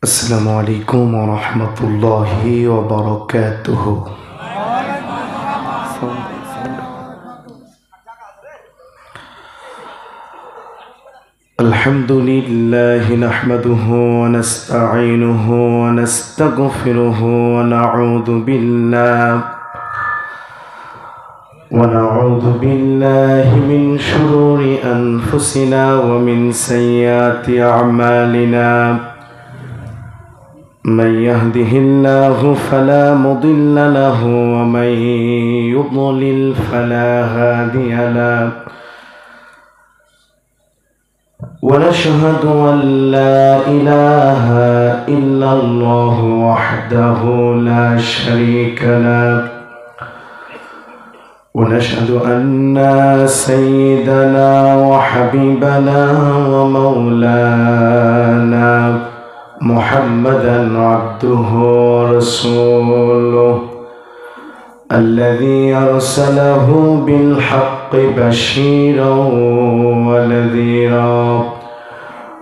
السلام عليكم ورحمة الله وبركاته. الحمد لله نحمده ونستعينه ونستغفره ونعوذ بالله من شرور أنفسنا ومن سيئات أعمالنا. من يهده الله فلا مضل له ومن يضلل فلا هادي له. ونشهد أن لا إله إلا الله وحده لا شريك له. ونشهد أن سيدنا وحبيبنا ومولانا محمدا عبده ورسوله الذي أرسله بالحق بشيرا ونذيرا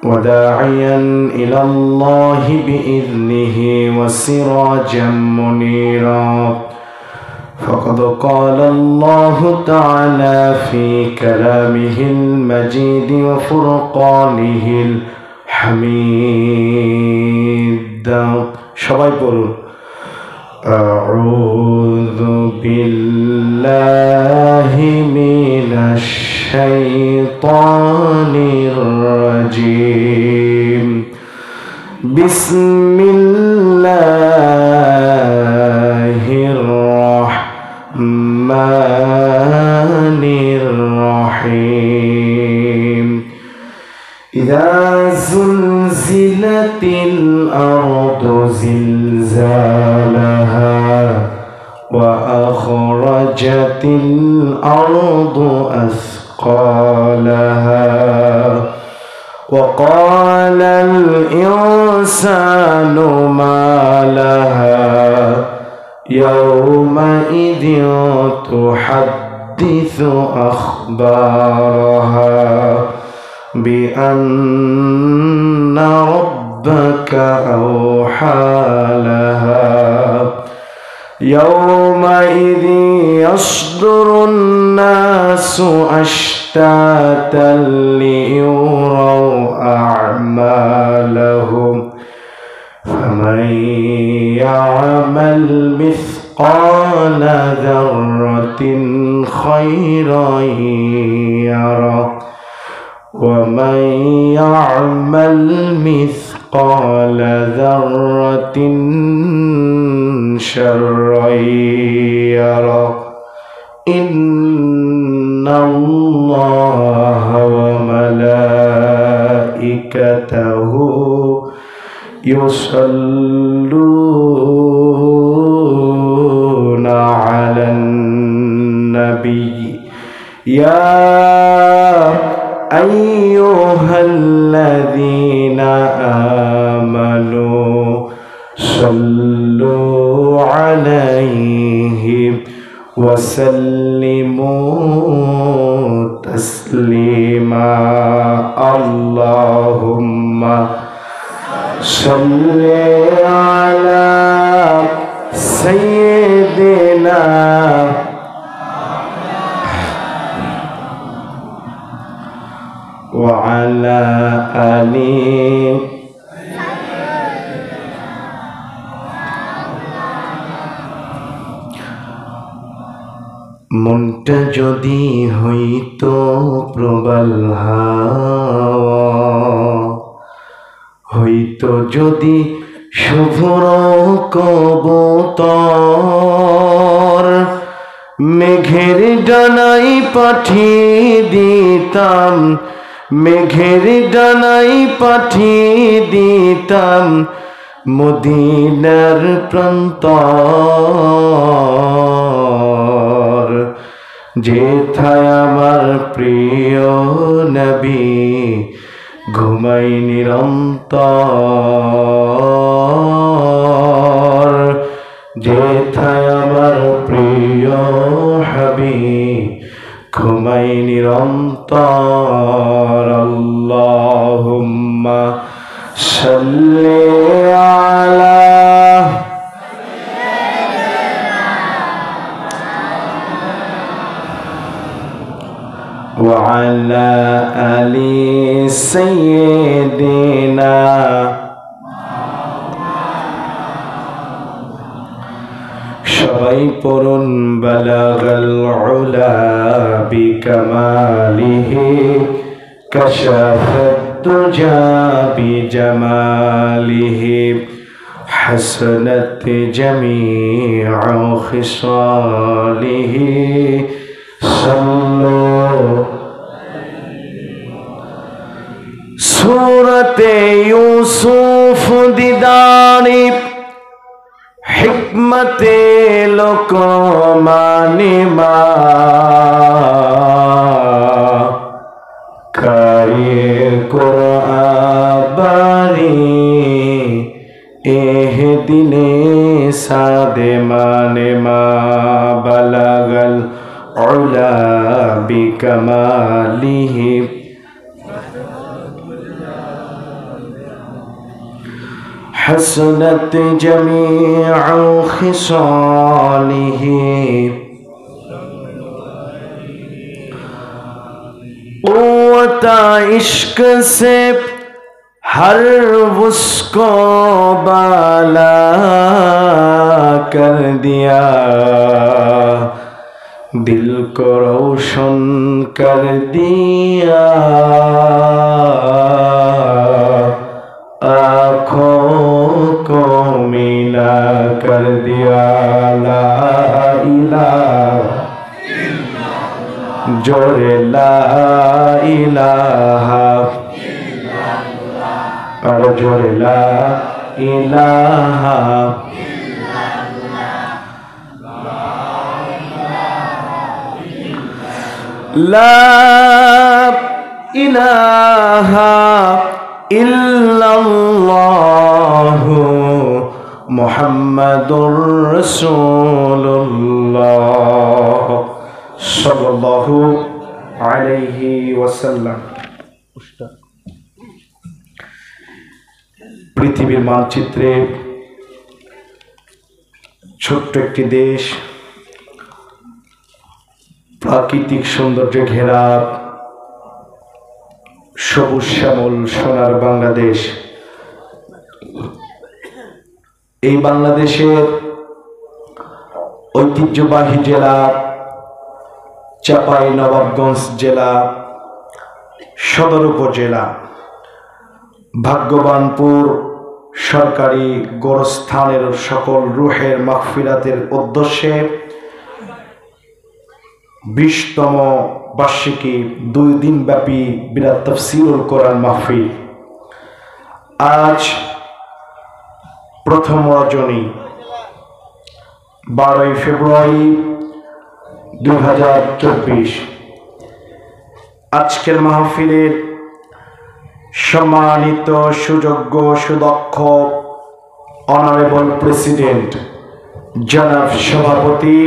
وداعيا إلى الله بإذنه وسراجا منيرا. فقد قال الله تعالى في كلامه المجيد وفرقانه الحميد. সবাই বলুন أعوذ بالله من الشيطان الرجيم. بسم الله الرحمن الرحيم. إذا زلزلت الأرض زلزالها وأخرجت الأرض أثقالها وقال الإنسان ما لها يومئذ تحدث أخبارها بأن ربك أوحى لها. يومئذ يصدر الناس أشتاتا ليروا أعمالهم. فمن يعمل مثقال ذرة خيرا يره ومن يعمل مثقال ذرة شرا يره. إن الله وملائكته يصلون على النبي يا أيها الذين آمنوا صلوا عليه وسلموا تسليما. اللهم صل على سيدنا وعلى آله. মনটা যদি হইতো প্রবল হাওয়া, হইতো যদি শুভ্র কবুতর, মেঘের ডানায় পাঠিয়ে দিতাম, মেঘের ডানায় পাঠিয়ে দিতাম মদিনার প্রান্তর। যেথায় আমার প্রিয় নবী ঘুমাই নিরন্তর, যেথায় আমার প্রিয় হাবিব ঘুমাই নিরন্তর। আল্লাহুম্মা সাল্লি আলি সাইয়্যিদিনা সবাই পড়ুন বালাগাল উলা বিকামালিহি কাশাফাত তুজা বিজামালিহি হাসনাত জামিউ খিসালিহি সাল্লু সূরাতে ইউসুফ দিদানি হিকমতে লোকমানি মা কায়ে কুরআবানি এহ দিনে সাদে মানে মা বালাগাল উলা বিকামালিহি حسنت جميع خصاله قوت عشق سے ہر उसको बाला कर दिया दिल को रोशन कर दिया को मिला कर दिया ला इलाहा जोरे ला इलाहा और जोरे ला इलाहा ला इलाहा इल्लल्लाहु मुहम्मदुर रसूलुल्लाह सल्लल्लाहु अलैहि वसल्लम। পৃথিবীর মানচিত্রে ছোট্ট একটি দেশ, প্রাকৃতিক সৌন্দর্যে ঘেরা সবুজ শ্যামল সোনার বাংলাদেশ। এই বাংলাদেশের ঐতিহ্যবাহী জেলা চাঁপাইনবাবগঞ্জ জেলা সদর উপজেলা ভাগ্যবানপুর সরকারি গোরস্থানের সকল রুহের মাগফিরাতের উদ্দেশ্যে 20তম বার্ষিকী 2 দিনব্যাপী বিরাট তাফসীরুল কোরআন মাহফিল আজ প্রথম রজনী 12 ফেব্রুয়ারি 2024। আজকের মাহফিলের সম্মানিত সুযোগ্য সুদক্ষ অনারেবল প্রেসিডেন্ট জনাব সভাপতি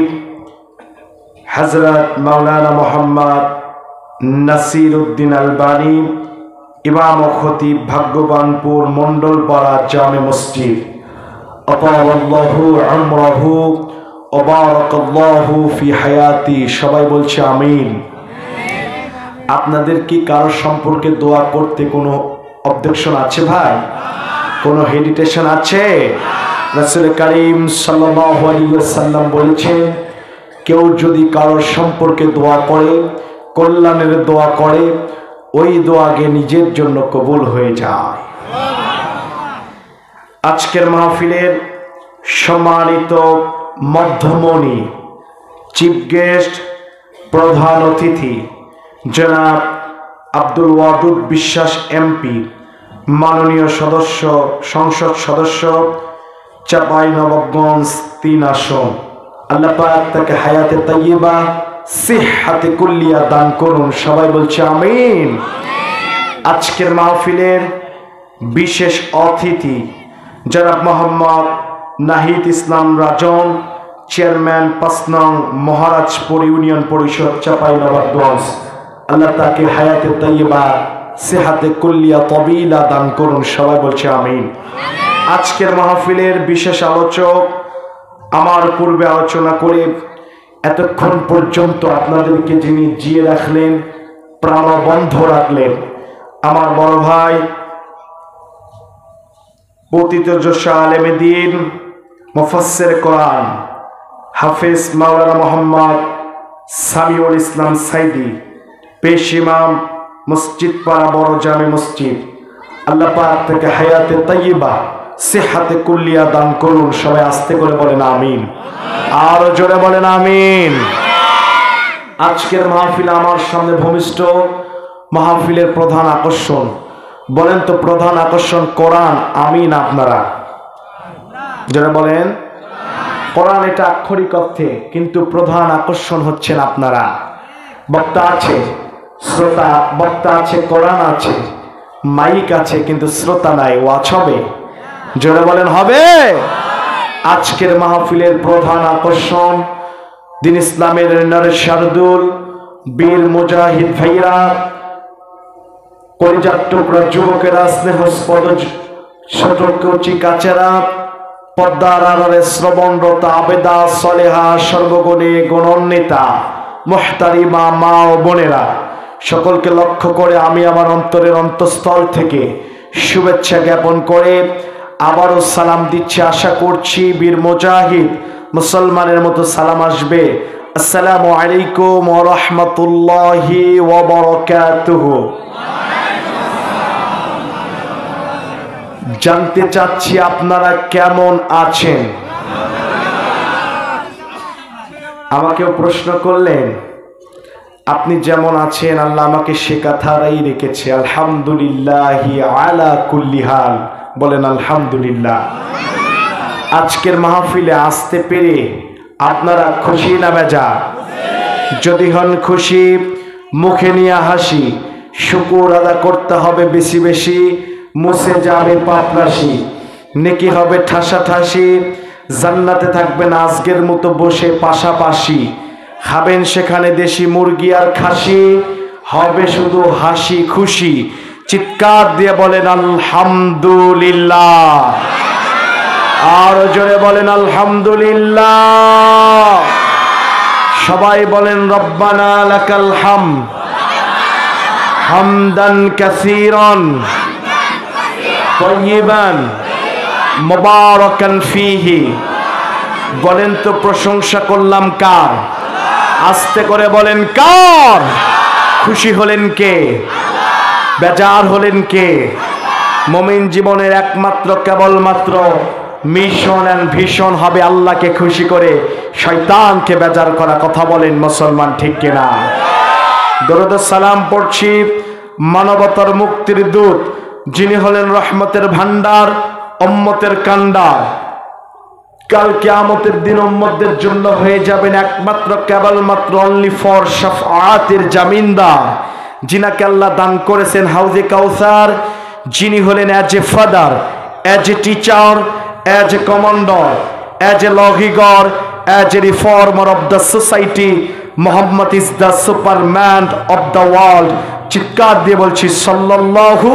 হযরত মাওলানা মোহাম্মদ নাসির উদ্দিন আলবানী ইমাম ও খতিব ভাগ্যবানপুর মন্ডলপাড়া জামে মসজিদ আতাওয়াল্লাহু উমরাহু ওয়া বারাকাল্লাহু ফি হায়াতি। সবাই বলছে আমিন। আপনাদের কি কারোর সম্পর্কে দোয়া করতে কোনো অবজেকশন আছে ভাই? কোনো হেজিটেশন আছে? রাসূল করিম সাল্লাল্লাহু আলাইহি ওয়াসাল্লাম বলেছেন, কেউ যদি কারোর সম্পর্কে দোয়া করে, কল্যাণের দোয়া করে, ওই দোয়া আগে নিজের জন্য কবুল হয়ে যায়। আজকের মাহফিলের সম্মানিত মধ্যমণি, চিফ গেস্ট, প্রধান অতিথি জনাব আব্দুল ওয়াদুদ বিশ্বাস এমপি, মাননীয় সদস্য, সংসদ সদস্য চাঁপাইনবাবগঞ্জ 3 আসন। আল্লাহ পাক তাকে হায়াতে তাইয়্যিবা সিহহাতে কুল্লিয়া দান করুন। সবাই বলছে আমিন। আজকের মাহফিলের বিশেষ অতিথি জনাব মোহাম্মদ নাহিদ ইসলাম রাজন, চেয়ারম্যান 5 নং মহারাজপুর ইউনিয়ন পরিষদ চাঁপাইনবাবগঞ্জ। আল্লাহ তাকে হায়াতে তাইয়্যিবা সিহহাতে কুল্লিয়া তবিলা দান করুন। সবাই বলছে আমিন। আজকের মাহফিলের বিশেষ আলোচক, আমার পূর্বে আলোচনা করে এতক্ষণ পর্যন্ত আপনাদেরকে যিনি জিয়ে রাখলেন, প্রাণবন্ধ রাখলেন। আমার বড় ভাই পতিত যোদ্ধা আলেমে দ্বীন মুফাসসির কোরআন হাফেজ মাওলানা মোহাম্মদ সামিউল ইসলাম সাইদি, পেশ ইমাম, মসজিদ পাড়া বড় জামে মসজিদ, আল্লাহ পাক থেকে হায়াতে তাইয়্যিবা সিহহাতে কুল্লিয়া দান করুন। সবাই আস্তে করে বলেন আমিন, আর জোরে বলেন আমিন। আজকের মাহফিল আমার সামনে ভূমিষ্ঠ মাহফিলের প্রধান আকর্ষণ, বলেন তো প্রধান আকর্ষণ কোরআন আমিন আপনারা যারা বলেন কোরআন, এটা আক্ষরিক অর্থে, কিন্তু প্রধান আকর্ষণ হচ্ছেন আপনারা। বক্তা আছে, শ্রোতা, বক্তা আছে, কোরআন আছে, মাইক আছে, কিন্তু শ্রোতা নাই। ওয়াজ হবে? জোরে বলেন হবে? আজকের মাহফিলের প্রধান আকর্ষণ দিন ইসলামের নরে শারদুল বীর মুজাহিদ ভাইরা, কলিজার টুকরা যুবকেরা, স্নেহস্পদ সতর্কচি কাছেরা, পর্দার আড়ালে শ্রবণরত আবেদা সলেহা, সর্বগুণে গুণান্বিতা মুহতারিমা মা ও বোনেরা, সকলকে লক্ষ্য করে আমি আমার অন্তরের অন্তঃস্থল থেকে শুভেচ্ছা জ্ঞাপন করে আবারও সালাম দিচ্ছি। আশা করছি বীর মুজাহিদ মুসলমানের মতো সালাম আসবে। আসসালামু আলাইকুম ওয়া রাহমাতুল্লাহি ওয়া বারাকাতুহু। জানতে চাচ্ছি আপনারা কেমন আছেন। আমাকেও প্রশ্ন করলেন, আপনি যেমন আছেন আল্লাহ আমাকে সে কথাটাই রেখেছে। আলহামদুলিল্লাহি আলা কুল্লি হাল, বলেন আলহামদুলিল্লাহ। আজকের মাহফিলে আসতে পেরে আপনারা খুশি না বেজার? যদি হন খুশি, মুখে নিয়ে হাসি, শুকর আদা করতে হবে বেশি বেশি, মুছে যাবে পাপ রাশি, নেকি হবে ঠাসা ঠাসি, জান্নাতে থাকবেন আজকের মতো বসে পাশাপাশি, খাবেন সেখানে দেশি মুরগি আর খাসি, হবে শুধু হাসি খুশি। চিৎকার দিয়ে বলেন আলহামদুলিল্লাহ, আর জোরে বলেন আলহামদুলিল্লাহ। সবাই বলেন রব্বানা লাকাল হামদ হামদান কাসীরান তাইয়িবান মুবারাকান ফীহি। বলেন তো প্রশংসা করলাম কার? আস্তে করে বলেন কার? খুশি হলেন কে? বেজার হলেন কে? মুমিন জীবনের একমাত্র কেবলমাত্র মিশন এন্ড ভিশন হবে আল্লাহকে খুশি করে শয়তানকে বেজার করা। কথা বলেন মুসলমান, ঠিক কিনা? দরুদ সালাম পড়ছি মানবতার মুক্তির দূত, যিনি হলেন রহমতের ভান্ডার, উম্মতের কান্ডার। কাল কিয়ামতের দিন উম্মতদের জন্য হয়ে যাবেন একমাত্র কেবলমাত্র অনলি ফর শাফাআতের জামিনদার, যিনাকে আল্লাহ দান করেছেন হাউজে কাউসার, যিনি হলেন as a father, as a teacher, as a commander, as a lawgiver, as a reformer of the society. Muhammad is the superman of the world. চিৎকার দিয়ে বলছি সাল্লাল্লাহু।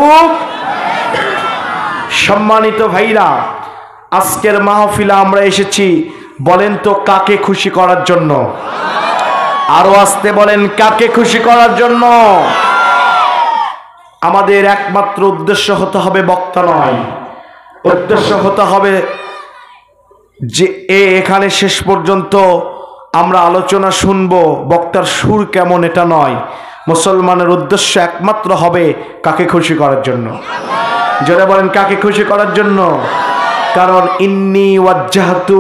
সম্মানিত ভাইরা, আজকের মাহফিলে আমরা এসেছি, বলেন তো কাকে খুশি করার জন্য? আরো আসতে বলেন, কাকে খুশি করার জন্য? আমাদের একমাত্র উদ্দেশ্য হতে হবে বক্তা নয়, উদ্দেশ্য হতে হবে যে এখানে শেষ পর্যন্ত আমরা আলোচনা শুনবো, বক্তার সুর কেমন এটা নয়। মুসলমানের উদ্দেশ্য একমাত্র হবে কাকে খুশি করার জন্য। যারা বলেন কাকে খুশি করার জন্য? কারণ ইন্নী ওয়াজ্জাহতু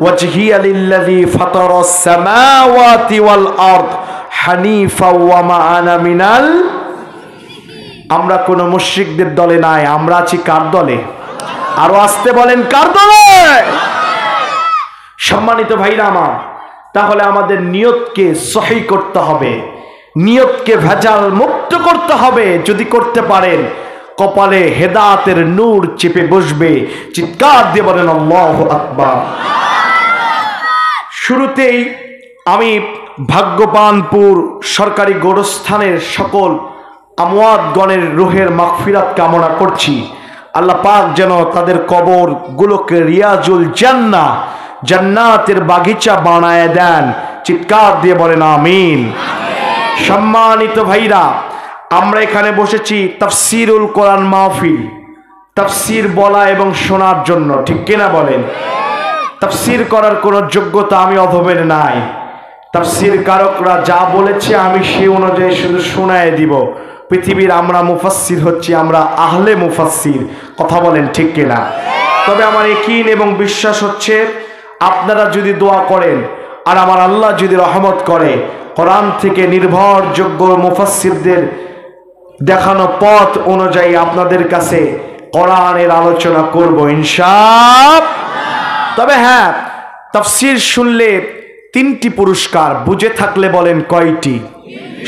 ওয়াজহিয়া লিল্লাযী ফাতারাস সামাওয়াতি ওয়াল আরদ হানিফা ওয়া মা আনা মিনাল। আমরা কোন মুশরিকদের দলে নাই, আমরা আছি কার দলে? আরো আসতে বলেন কার দলে? সম্মানিত ভাইরা আমার, তাহলে আমাদের নিয়তকে সহি করতে হবে, নিয়তকে ভেজাল মুক্ত করতে হবে। যদি করতে পারেন, কপালে হেদায়েতের নূর চেপে বসবে। চিৎকার দিয়ে বলেন আল্লাহু আকবার। শুরুতেই আমি ভাগ্যবানপুর সরকারি গোরস্থানের সকল আমওয়াতগণের রূহের মাগফিরাত কামনা করছি। আল্লাহ পাক যেন তাদের কবর গুলোকে রিয়াজুল জান্নাহ, জান্নাতের বাগিচা বানায় দেন। চিৎকার দিয়ে বলেন আমিন। সম্মানিত ভাইরা, আমরা এখানে বসেছি তাফসিরুল কোরআন মাহফিল, তাফসির বলা এবং শোনার জন্য, ঠিক কিনা বলেন? তাফসির করার কোনো যোগ্যতা আমি অধমের নাই। তাফসির কারকরা যা বলেছে আমি সেই অনুযায়ী শুধু শোনায় দিব। পৃথিবীর আমরা মুফাসসির হচ্ছি, আমরা আহলে মুফাসসির, কথা বলেন ঠিক কিনা? তবে আমার ইয়াকিন এবং বিশ্বাস হচ্ছে আপনারা যদি দোয়া করেন আর আমার আল্লাহ যদি রহমত করে, কোরআন থেকে নির্ভরযোগ্য মুফাসসিরদের দেখানো পথ অনুযায়ী আপনাদের কাছে কোরআনের আলোচনা করব ইনশাআল্লাহ। তবে হ্যাঁ, তাফসির শুনলে 3টি পুরস্কার, বুঝে থাকলে বলেন কয়টি?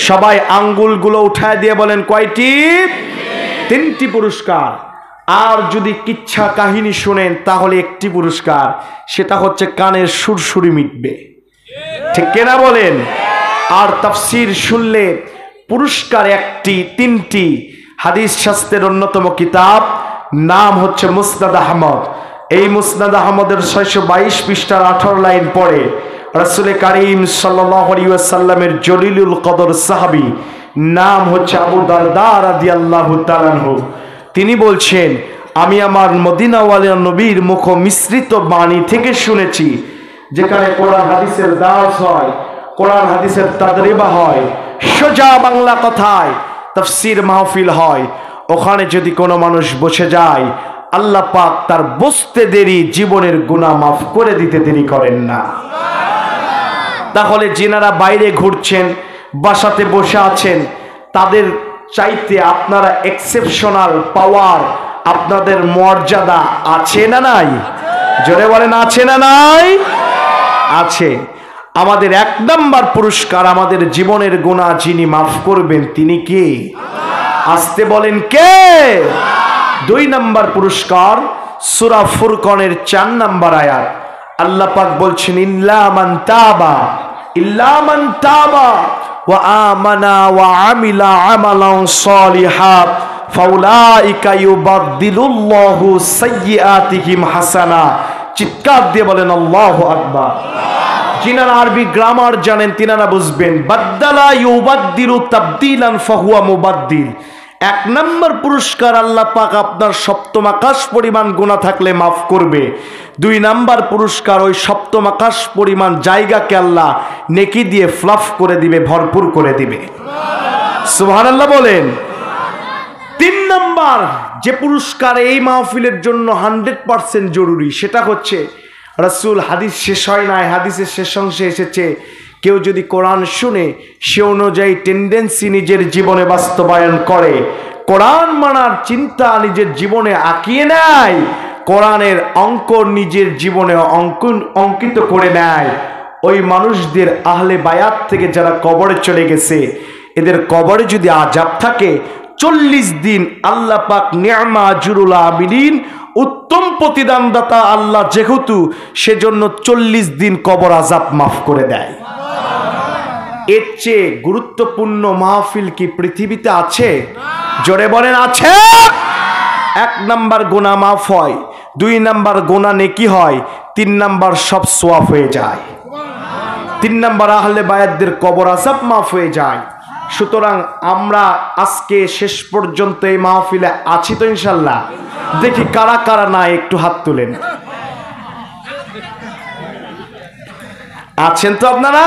সবাই আঙ্গুলগুলো উঠায় দিয়ে বলেন কয়টি? 3টি পুরস্কার। আর যদি কিচ্ছা কাহিনী শুনেন তাহলে 1টি পুরস্কার, সেটা হচ্ছে কানের সুরসুরি মিটবে, ঠিক কিনা বলেন? আর তাফসির শুনলে পুরস্কার 3টি। হাদিস শাস্ত্রের অন্যতম কিতাব নাম হচ্ছে মুসনাদ আহমদ। এই মুসনাদ আহমদের 622 পৃষ্ঠার 18 লাইন পড়ে রাসূল কারীম সাল্লাল্লাহু আলাইহি ওয়াসাল্লামের জলিলুল কদর সাহাবী নাম হচ্ছে আবু দারদা রাদিয়াল্লাহু তাআলা আনহু, তিনি বলছেন, আমি আমার মদিনাওয়ালা নবীর মুখ মিশ্রিত বাণী থেকে শুনেছি, যেখানে কোরআন হাদিসের দাস হয়, কোরআন হাদিসের তাদরিবা হয়, সোজা বাংলা কথায় তাফসির মাহফিল হয়, ওখানে যদি কোনো মানুষ বসে যায় আল্লাহ পাক তার বসতে দেরি জীবনের গুনাহ মাফ করে দিতে দেরি করেন না। তাহলে যিনারা বাইরে ঘুরছেন, বাসাতে বসে আছেন, তাদের চাইতে আপনারা এক্সেপশনাল পাওয়ার, আপনাদের মর্যাদা আছে না নাই? জোরে বলেন আছে না নাই? আছে। আমাদের 1 নাম্বার পুরস্কার, আমাদের জীবনের গুনাহ যিনি মাফ করবেন তিনি কে? আসতে বলেন কে? 2 নাম্বার পুরস্কার, সূরা ফুরকানের 4 নাম্বার আয়াত, আল্লাহ পাক বলছেন, ইল্লা মান তাবা ওয়া আমানা ওয়া আমিলা আমালান সালিহাত ফাউলাইকা ইউবাদদিলুল্লাহু সাইয়্যাতিহিম হাসানা। চিৎকার দিয়ে বলেন আল্লাহু আকবার। যিনারা আরবি গ্রামার জানেন তিনারা বুঝবেন, বাদদালা ইউবাদদিলু তাবদিলান ফাহুয়া মুবাদদিল। 1 নাম্বার পুরস্কার, আল্লাহ পাক আপনার সপ্তম আকাশ পরিমাণ গুনাহ থাকলে মাফ করবে। 2 নাম্বার পুরস্কার, ওই সপ্তম আকাশ পরিমাণ জায়গাকে আল্লাহ নেকি দিয়ে ফ্লাফ করে দিবে, ভরপুর করে দিবে। সুবহানাল্লাহ বলেন। 3 নাম্বার যে পুরস্কার এই মাহফিলের জন্য 100% জরুরি, সেটা হচ্ছে রাসূল, হাদিস শেষ হয় নাই, হাদিসের শেষ অংশে এসেছে, কেউ যদি কোরআন শুনে সে অনুযায়ী টেন্ডেন্সি নিজের জীবনে বাস্তবায়ন করে, কোরআন মানার চিন্তা নিজের জীবনে আঁকিয়ে নেয়, কোরআনের অঙ্ক নিজের জীবনে অঙ্কিত করে নেয়, ওই মানুষদের আহলে বায়াত থেকে যারা কবরে চলে গেছে, এদের কবরে যদি আযাব থাকে 40 দিন আল্লাহ পাক নি'মা আজরুল আমিলিন, উত্তম প্রতিদানদাতা আল্লাহ যেহেতু, সেজন্য 40 দিন কবর আযাব মাফ করে দেয়। এর চেয়ে গুরুত্বপূর্ণ মাহফিল কি পৃথিবীতে আছে? জোরে বলেন আছে। 1 নাম্বার গুনাহ মাফ হয়, 2 নাম্বার গুনাহ নেকি হয়, 3 নাম্বার সব সওয়াব হয়ে যায়, 3 নাম্বার আহলে বায়াতদের কবর আযাব মাফ হয়ে যায়। সুতরাং আমরা আজকে শেষ পর্যন্ত এই মাহফিলে আছি তো ইনশাআল্লাহ? দেখি কারা কারা না, একটু হাত তুলেন। আছেন তো আপনারা?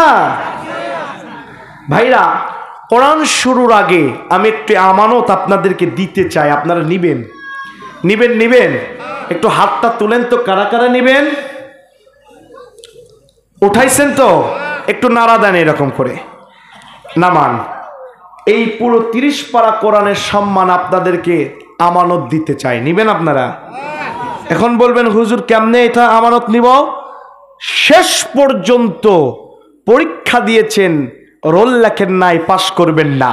ভাইরা, কোরআন শুরুর আগে আমি একটু আমানত আপনাদেরকে দিতে চাই, আপনারা নিবেন? নিবেন? একটু হাতটা তুলেন তো, কারা কারা নিবেন? উঠাইছেন তো? একটু নাড়া দেন এরকম করে, নামান। এই পুরো 30 পারা কোরআনের সম্মান আপনাদেরকে আমানত দিতে চাই, নিবেন আপনারা? এখন বলবেন হুজুর কেমনে এটা আমানত নিব? শেষ পর্যন্ত পরীক্ষা দিয়েছেন, রোল লেখেন নাই, পাস করবেন না।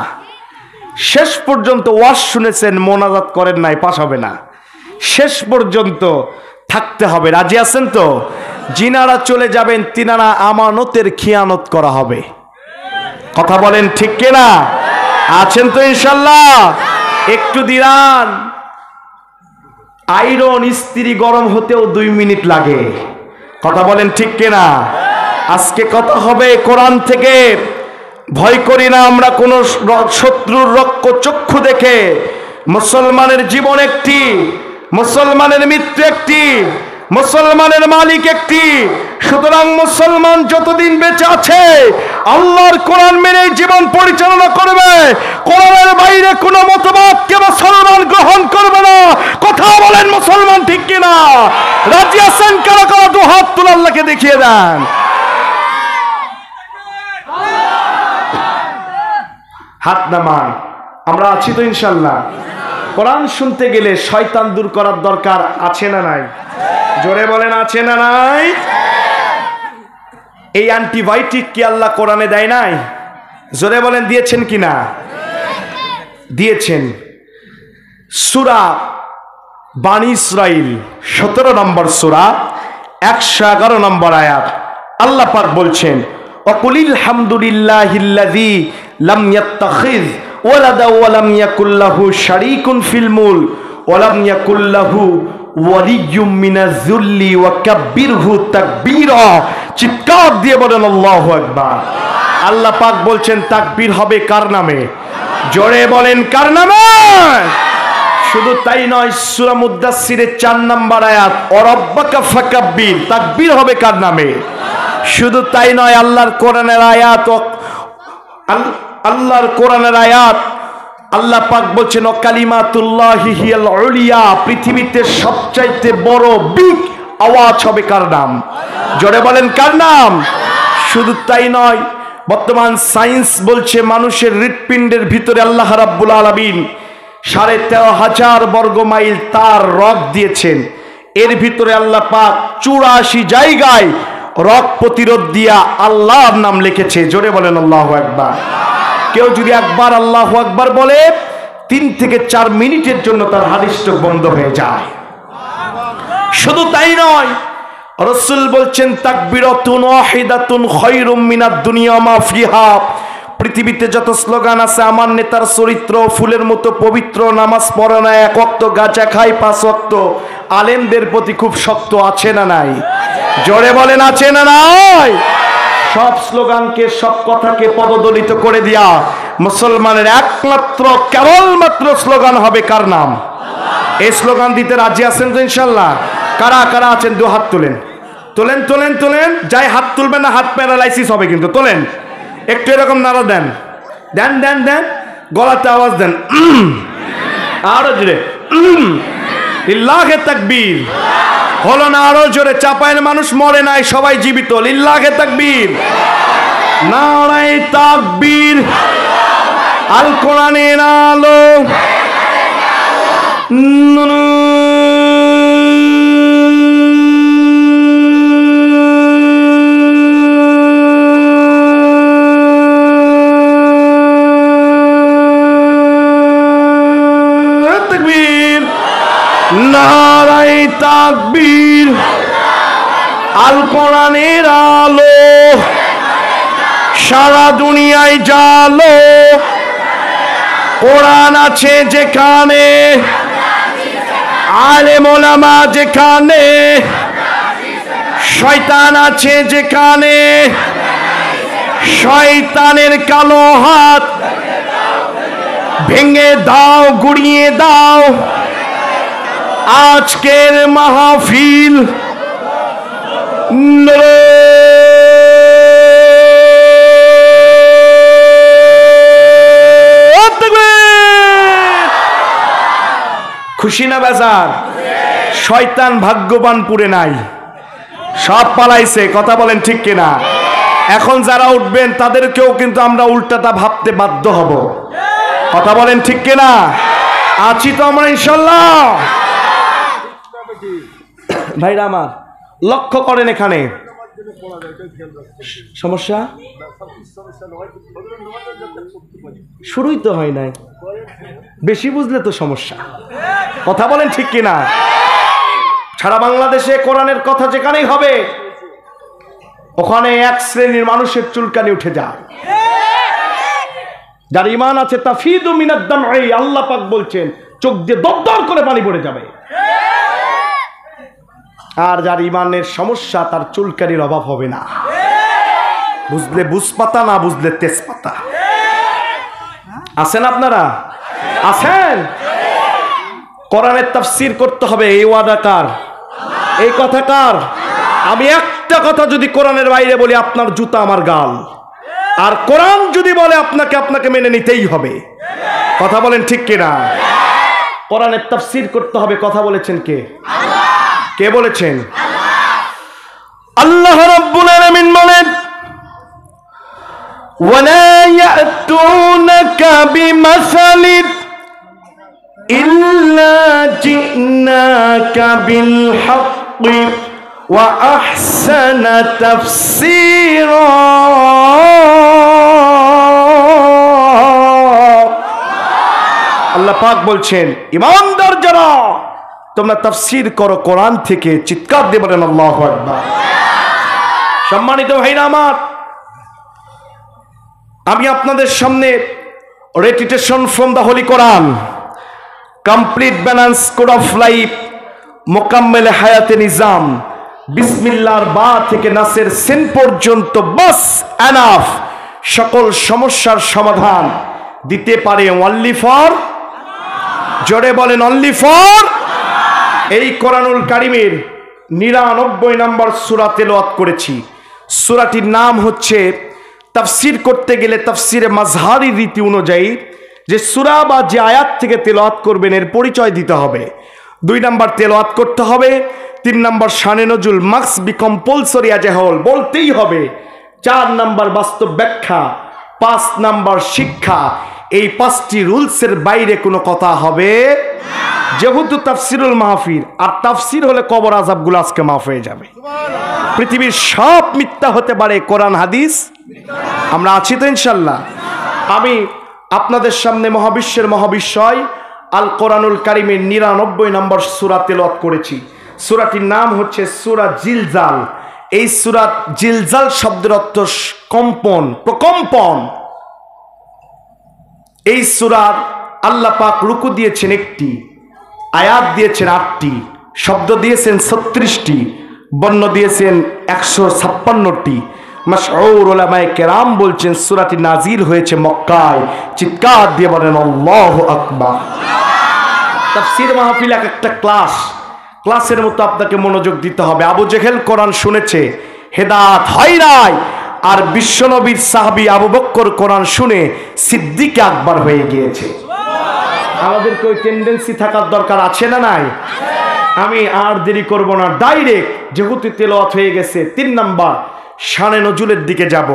শেষ পর্যন্ত ওয়াজ শুনেছেন, মোনাজাত করেন নাই, পাস হবে না। শেষ পর্যন্ত থাকতে হবে, রাজি আছেন তো? যিনারা চলে যাবেন তিনারা আমানতের খিয়ানত করা হবে, কথা বলেন ঠিক কিনা? আছেন তো ইনশাআল্লাহ? একটু দিরান, আয়রন ইস্ত্রি গরম হতেও 2 মিনিট লাগে, কথা বলেন ঠিক কিনা? আজকে কথা হবে কোরআন থেকে, ভয় করি না আমরা কোন শত্রুর রক্ত চক্ষু দেখে। মুসলমানের জীবন একটি, মুসলমানের মৃত্যু একটি, মুসলমানের মালিক একটি। সুতরাং মুসলমান যতদিন বেঁচে আছে আল্লাহর কোরআন মেনে জীবন পরিচালনা করবে। কোরআনের বাইরে কোনো মতবাদকে মুসলমান গ্রহণ করবে না। কথা বলেন মুসলমান ঠিক কিনা? রাজি আছেন কারা কারা? দু হাত তুলে আল্লাহকে দেখিয়ে দেন। হাত নামান। আমরা আছি তো ইনশাল্লাহ। কোরআন শুনতে গেলে শয়তান দূর করার দরকার আছে না নাই? জোরে বলেন আছে না নাই? এই অ্যান্টিবায়োটিক কি আল্লাহ কোরআনে দেয় নাই? জোরে বলেন দিয়েছেন কিনা? দিয়েছেন। সূরা বানী ইসরাইল 17 নম্বর সূরা 111 নম্বর আয়াত আল্লাহ পাক বলছেন, ওয়াকুলিল হামদুলিল্লাহিল্লাযী লাম ইয়াত্তাখিয ওয়ালাদা ওয়া লাম ইয়াকুল লাহু শারীকুন ফিল মুলক ওয়া লাম ইয়াকুল লাহু ওয়ালিয়্যুম মিনাজ যুল্লি ওয়া কাব্বিরহু তাকবীরা। চিৎকার দিয়ে বলেন আল্লাহু আকবার। আল্লাহ পাক বলছেন তাকবীর হবে কার নামে? জোরে বলেন কার নামে? শুধু তাই নয়, সূরা মুদ্দাসসিরের 4 নম্বর আয়াত, ওয়ারাব্বাকা ফাকাব্বির, তাকবীর হবে কার নামে? শুধু তাই নয়, আল্লাহর কোরআনের আয়াত, আল্লাহর কোরআনের আয়াত আল্লাহ পাক বলছেন কালিমাতুল্লাহি হিয়াল উলিয়া, পৃথিবীতে সবচাইতে বড় বিগ আওয়াজ হবে কার নাম? জোরে বলেন কার নাম? শুধু তাই নয়, বর্তমান সায়েন্স বলছে মানুষের হৃৎপিণ্ডের ভিতরে আল্লাহ রাব্বুল আলামিন 13,500 বর্গ মাইল তার রক দিয়েছেন। এর ভিতরে আল্লাহ পাক 84 জায়গায় রক প্রতিরোধ দিয়া আল্লাহর নাম লিখেছে। জোরে বলেন আল্লাহু আকবার। কেউ যদি একবার আল্লাহু আকবার বলে 3 থেকে 4 মিনিটের জন্য তার হার্ট স্ট্রোক বন্ধ হয়ে যায়। শুধু তাই নয়, রাসূল বলছেন তাকবীরাতুন ওয়াহিদাতুন খায়রুম মিনাদ দুনিয়া মা ফিহা। পৃথিবীতে যত স্লোগান আছে, আমার নেতার চরিত্র ফুলের মতো পবিত্র, নামাজ পড়ে না, 1 ওয়াক্ত গাঁজা খায়, 5 ওয়াক্ত, আলেমদের প্রতি খুব শক্ত, আছে না নাই? জোরে বলেন আছে না নাই? সব স্লোগানকে, সব কথাকে পদদলিত করে দিয়া মুসলমানের একমাত্র কেবলমাত্র স্লোগান হবে কার নাম? এই স্লোগান দিতে রাজি আছেন তো ইনশাল্লাহ? কারা কারা আছেন? 2 হাত তোলেন, তোলেন তোলেন তোলেন। যাই হাত তুলবেন না হাত প্যারালাইসিস হবে কিন্তু। তোলেন, একটু এরকম নাড়া দেন, দেন দেন দেন, গলাতে আওয়াজ দেন, আরো জোরে লিল্লাহে তাকবীর। হলো না? আরো জোরে। চাপায়ের মানুষ মরে নাই, সবাই জীবিত। লিল্লাহে তাকবীর, নারায়ে তাকবীর। আল কোরআনের আলো, নারায়ে তাকবীর। আল কোরআনের আলো সারা দুনিয়ায় জালো। কোরআন আছে যেখানে, আলেম ওলামা যেখানে, শয়তান আছে যেখানে, শয়তানের কালো হাত ভেঙে দাও, গুড়িয়ে দাও। আজকের মাহফিল খুশি না বেজার? শয়তান ভাগ্যবান পুরে নাই, সব পালাইছে। কথা বলেন ঠিক কিনা? এখন যারা উঠবেন তাদেরকেও কিন্তু আমরা উল্টাটা ভাবতে বাধ্য হব। কথা বলেন ঠিক কিনা? আছি তো আমরা ইনশাল্লাহ। ভাইরা আমার, লক্ষ্য করেন এখানে সমস্যা শুরুই তো হয় নাই, বেশি বুঝলে তো সমস্যা। কথা বলেন ঠিক কিনা? সারা বাংলাদেশে কোরআনের কথা যেখানেই হবে ওখানে এক শ্রেণীর মানুষের চুলকানি উঠে যায়। যার ঈমান আছে তাফিদু মিনাদ দামঈ, আল্লাহ পাক বলছেন চোখ দিয়ে দরদর করে পানি পড়ে যাবে। আর যার ঈমানের সমস্যা তার চুলকানির অভাব হবে না। বুঝলে বুঝপাতা, না বুঝলে তেজপাতা। আছেন আপনারা? আছেন? কোরআনের তাফসীর করতে হবে, এই ওয়াদা কার? এই কথা কার? আমি একটা কথা যদি কোরআনের বাইরে বলি, আপনার জুতা আমার গাল। আর কোরআন যদি বলে আপনাকে, আপনাকে মেনে নিতেই হবে। কথা বলেন ঠিক কিনা? কোরআনের তাফসীর করতে হবে। কথা বলেছেন কে? কে বলেছেন? আল্লাহ রাব্বুল আলামিন বলেন, ওয়ালা ইয়াতুনাকা বিমাসালিন ইল্লা জিনাকা বিল হাক্কি ওয়া আহসানা তাফসীরা। আল্লাহ পাক বলছেন, ঈমানদার যারা, তোমরা তাফসীর করো কোরআন থেকে। চিৎকার দিয়ে বলেন আল্লাহু আকবার। সম্মানিত ভাইরা আমার, আমি আপনাদের সামনে recitation from the holy Quran, complete balance code of life, মোকাম্মেল হায়াতে নিজাম, বিসমিল্লাহর বা থেকে নাসের সিন পর্যন্ত, বাস এনাফ, সকল সমস্যার সমাধান দিতে পারে অনলি ফর, জোরে বলেন অনলি ফর। এই কোরআনুল কারীমের 99 নম্বর সূরা তেলাওয়াত করেছি। সূরাটির নাম হচ্ছে, তাফসীর করতে গেলে তাফসীরে মাযহারি রীতি অনুযায়ী যে সূরা বা যে আয়াত থেকে তেলাওয়াত করবেন এর পরিচয় দিতে হবে। 2 নাম্বার তেলাওয়াত করতে হবে। 3 নাম্বার শানে নজুল, মাক্স be compulsory as a whole, বলতেই হবে। 4 নাম্বার বাস্তব ব্যাখ্যা। 5 নাম্বার শিক্ষা। এই 5টি রুলসের বাইরে কোনো কথা হবে না। যেহেতু তাফসিরুল মাহফিল, আর তাফসির হলে কবর আযাবগুলো আজকে মাফ হয়ে যাবে। পৃথিবীর সব মিথ্যা হতে পারে, কোরআন হাদিস আমরা আছি তো ইনশাল্লাহ। আমি আপনাদের সামনে মহাবিশ্বের মহাবিশ্বয় আল কোরআনুল কারীমের 99 নম্বর সূরা তেলাওয়াত করেছি। সূরাটির নাম হচ্ছে সূরা জিলজাল। এই সূরা জিলজাল শব্দের অর্থ কম্পন, প্রকম্পন। এই সূরার আল্লাহ পাক রুকু দিয়েছেন 1টি, আয়াত দিয়েছেন 8টি, শব্দ দিয়েছেন 36টি, বর্ণ দিয়েছেন 156টি। মাশহুর উলামায়ে কেরাম বলছেন সূরাটি নাজিল হয়েছে মক্কায়। চিৎকার দিয়ে বলেন আল্লাহু আকবার। তাফসীর মাহফিল একটা ক্লাস, ক্লাসের মতো আপনাকে মনোযোগ দিতে হবে। আবু জেহেল কোরআন শুনেছে, হেদায়েত হয় নাই। আর বিশ্বনবীর সাহাবী আবু বকর কোরআন শুনে সিদ্দিক আকবর হয়ে গিয়েছে। আমাদেরকে ওই টেন্ডেন্সি থাকার দরকার আছে না নাই? আমি আর দেরি করব না, ডাইরেক্ট যেহেতু তেলাওয়াত হয়ে গেছে 3 নাম্বার শানে নজুলের দিকে যাব।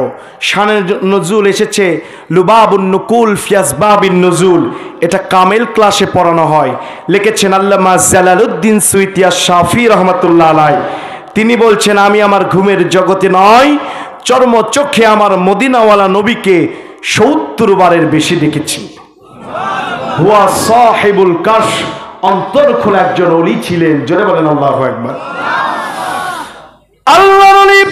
শানে নজুল এসেছে লুবাবুন নুকুল ফি আসবাবিন নুজুল, এটা কামেল ক্লাসে পড়ানো হয়। লিখেছেন আল্লামা জালালউদ্দিন সুয়ুতী আশ-শাফি রাহমাতুল্লাহ আলাইহি। তিনি বলছেন, আমি আমার ঘুমের জগতে নয়, চর্ম চোখে আমার মদিনাওয়ালা নবীকে 70 বারের বেশি দেখেছি। হুয়া সাহিবুল কাশ, অন্তর খোলা একজন ওলি ছিলেন। জোরে বলেন আল্লাহু আকবার। আল্লাহর ওলি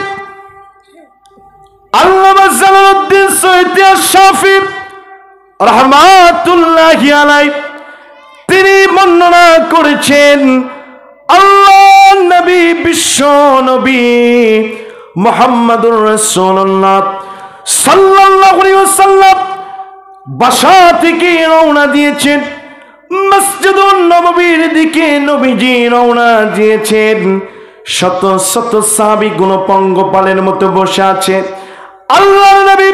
আল্লামা জালালউদ্দিন সুয়ুতী আশ-শাফি রাহমাতুল্লাহি আলাইহি তিনি বর্ণনা করেছেন, আল্লাহর নবী, বিশ্ব নবী মুহাম্মাদুর রাসূলুল্লাহ সাল্লাল্লাহু আলাইহি ওয়াসাল্লাম বাসা থেকে রওনা দিয়েছেন মসজিদুন নববীর দিকে। নবীজি রওনা দিয়েছেন, শত শত সাহাবী গুণপঙ্গপালের মতো বসে আছে। আল্লাহর নবী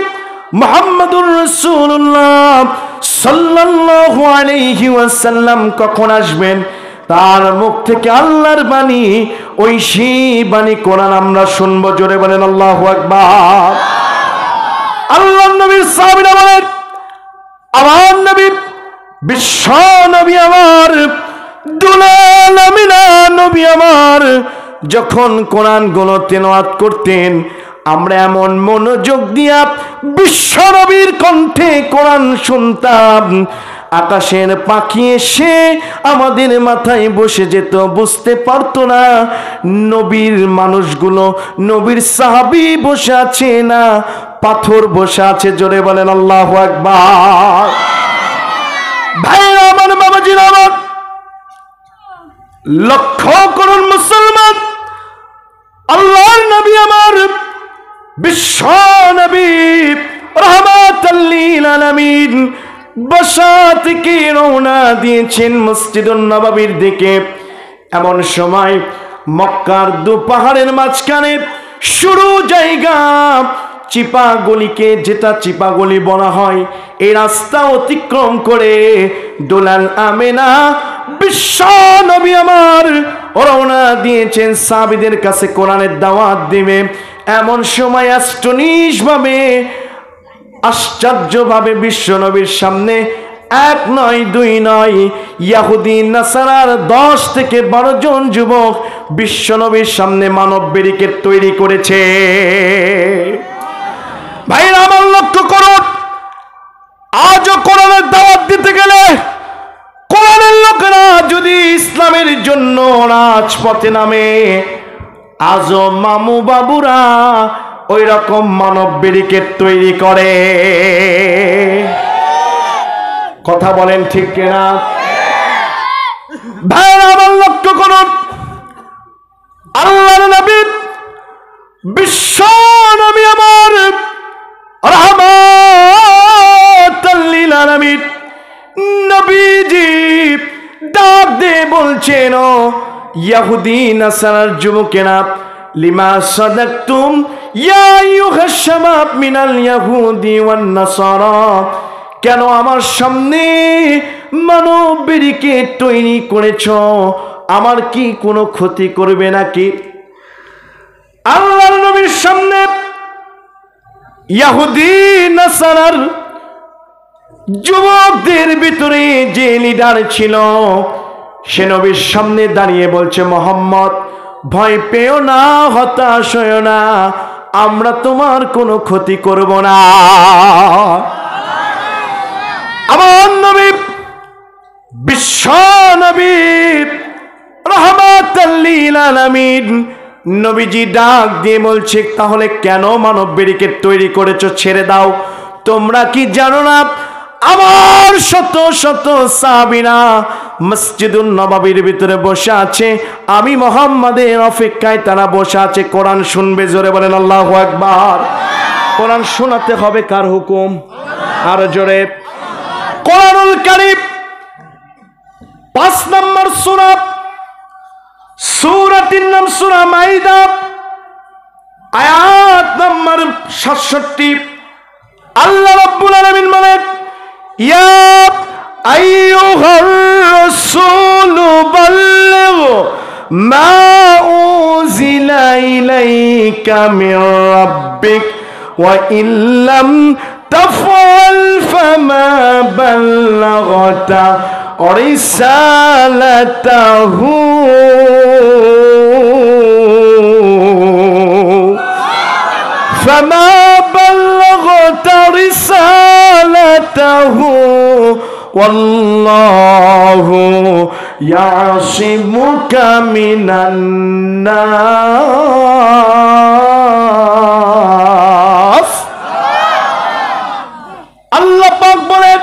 মুহাম্মাদুর রাসূলুল্লাহ সাল্লাল্লাহু আলাইহি ওয়াসাল্লাম কখন আসবেন, তার মুখ থেকে আল্লাহর বাণী, ওই সেই বাণী কোরআন আমরা শুনবো। জোরে বলেন আল্লাহু আকবার। আল্লাহর নবীর সাহাবীরা বলেন, আমার নবী, বিশ্ব নবী আমার, দুলাল আমিনা নবী আমার, যখন কোরআন গুলো তেলাওয়াত করতেন আমরা এমন মনোযোগ দিয়া বিশ্ব নবীর কণ্ঠে কোরআন শুনতাম, আকাশের পাখি এসে আমাদের মাথায় বসে যেত, বুঝতে পারতো না নবীর মানুষগুলো, নবীর সাহাবী বসে আছে না পাথর বসে আছে। জোরে বলেন আল্লাহু আকবার। ভাইরা আমার, বাবাজিরা আমার, লক্ষ্য করুন মুসলমান, আল্লাহর নবী আমার, বিশ্ব আলামিন বাসা থেকে রওনা দিয়েছেন মসজিদুন নববীর দিকে। এমন সময় মক্কার দু পাহাড়ের মাঝখানে সরু জায়গা, চিপা গলিকে যেটা চিপা গলি বলা হয়, এই রাস্তা অতিক্রম করে দুলাল আমেনা বিশ্ব নবী আমার রওনা দিয়েছেন সাহাবীদের কাছে কোরআনের দাওয়াত দিবে। এমন সময় আশ্চর্যভাবে আশ্চর্যভাবে বিশ্ব নবীর সামনে এক নয় দুই নয় ইহুদি নাসারার 10 থেকে 12 জন যুবক বিশ্ব নবীর সামনে মানব ব্যারিকেড তৈরি করেছে। ভাইরা আমার লক্ষ্য করুন, আজও কোরআনের দাওয়াত দিতে গেলে কোরআনের লোকেরা যদি ইসলামের জন্য রাজপথে নামে, আজও মামু বাবুরা ওই রকম মানব ব্যারিকেড তৈরি করে। কথা বলেন ঠিক কিনা? ভাইরা আমার লক্ষ্য করুন, আল্লাহর নবী বিশ্ব নবী আমার রাহমাতাল লিল আলামিন নবীজি ডাক দিয়ে বলছেন, ও ইহুদি নাসারার যুবকেরা, লিমা সাদাকতুম ইয়া আইয়ুহাশ শাবাব মিনাল ইয়াহুদি ওয়ান নাসারা, কেন আমার সামনে মানব ব্যারিকেড তৈরি করেছ? আমার কি কোনো ক্ষতি করবে নাকি? আল্লাহর নবীর সামনে ইহুদি নাসারার যুবকদের ভিতরে যে লিডার ছিল, সে নবীর সামনে দাঁড়িয়ে বলছে, মোহাম্মদ ভয় পেও না, হতাশ হয়ো না, আমরা তোমার কোনো ক্ষতি করব না। আমার নবী বিশ্ব নবী রাহমাতাল লিল আলামিন নবীজি ডাক দিয়ে বলছে, তাহলে কেন মানব ব্যারিকেড তৈরি করেছো? ছেড়ে দাও। তোমরা কি জানো না আমার শত শত সাহাবীরা মসজিদুন নববীর ভিতরে বসে আছে, আমি মুহাম্মাদের অপেক্ষায় তারা বসে আছে, কোরআন শুনবে। জোরে বলেন আল্লাহু আকবার। কোরআন শোনাতে হবে কার হুকুম? আর জোরে। কোরআনুল কারীম 5 নম্বর সূরা, সূরাটির নাম সূরা মাইদা, আয়াত নম্বর 67। আল্লাহ রাব্বুল আলামিন বলেন, ইয়া আইয়ুহার রাসূলু বাল্লিগ মা উযিলা ইলাইকা মির রাব্বিক ওয়া ইল্লাম তাফআল ফামা বাল্লাগতা রিসালাতাহু ফামা বাল্লাগতা রিসালাতাহু ওয়াল্লাহু ইয়াসিমুকা মিনান নাস। আল্লাহ পাক বলেন,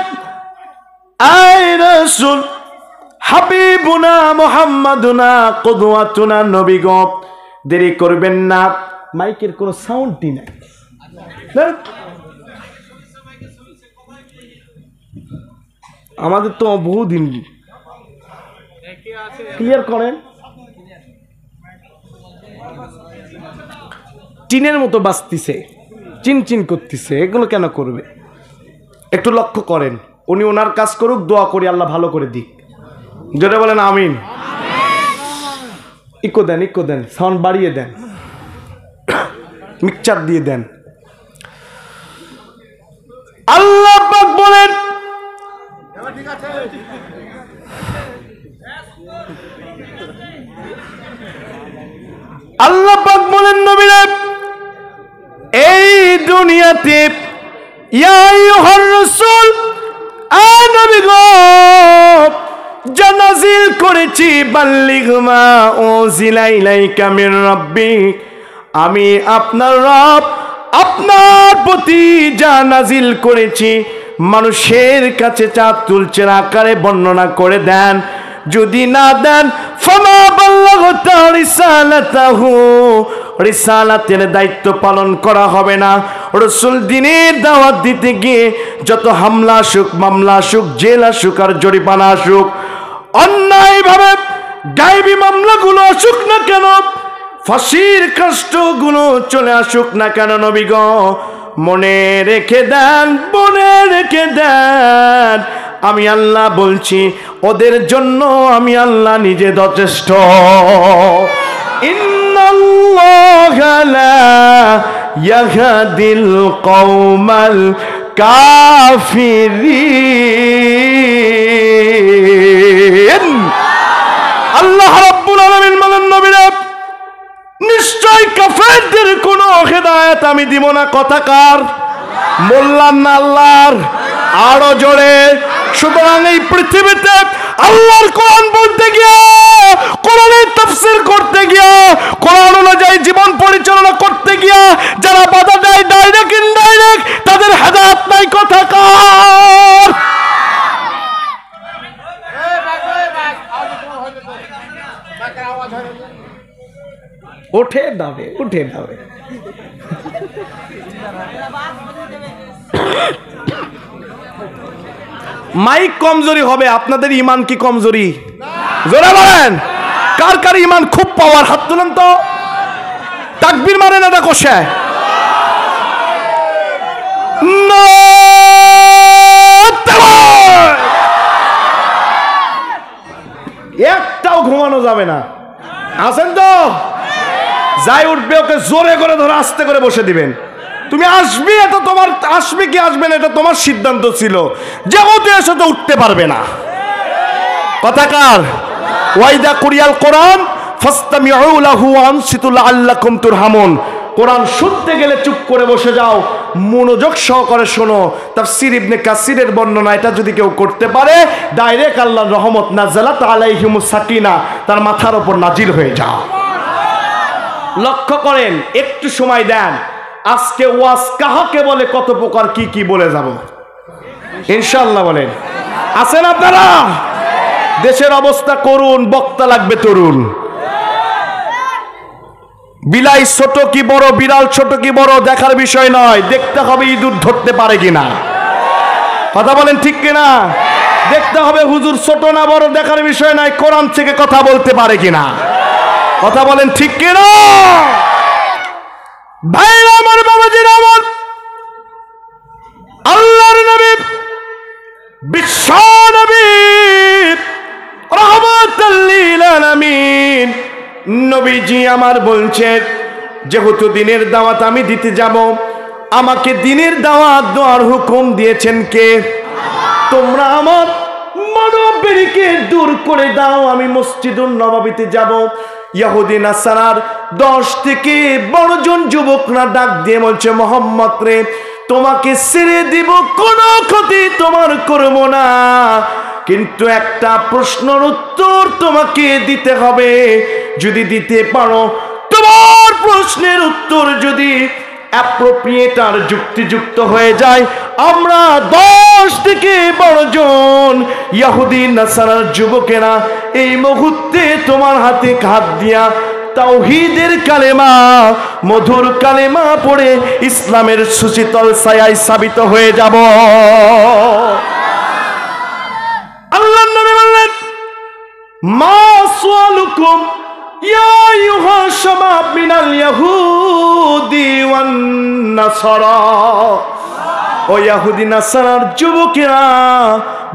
আয় রাসূল হাবিবুনা মুহাম্মাদুনা কুদওয়াতুনা, নবী গো দেরি করবেন না। মাইকের কোনো সাউন্ডই নাই। আমাদের তো বহুদিন ক্লিয়ার করেন, টিনের মতো বাজতিছে, চিনচিন করতেছে, এগুলো কেন করবে? একটু লক্ষ্য করেন। উনি ওনার কাজ করুক, দোয়া করি আল্লাহ ভালো করে দিক। জোরে বলেন আমিন। ইকো দেন, ইকো দেন, সাউন্ড বাড়িয়ে দেন, মিক্সচার দিয়ে দেন। আল্লাহ পাক বলেন, আল্লাহ পাক বলেন নবীরা, এই দুনিয়াতে ইয়া আইয়ুহার রাসূল, আ নবী গো যা নাযিল করেছি, বাল্লিগ মা উযিলা ইলাইকা মির রাব্বিক, আমি আপনার রব আপনার প্রতি যা নাযিল করেছি মানুষের কাছে চাপ তুলছেন আকারে বর্ণনা করে দেন। যদি না দেন, ফামা বাল্লাগতা রিসালাতাহু রিসালাতের দায়িত্ব পালন করা হবে না। রাসূল দিনের দাওয়াত দিতে গিয়ে যত হামলা আসুক, মামলা আসুক, জেল আসুক আর জরিমানা আসুক, অন্যায়ভাবে গায়েবী মামলাগুলো আসুক না কেন, ফাঁসির কষ্টগুলো চলে আসুক না কেন, নবী গো মনে রেখে দেন, মনে রেখে দেন, আমি আল্লাহ বলছি ওদের জন্য আমি আল্লাহ নিজে যথেষ্ট। ইন্নাল্লাহা লা ইয়াহদিল কওমাল কাফিরিন। আল্লাহ রাব্বুল আলামিন বলেন নবীরা, নিশ্চয় কাফেরদের কোনো হেদায়েত আমি দিব না। কথা কার? বললাম না আল্লাহর? আরো জোরে। সুতরাং এই পৃথিবীতে আল্লাহর কোরআন বলতে গিয়া, কোরআনের তাফসীর করতে গিয়া, কোরআন অনুযায়ী জীবন পরিচালনা করতে গিয়া যারা বাধা দেয় ডাইরেক্ট ইনডাইরেক্ট, তাদের হেদায়েত নাই। কথা কার? উঠে দাবে, উঠে দাবে। মাইক কমজোরি হবে, আপনাদের ইমান কি কমজোরি? জোরে বলেন, কার কার ইমান খুব পাওয়ার? হাত তুলেন তো। তাকবীর মারেন, এটা কষে একটাও ঘুমানো যাবে না। আছেন তো? যাই উঠবে ওকে জোরে করে ধরে আস্তে করে বসে দিবেন। তুমি আসবে, এটা তোমার, আসবে কি আসবে না এটা তোমার সিদ্ধান্ত ছিল। যেহেতু এসে তো উঠতে পারবে না। কথা কার? ওয়াইদা কুরিয়াল কোরআন ফাসতামিউ লাহু ওয়া আনসিতু লাআল্লাকুম তুরহামুন। কোরআন শুনতে গেলে চুপ করে বসে যাও, মনোযোগ সহকারে শোনো। তাফসীর ইবনে কাসিরের বর্ণনা, এটা যদি কেউ করতে পারে ডাইরেক্ট আল্লাহর রহমত নাযালাত আলাইহিমুস সাকিনা, তার মাথার উপর নাজিল হয়ে যাও। লক্ষ্য করেন, একটু সময় দেন। আজকে ওয়াজ কাহাকে বলে, কত প্রকার কি কি বলে যাব ইনশাআল্লাহ। বলেন, আছেন আপনারা? দেশের অবস্থা করুন, বক্তা লাগবে তরুণ। বিলাই ছোট কি বড়, বিড়াল ছোট কি বড় দেখার বিষয় নয়, দেখতে হবে ইঁদুর ধরতে পারে কিনা। কথা বলেন ঠিক কিনা? দেখতে হবে হুজুর ছোট না বড় দেখার বিষয় নয়, কোরআন থেকে কথা বলতে পারে কিনা। কথা বলেন ঠিক কিনা? ভাইরা আমার, বাবাজিরা আমার, আল্লাহর নবী, বিশ্ব নবী, রাহমাতাল লিল আলামিন নবীজি আমার বলছেন, যেহেতু দিনের দাওয়াত আমি দিতে যাব, আমাকে দিনের দাওয়াত দেওয়ার হুকুম দিয়েছেন কে? তোমরা আমার মানবকে দূর করে দাও, আমি মসজিদুন নববীতে যাব। ইহুদি নাসারার 10 থেকে 12 জন যুবকরা ডাক দিয়ে বলছে, মোহাম্মদ রে, তোমাকে ছেড়ে দিব, কোনো ক্ষতি তোমার করব না, কিন্তু একটা প্রশ্নের উত্তর তোমাকে দিতে হবে। যদি দিতে পারো, তোমার প্রশ্নের উত্তর যদি অ্যাপ্রোপ্রিয়েট আর যুক্তিযুক্ত হয়ে যায়, আমরা 10 থেকে 12 জন ইহুদি নাসারার যুবকেরা এই মুহূর্তে তোমার হাতে হাত দিয়া তাওহীদের কালেমা, মধুর কালেমা পড়ে ইসলামের সুশীতল ছায়ায় সাবিত হয়ে যাব। আল্লাহর নবী বললেন, মা সুআলুকুম ইয়া আইয়ুহা শাবাব মিনাল ইয়াহুদি ওয়ান নাসারা। ও ইহুদি নাসারার যুবকেরা,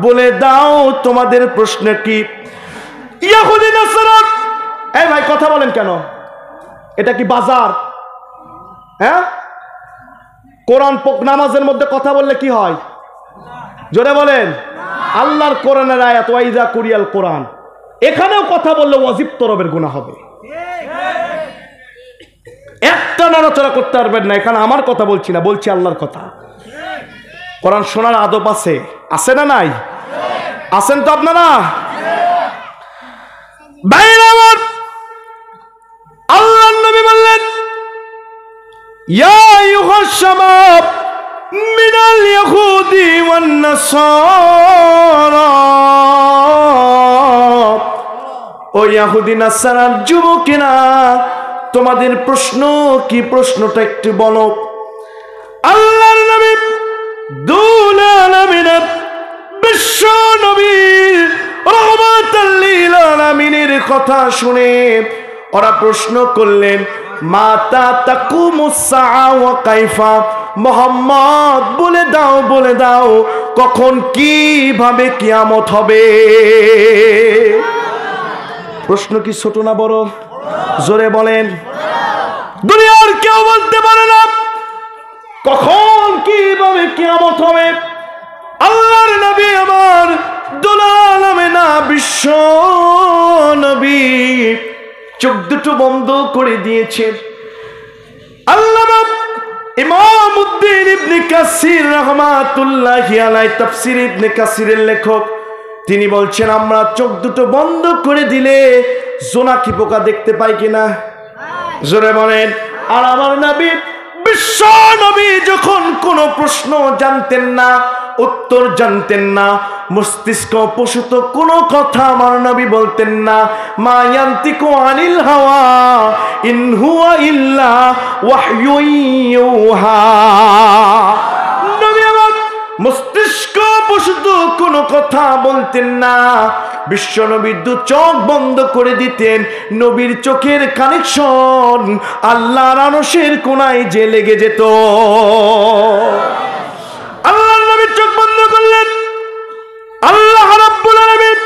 বলে দাও তোমাদের প্রশ্ন কি? ইহুদি নাসারার, এই ভাই কথা বলেন কেন? এটা কি বাজার? হ্যাঁ, কোরআন নামাজের মধ্যে কথা বললে কি হয়? জোরে বলেন। আল্লাহর কোরআনের আয়াত, ওয়াইদা কুরিয়াল কোরআন, এখানেও কথা বললে ওয়াজিব তরবের গুনাহ হবে। একটা নড়াচড়া করতে পারবেন না। এখানে আমার কথা বলছি না, বলছি আল্লাহর কথা। কোরআন শোনার আদব আছে, আছে না নাই? আছেন তো আপনারা? ভাইরা আমার, আল্লাহর নবী বললেন, ইয়া আইয়ুহাশ শাবাব মিনাল ইয়াহুদি ওয়ান নাসারা। ও ইহুদি নাসারার যুবকেরা, তোমাদের প্রশ্ন কি? প্রশ্নটা একটু বলো। আল্লাহর নবী দুল আলামিন বিশ্ব নবী রহমাতাল লিল আলামিনের কথা শুনে ওরা প্রশ্ন করলেন, মাতা তাকুমুস সাআ ওয়া কাইফা, মুহাম্মদ বলে দাও কখন কিভাবে কিয়ামত হবে। প্রশ্ন কি ছোট না বড়? জোরে বলেন। দুনিয়ার কেউ বলতে পারে না কখন কিভাবে কিয়ামত হবে। আল্লাহর নবী আমার দুল আলামিন বিশ্ব নবী চোখ দুটো বন্ধ করে দিয়েছেন। আল্লামা ইমাম উদ্দিন ইবনে কাসির রাহমাতুল্লাহি আলাইহি তাফসীর ইবনে কাসিরের লেখক, তিনি বলছেন আমরা চোখ দুটো বন্ধ করে দিলে জোনাকি পোকা দেখতে পাই কিনা? জোরে বলেন। আর আমার নবী বিশ্ব নবী যখন কোনো প্রশ্ন জানতেন না, উত্তর জানতেন না, মস্তিষ্ক প্রসূত কোনো কথা আমার নবী বলতেন না। মা ইয়ান্তিকু আনিল হাওয়া ইন হুয়া ইল্লা ওয়াহয়ুন ইউহা। নবী আমার মস্তিষ্ক প্রসূত কোনো কথা বলতেন না। বিশ্ব নবী দু চোখ বন্ধ করে দিতেন, নবীর চোখের কানেকশন আল্লাহর আরশের কোনায় যে লেগে যেত। আল্লাহর নবী চোখ বন্ধ করলেন, আল্লাহ রাব্বুল আলামিন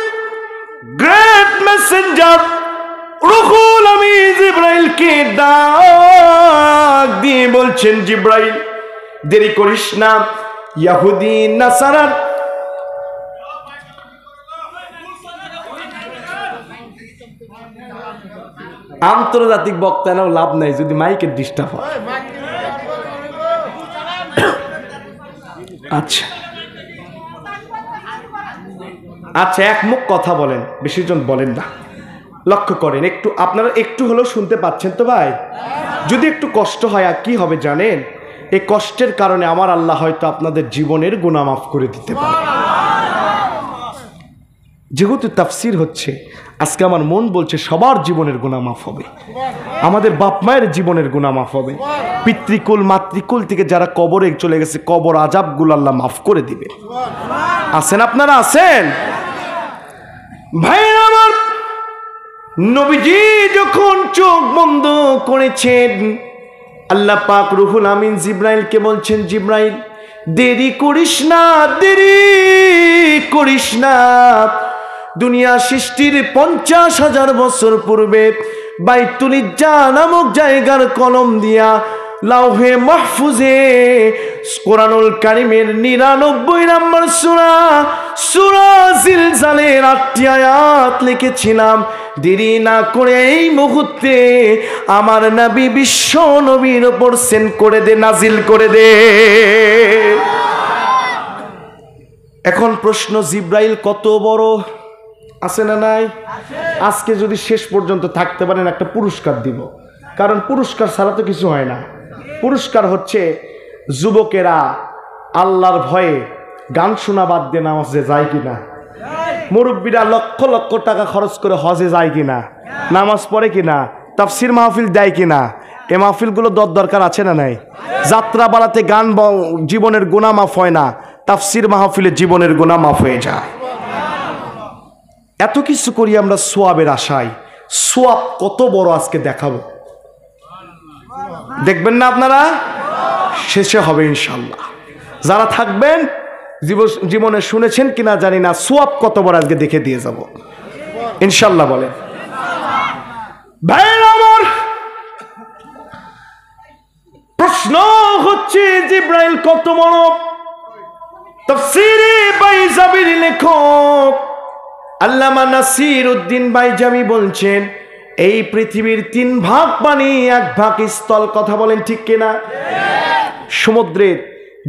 গ্রেট মেসেঞ্জার রুহুল আমিন জিবরাইলকে ডাক দিয়ে বলছেন, জিবরাইল দেরি করিস না, ইহুদি নাসারার আন্তর্জাতিক বক্তা নাও লাভ নাই যদি মাইকের ডিস্টার্ব হয়। আচ্ছা আচ্ছা, এক মুখ কথা বলেন, বেশিজন বলেন না। লক্ষ্য করেন, একটু আপনারা একটু হলেও শুনতে পাচ্ছেন তো ভাই? যদি একটু কষ্ট হয় আর কি হবে জানেন? এই কষ্টের কারণে আমার আল্লাহ হয়তো আপনাদের জীবনের গুনাহ মাফ করে দিতে পারে। যেহেতু তাফসীর হচ্ছে, আজকে আমার মন বলছে সবার জীবনের গুনাহ মাফ হবে, আমাদের বাপ মায়ের জীবনের গুনাহ মাফ হবে, পিতৃকুল মাতৃকুল থেকে যারা কবরে চলে গেছে কবর আযাবগুলো আল্লাহ মাফ করে দিবে। আছেন আপনারা? আছেন ভাইরা আমার? নবীজি যখন চোখ বন্ধ করেছেন, আল্লাহ পাক রুহুল আমিন জিবরাইলকে বলছেন, জিবরাইল দেরি করিস না, দেরি করিস না। দুনিয়া সৃষ্টির 50,000 বছর পূর্বে বাইতুল ইজ্জা নামক জায়গার কলম দিয়া লাউহে মাহফুজে কোরআনুল কারীমের 99 নম্বর সূরা জিলজালের 8টি আয়াত লিখেছিলাম। দেরি না করে এই মুহূর্তে আমার নবী বিশ্ব নবীর উপর সেন্ড করে দে, নাজিল করে দে। এখন প্রশ্ন, জিবরাইল কত বড়? আছে না নাই? আজকে যদি শেষ পর্যন্ত থাকতে পারেন একটা পুরস্কার দিব, কারণ পুরস্কার ছাড়া তো কিছু হয় না। পুরস্কার হচ্ছে যুবকেরা আল্লাহর ভয়ে গান শোনা বাদ দিয়ে নামাজে যায় কিনা, মুরব্বীরা লক্ষ লক্ষ টাকা খরচ করে হজে যায় কিনা, নামাজ পড়ে কিনা, তাফসির মাহফিল দেয় কিনা, এই মাহফিলগুলো দরকার আছে না নাই? যাত্রা বাড়াতে গান জীবনের গুনাহ মাফ হয় না, তাফসির মাহফিলে জীবনের গুনাহ মাফ হয়ে যায়। এত কিছু করি আমরা সোয়াবের আশায়, সোয়াব কত বড় আজকে দেখাবো, দেখবেন না আপনারা? শেষে হবে ইনশাল্লাহ। যারা থাকবেন জীবনে শুনেছেন কিনা জানি না, সোয়াব কত বড় আজকে দেখে দিয়ে যাব ইনশাল্লাহ। বলে ভাইরা আমার, প্রশ্ন হচ্ছে জিবরাইল কত বড়? তাফসীরে বাইজাবির লেখক আল্লামা নাসির উদ্দিন বাইজামি বলছেন, এই পৃথিবীর 3 ভাগ পানি, 1 ভাগ স্থল। কথা বলেন ঠিক কিনা? সমুদ্রের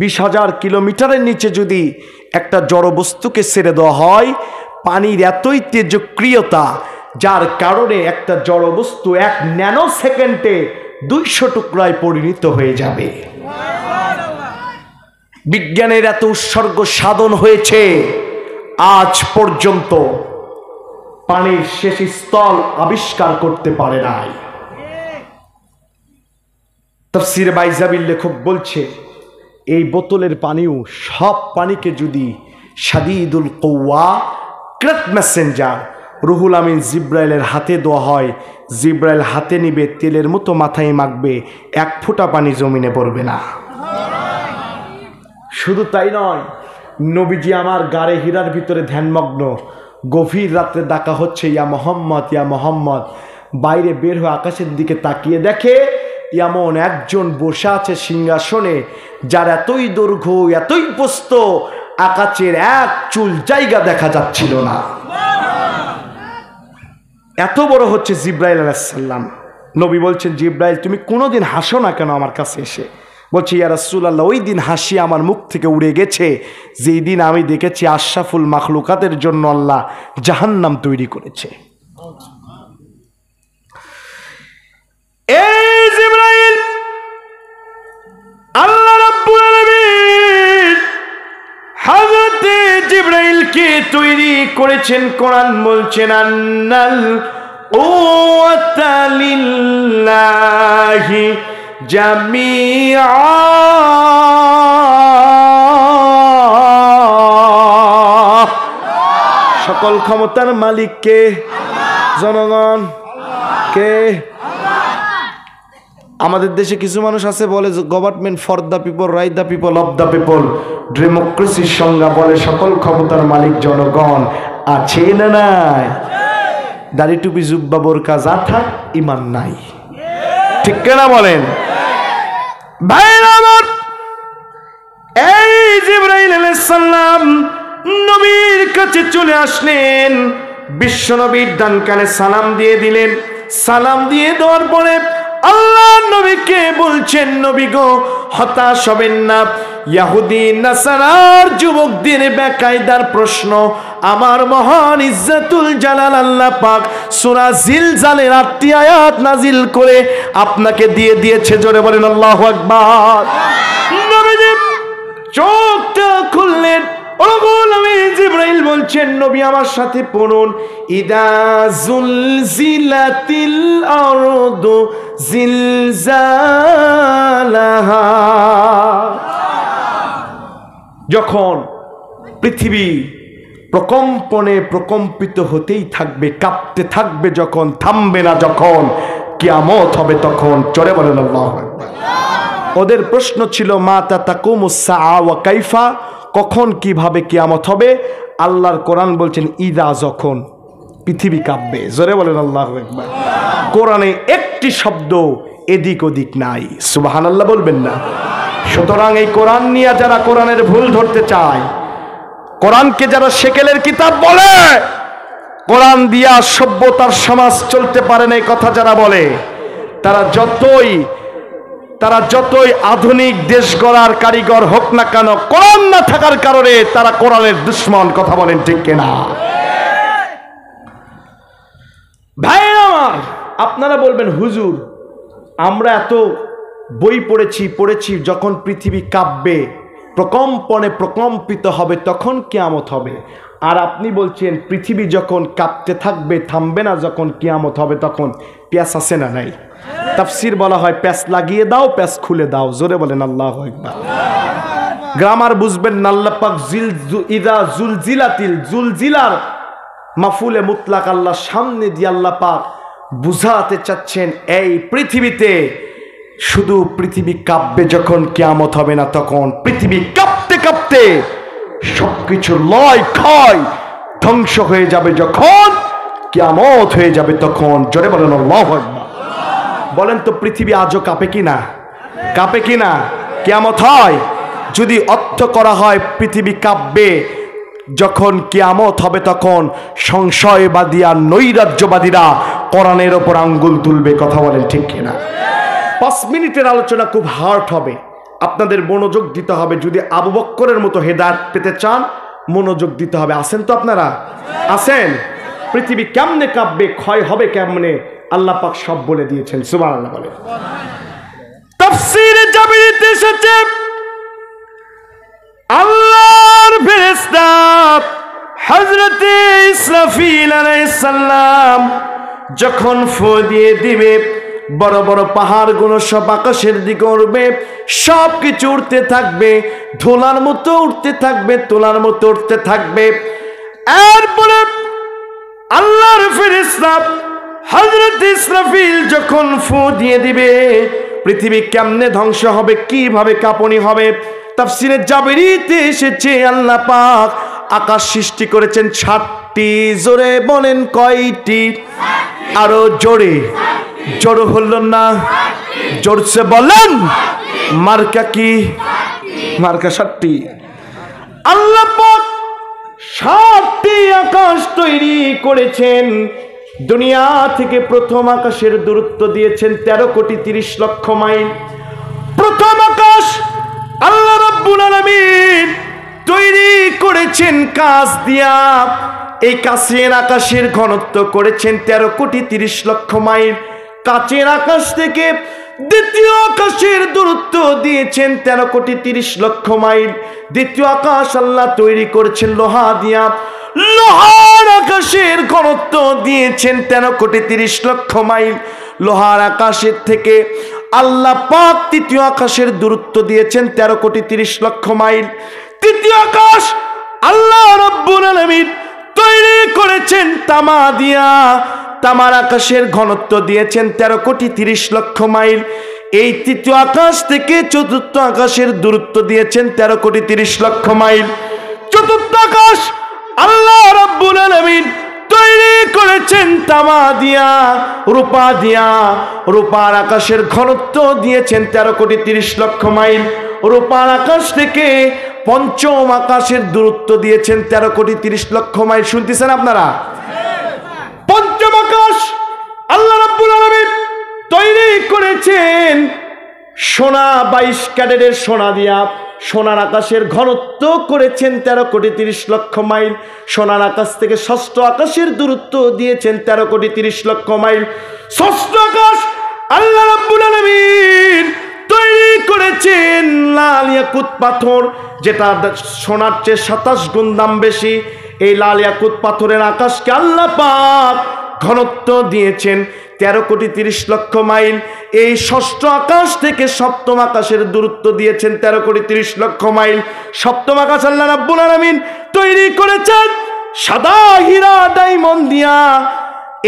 20,000 কিলোমিটারের নিচে যদি একটা জড় বস্তুকে ছেড়ে দেওয়া হয়, পানির এতই তেজক্রিয়তা যার কারণে একটা জড় বস্তু 1 ন্যানো সেকেন্ডে 200 টুকরায় পরিণত হয়ে যাবে। বিজ্ঞানের এত উৎসর্গ সাধন হয়েছে, আজ পর্যন্ত পানির শেষ স্থল আবিষ্কার করতে পারে নাই। তাফসীরে বাইজাবির লেখক বলছে এই বোতলের পানিও সব পানিকে যদি শাদীদুল কুওয়া ক্রেট মেসেঞ্জার রুহুল আমিন জিব্রাইলের হাতে দেওয়া হয়, জিব্রাইল হাতে নিবে, তেলের মতো মাথায় মাখবে, এক ফোঁটা পানি জমিনে পড়বে না। শুধু তাই নয়, নবীজি আমার গাড়ে হীরার ভিতরে ধ্যানমগ্ন, গভীর রাত্রে ডাকা হচ্ছে ইয়া মোহাম্মদ ইয়া মোহাম্মদ। বাইরে বের হয়ে আকাশের দিকে তাকিয়ে দেখে এমন একজন বসে আছে সিংহাসনে, যার এতই দৈর্ঘ্য এতই প্রস্থ, আকাশের এক চুল জায়গা দেখা যাচ্ছিল না। এত বড় হচ্ছে জিব্রাইল আলাইহিস সালাম। নবী বলছেন, জিব্রাইল তুমি কোনোদিন হাসো না কেন আমার কাছে এসে? বলছে, ইয়া রাসূলুল্লাহ, ওই দিন হাসি আমার মুখ থেকে উড়ে গেছে যেই দিন আমি দেখেছি আশরাফুল মাখলুকাতের জন্য আল্লাহ জাহান্নাম তৈরি করেছে। এই জিব্রাইল, আল্লাহ রাব্বুল আলামিন হযরত জিব্রাইলকে তৈরি করেছেন। কোরআন বলছেন, আন্নাল কুওয়াতা লিল্লাহি জামিআ, সকল ক্ষমতার মালিক কে? জনগণ কে? আমাদের দেশে কিছু মানুষ আছে বলে government for the people, right the people, of the people. ডেমোক্রেসির সংজ্ঞা বলে সকল ক্ষমতার মালিক জনগণ। আছে না নাই? দাড়ি টুপি জুব্বা বোরকা যা থাক, ইমান নাই। ঠিক কেনা বলেন ভাইরা আমার? এই জিবরাইল আলাইহিস সালাম নবীর কাছে চলে আসলেন, বিশ্ব নবীর ডান কানে সালাম দিয়ে দিলেন। সালাম দিয়ে দেওয়ার পরে আল্লাহ নবীকে বলছেন, নবী গো, হতাশ হবেন না। ইহুদি নাসারার যুবকদের বেকায়দার প্রশ্ন আমার মহান ইজ্জাতুল জালাল আল্লাহ পাক সূরা জিলজালের ৮টি আয়াত নাজিল করে আপনাকে দিয়ে দিয়েছে। জোরে বলেন আল্লাহু আকবার। নবীজি চোখটা খুললেন। জিবরাইল বলছেন, নবী আমার সাথে পড়ুন, ইদা জুলজিলাতিল আরদু জিলজালাহা। যখন পৃথিবী প্রকম্পনে প্রকম্পিত হতেই থাকবে, কাঁপতে থাকবে, যখন থামবে না, যখন কিয়ামত হবে তখন। জোরে বলেন আল্লাহু আকবার। ওদের প্রশ্ন ছিল, মাতা তাকুমুস সাআ ওয়া কাইফা, কখন কিভাবে কিয়ামত হবে? আল্লাহর কোরআন বলছেন, ইদা, যখন পৃথিবী কাঁপবে। জোরে বলেন আল্লাহু আকবার। কোরআনে একটি শব্দ এদিক ওদিক নাই। সুবহানাল্লাহ বলবেন না? সুতরাং এই কোরআন নিয়ে যারা কোরআনের ভুল ধরতে চায়, কোরআনকে যারা সেকেলের কিতাব বলে, কোরআন দিয়া সভ্যতার সমাজ চলতে পারে না এই কথা যারা বলে, তারা যতই আধুনিক দেশ গড়ার কারিগর হোক না কেন, কোরআন না থাকার কারণে তারা কোরআনের দুশমন। কথা বলেন ঠিক কিনা? ভাই আমার, আপনারা বলবেন, হুজুর আমরা এত বই পড়েছি, যখন পৃথিবী কাঁপবে, প্রকম্পনে প্রকম্পিত হবে, তখন কিয়ামত হবে। আর আপনি বলছেন পৃথিবী যখন কাঁপতে থাকবে, থামবে না, যখন কিয়ামত হবে তখন। পেঁচ আছে না নাই? তাফসীর বলা হয়, প্যাচ লাগিয়ে দাও, প্যাচ খুলে দাও। জোরে বলেন আল্লাহু আকবার। গ্রামার বুঝবেন না। আল্লাহ পাক ইদা জুলজিলাতিল, জুলজিলার মাফুলে মুতলাক আল্লাহ সামনে দিয়ে আল্লাহ পাক বুঝাতে চাচ্ছেন, এই পৃথিবীতে শুধু পৃথিবী কাঁপবে যখন কিয়ামত হবে না তখন। পৃথিবী কাঁপতে কাঁপতে সবকিছু লয় ক্ষয় ধ্বংস হয়ে যাবে, যখন কিয়ামত হয়ে যাবে তখন। জোরে বলেন আল্লাহু আকবার। বলেন তো, পৃথিবী আজও কাঁপে কিনা? কাঁপে কিনা? কিয়ামত হয়? যদি অর্থ করা হয় পৃথিবী কাঁপবে যখন কিয়ামত হবে তখন, সংশয়বাদী আর নৈরাজ্যবাদীরা কোরআনের ওপর আঙ্গুল তুলবে। কথা বলেন ঠিক কিনা? 5 মিনিটের আলোচনা খুব হার্ড হবে, আপনাদের মনোযোগ দিতে হবে। যদি আবু বক্করের মতো হেদায়েত পেতে চান, মনোযোগ দিতে হবে। আছেন তো আপনারা? আছেন? পৃথিবী কেমনে কাঁপবে, ক্ষয় হবে কেমনে, আল্লাহ পাক সব বলে দিয়েছেন। সুবহানাল্লাহ বলে। তাফসীরে জাবিরিতে এসেছে, আল্লাহর ফেরেশতা হযরত ইসরাফিল আলাইহিস সালাম যখন ফু দিয়ে দিবে, বড় বড় পাহাড়গুলো সব আকাশের দিকে উঠবে, সব কিছু উঠতে থাকবে, ধুলার মতো উঠতে থাকবে, তোলার মতো উঠতে থাকবে। এরপরে আল্লাহর ফেরেশতা হযরত ইসরাফিল যখন ফু দিয়ে দিবে, পৃথিবী কেমনে ধ্বংস হবে, কিভাবে কাঁপুনি হবে। তাফসিরে জাবেরিতে এসেছে আল্লাহ পাক আকাশ সৃষ্টি করেছেন 7টি। জোরে বলেন কয়টি? আরো জোরে, জোর হলো না, জোরসে বলেন। মার্কা কি? মার্কা 7টি। আল্লাহ পাক 7টি আকাশ তৈরি করেছেন। দুনিয়া থেকে প্রথম আকাশের দূরত্ব দিয়েছেন 13,30,00,000 মাইল। প্রথম আকাশ আল্লাহ রাব্বুল আলামিন তৈরি করেছেন কাঁচ দিয়া। এই কাঁচের আকাশের ঘনত্ব করেছেন 13,30,00,000 মাইল। কাঁচের আকাশ থেকে দ্বিতীয় আকাশের দূরত্ব দিয়েছেন 13,30,00,000 মাইল। দ্বিতীয় আকাশ আল্লাহ তৈরি করেছেন লোহা দিয়া। লোহার আকাশের ঘনত্ব দিয়েছেন 13,30,00,000 মাইল। লোহার আকাশের থেকে আল্লাহ পাক তৃতীয় আকাশের দূরত্ব দিয়েছেন 13,30,00,000 মাইল। তৃতীয় আকাশ আল্লাহ রাব্বুল আলামিন তৈরি করেছেন তামা দিয়া। তামার আকাশের ঘনত্ব দিয়েছেন 13,30,00,000 মাইল। এই তৃতীয় আকাশ থেকে চতুর্থ আকাশের দূরত্ব দিয়েছেন 13,30,00,000 মাইল। চতুর্থ আকাশ আল্লাহ রাব্বুল আলামিন তৈরি করেছেন তামা দিয়া, রূপা দিয়া। রূপার আকাশের ঘনত্ব দিয়েছেন 13,30,00,000 মাইল। রূপার আকাশ থেকে পঞ্চম আকাশের দূরত্ব দিয়েছেন 13,30,00,000 মাইল। শুনতেছেন আপনারা? পঞ্চম আকাশ আল্লাহ রাব্বুল আলামিন তৈরি করেছেন সোনা, 22 ক্যারেটের সোনা দিয়া। সোনার আকাশের ঘনত্ব করেছেন 13,30,00,000 মাইল। সোনার আকাশ থেকে ষষ্ঠ আকাশের দূরত্ব দিয়েছেন 13,30,00,000 মাইল। ষষ্ঠ আকাশ আল্লাহ রাব্বুল আলামিন তৈরি করেছেন লাল ইয়াকুত পাথর, যেটা সোনার চেয়ে 27 গুণ দাম বেশি। এই লাল ইয়াকুত পাথরের আকাশকে আল্লাহ পাক ঘনত্ব দিয়েছেন 13,30,00,000 মাইল। এই ষষ্ঠ আকাশ থেকে সপ্তম আকাশের দূরত্ব দিয়েছেন 13,30,00,000 মাইল। সপ্তম আকাশ আল্লাহ রাব্বুল আলামিন তৈরি করেছেন সাদা হীরা ডায়মন্ড দিয়া।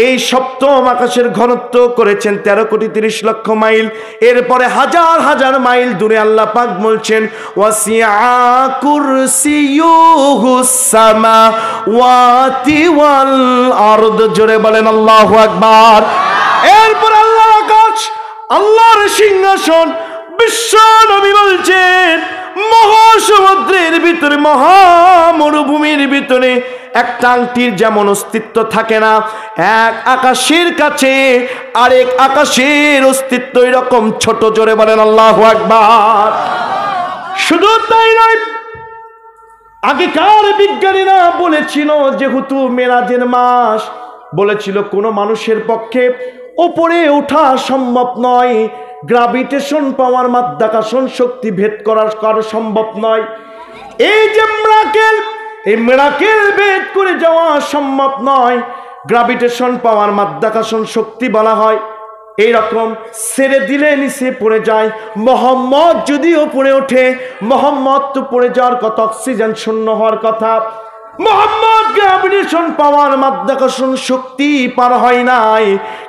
এই সপ্তম আকাশের ঘনত্ব করেছেন 13,30,00,000 মাইল। এরপরে হাজার হাজার মাইল দূরে আল্লাহ পাক বলছেন ওয়াসিআ কুরসিয়ুহুস সামাওয়াতি ওয়াল আরদ। জোরে বলেন আল্লাহু আকবার। এরপর আল্লাহর আকাশ, আল্লাহর সিংহাসন। বিশ্ব নবী বলছেন মহাসমুদ্রের ভিতরে, মহামরুভূমির ভিতরে একটা আংটির যেমন অস্তিত্ব থাকে না, এক আকাশের কাছে আরেক আকাশের অস্তিত্ব এরকম ছোট। জোরে বলেন আল্লাহু আকবার। শুধু তাই নয়, আগেকার বিজ্ঞানীরা বলেছিল যেহেতু মেরাজের মাস, বলেছিল কোনো মানুষের পক্ষে উপরে ওঠা সম্ভব নয়, গ্রাভিটেশন পাওয়ার, মাধ্যাকর্ষণ শক্তি ভেদ করার কারো সম্ভব নয়। এই যে মিরাকেল, এই মিরাকেল ভেদ করে যাওয়া সম্ভব নয়। গ্রাভিটেশন পাওয়ার, মাধ্যাকর্ষণ শক্তি বলা হয়। এইরকম ছেড়ে দিলে নিচে পড়ে যায়। মোহাম্মদ যদি উপরে ওঠে, মোহাম্মদ তো পড়ে যাওয়ার কথা, অক্সিজেন শূন্য হওয়ার কথা। মোহাম্মদ গ্রাভিটেশন পাওয়ার, মাধ্যাকর্ষণ শক্তি পার হয় নাই।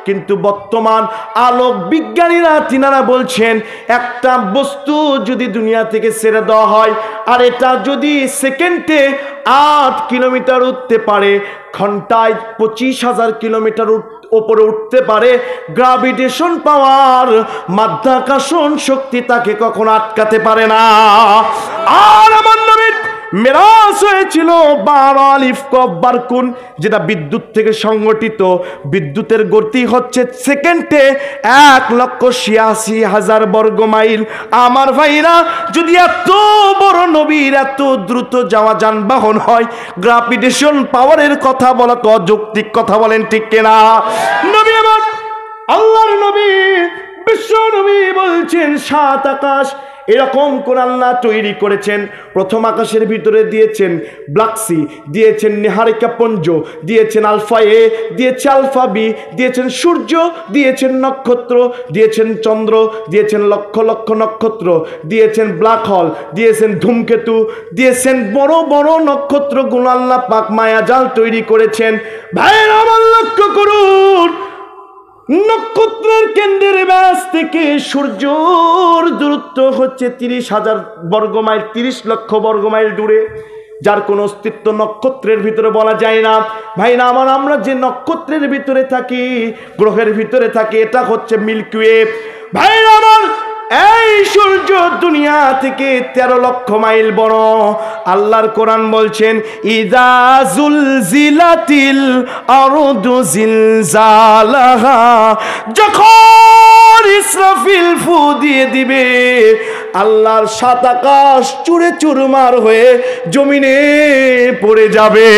কিন্তু বর্তমান আলোক বিজ্ঞানীরা তিনারা বলছেন একটা বস্তু যদি দুনিয়া থেকে ছেড়ে দেওয়া হয় আর এটা যদি সেকেন্ডে 8 কিলোমিটার উঠতে পারে, ঘন্টায় 25,000 কিলোমিটার উপরে উঠতে পারে, গ্রাভিটেশন পাওয়ার, মাধ্যাকর্ষণ শক্তি তাকে কখনো আটকাতে পারে না। আর আমার নবীর মেরাজ হয়েছিল 12 আলিফ কফ বারকুন, যেটা বিদ্যুৎ থেকে সংগঠিত। বিদ্যুতের গতি হচ্ছে সেকেন্ডে 1,86,000 বর্গ মাইল। আমার ভাইরা, যদি এত বড় নবীর এত দ্রুত যাওয়া যানবাহন হয়, গ্রাভিটেশন পাওয়ারের কথা বলা তো অযৌক্তিক কথা, বলেন ঠিক কিনা? নবী আমার, আল্লাহর নবী, বিশ্ব নবী বলছেন 7 আকাশ, এরকম কোন আল্লাহ তৈরি করেছেন। প্রথম আকাশের ভিতরে দিয়েছেন ব্লাক্সি, দিয়েছেন নেহারিকা পুঞ্জ, দিয়েছেন আলফা এ, দিয়েছে আলফা বি, দিয়েছেন সূর্য, দিয়েছেন নক্ষত্র, দিয়েছেন চন্দ্র, দিয়েছেন লক্ষ লক্ষ নক্ষত্র, দিয়েছেন ব্ল্যাক হোল, দিয়েছেন ধূমকেতু, দিয়েছেন বড় বড় নক্ষত্রগুলো আল্লাহ পাক মায়াজাল তৈরি করেছেন। ভাইয়ের আমার লক্ষ্য করুন, নক্ষত্রের কেন্দ্রের ব্যাস থেকে সূর্যর দূরত্ব হচ্ছে 30,000 বর্গমাইল, 30 লক্ষ বর্গমাইল দূরে, যার কোনো অস্তিত্ব নক্ষত্রের ভিতরে বলা যায় না। ভাই না আমার, আমরা যে নক্ষত্রের ভিতরে থাকি, গ্রহের ভিতরে থাকি, এটা হচ্ছে মিল্কি ওয়ে। ভাই আমার, এই সূর্য দুনিয়া থেকে 13 লক্ষ মাইল বড়। আল্লাহর কোরআন বলছেন, ইযা জুলজিলাতিল আরদু জিলজালাহা, যখন ইসরাফিল ফু দিয়ে দিবে, আল্লাহর 7 আকাশ চুরে চুরমার হয়ে জমিনে পড়ে যাবে।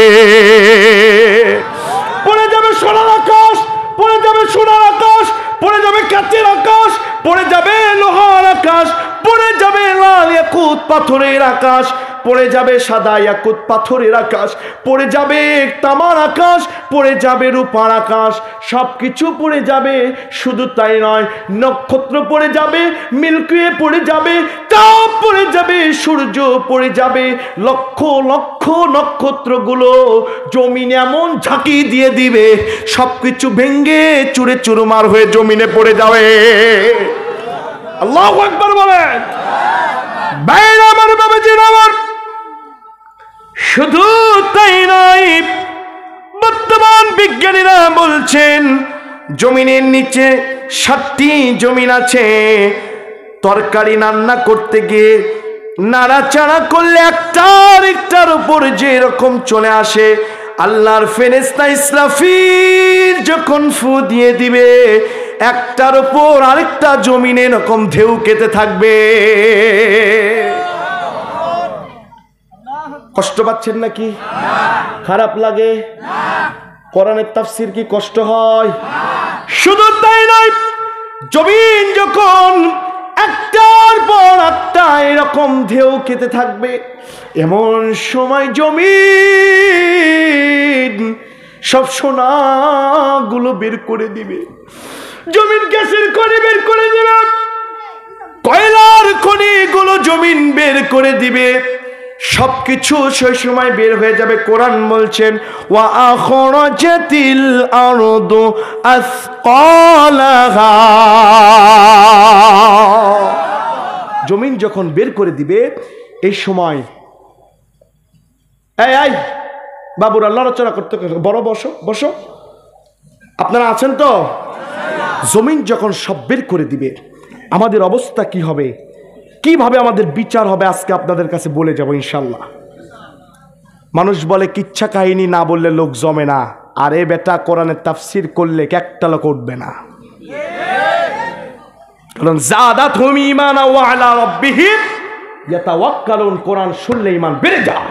পড়ে যাবে সোনার আকাশ, পড়ে যাবে সোনার আকাশ, পড়ে যাবে কাচের আকাশ, পড়ে যাবে লোহার আকাশ, পড়ে যাবে লাল ইয়াকুত পাথরের আকাশ, পড়ে যাবে সাদা ইয়াকুত পাথরের আকাশ, পড়ে যাবে তামার আকাশ, পড়ে যাবে রূপার আকাশ, সবকিছু পড়ে যাবে। শুধু তাই নয়, নক্ষত্র পড়ে যাবে, মিল্কি ওয়ে পড়ে যাবে, চাঁদ পড়ে যাবে, সূর্য পড়ে যাবে, লক্ষ লক্ষ নক্ষত্রগুলো জমিনে এমন ঝাঁকি দিয়ে দিবে, সবকিছু ভেঙ্গে চুরে চুরমার হয়ে জমিনে পড়ে যাবে। আল্লাহু আকবার বলেন। বাইরে আমার বাবাজির আমার, শুধু তাই নয়, বর্তমান বিজ্ঞানীরা বলছেন জমিনের নিচে 7টি জমিন আছে। তরকারি রান্না করতে গিয়ে নাড়াচাড়া করলে একটার উপর যে রকম চলে আসে, আল্লাহর ফেরেশতা ইসরাফিল যখন ফু দিয়ে দিবে, একটার উপর আরেকটা জমিনে এরকম ঢেউ খেতে থাকবে। কষ্ট পাচ্ছেন নাকি? খারাপ লাগে? কোরআনের তাফসীর কি কষ্ট হয়? শুধু তাই নয়, জমিন যখন একটার পর একটা এরকম ঢেউ খেতে থাকবে, এমন সময় জমিন সব সোনাগুলো বের করে দিবে। জমিন গ্যাসের খনি বের করে দিবে, কয়লার খনিগুলো জমিন বের করে দিবে, সবকিছু সেই সময় বের হয়ে যাবে। কোরআন বলছেন, ওয়া আখরাজাতিল আরদু আসকালাহা, জমিন যখন বের করে দিবে, এই সময় এই বাবুরা লড়াচড়া করতে, বড় বসো বসো, আপনারা আছেন তো? জমিন যখন সব বের করে দিবে, আমাদের অবস্থা কি হবে, কিভাবে আমাদের বিচার হবে, আজকে আপনাদের কাছে বলে যাব ইনশাল্লাহ। মানুষ বলে কিচ্ছা কাহিনী না বললে লোক জমে না। আরে বেটা, কোরআনের তাফসীর করলে একটা লোক উঠবে না। কারণ যাদাতহুম ঈমানা ওয়া আলা রাব্বিহিম ইয়াতাওয়াক্কালুন, কোরআন শুনলে ঈমান বেড়ে যায়।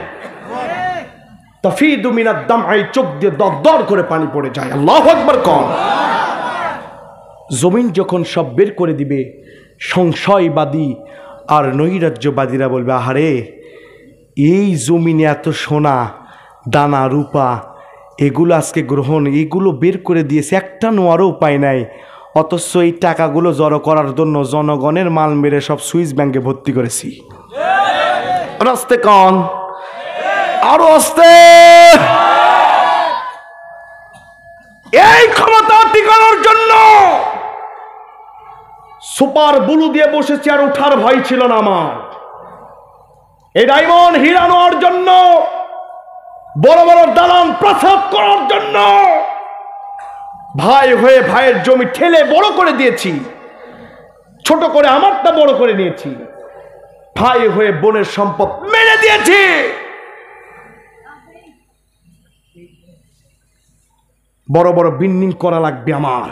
তাফিদু মিনাদ দামঈ, চোখ দিয়ে দরদর করে পানি পড়ে যায়। আল্লাহু আকবার কোন। জমিন যখন সব বের করে দিবে, সংশয়বাদী আর নৈরাজ্যবাদীরা বলবে, আহারে এই জমিনে এত সোনা দানা রূপা, এগুলো আজকে গ্রহণ, এগুলো বের করে দিয়েছে, একটা নোয়ারও উপায় নাই, অথচ এই টাকাগুলো জড়ো করার জন্য জনগণের মাল মেরে সব সুইস ব্যাংকে ভর্তি করেছি। আস্তে কন, আরো আস্তে। এই ক্ষমতা টিকানোর জন্য সুপার বুলু দিয়ে বসেছি, আর উঠার ভয় ছিল না আমার। এই ডায়মন্ড হীরা নেওয়ার জন্য, বড় বড় দালান প্রাসাদ করার জন্য ভাই হয়ে ভাইয়ের জমি ঠেলে বড় করে দিয়েছি, ছোট করে আমারটা বড় করে নিয়েছি, ভাই হয়ে বোনের সম্পদ মেরে দিয়েছি। বড় বড় বিল্ডিং করা লাগবে আমার,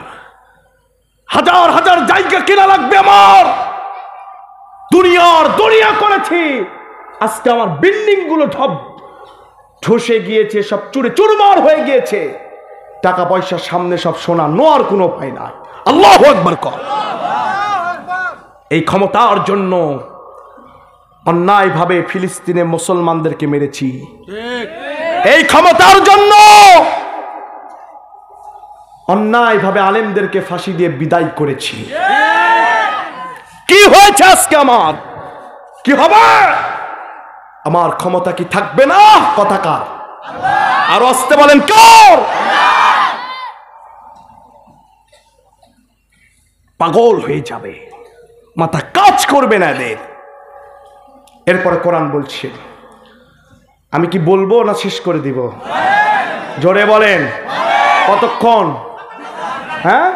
হাজার হাজার জায়গা কেনা লাগবে আমার, দুনিয়ার দুনিয়া করেছি, আজকে আমার বিল্ডিং গুলো সব ধসে গিয়েছে, সব চুরে চুরমার হয়ে গিয়েছে, টাকা পয়সার সামনে সব সোনা নোয়ার কোনো উপায় নাই। আল্লাহু আকবার কর। এই ক্ষমতার জন্য অন্যায়ভাবে ফিলিস্তিনে মুসলমানদেরকে মেরেছি। এই ক্ষমতার জন্য অন্যায়ভাবে আলেমদেরকে ফাঁসি দিয়ে বিদায় করেছি। কি হয়েছে আজকে আমার? কি হবে? আমার ক্ষমতা কি থাকবে না? কথাকার আর আসতে বলেন কার? পাগল হয়ে যাবে, মাথা কাজ করবে না এদের। এরপরে কোরআন বলছে, আমি কি বলবো না শেষ করে দিব? জোরে বলেন। কতক্ষণ? হ্যাঁ,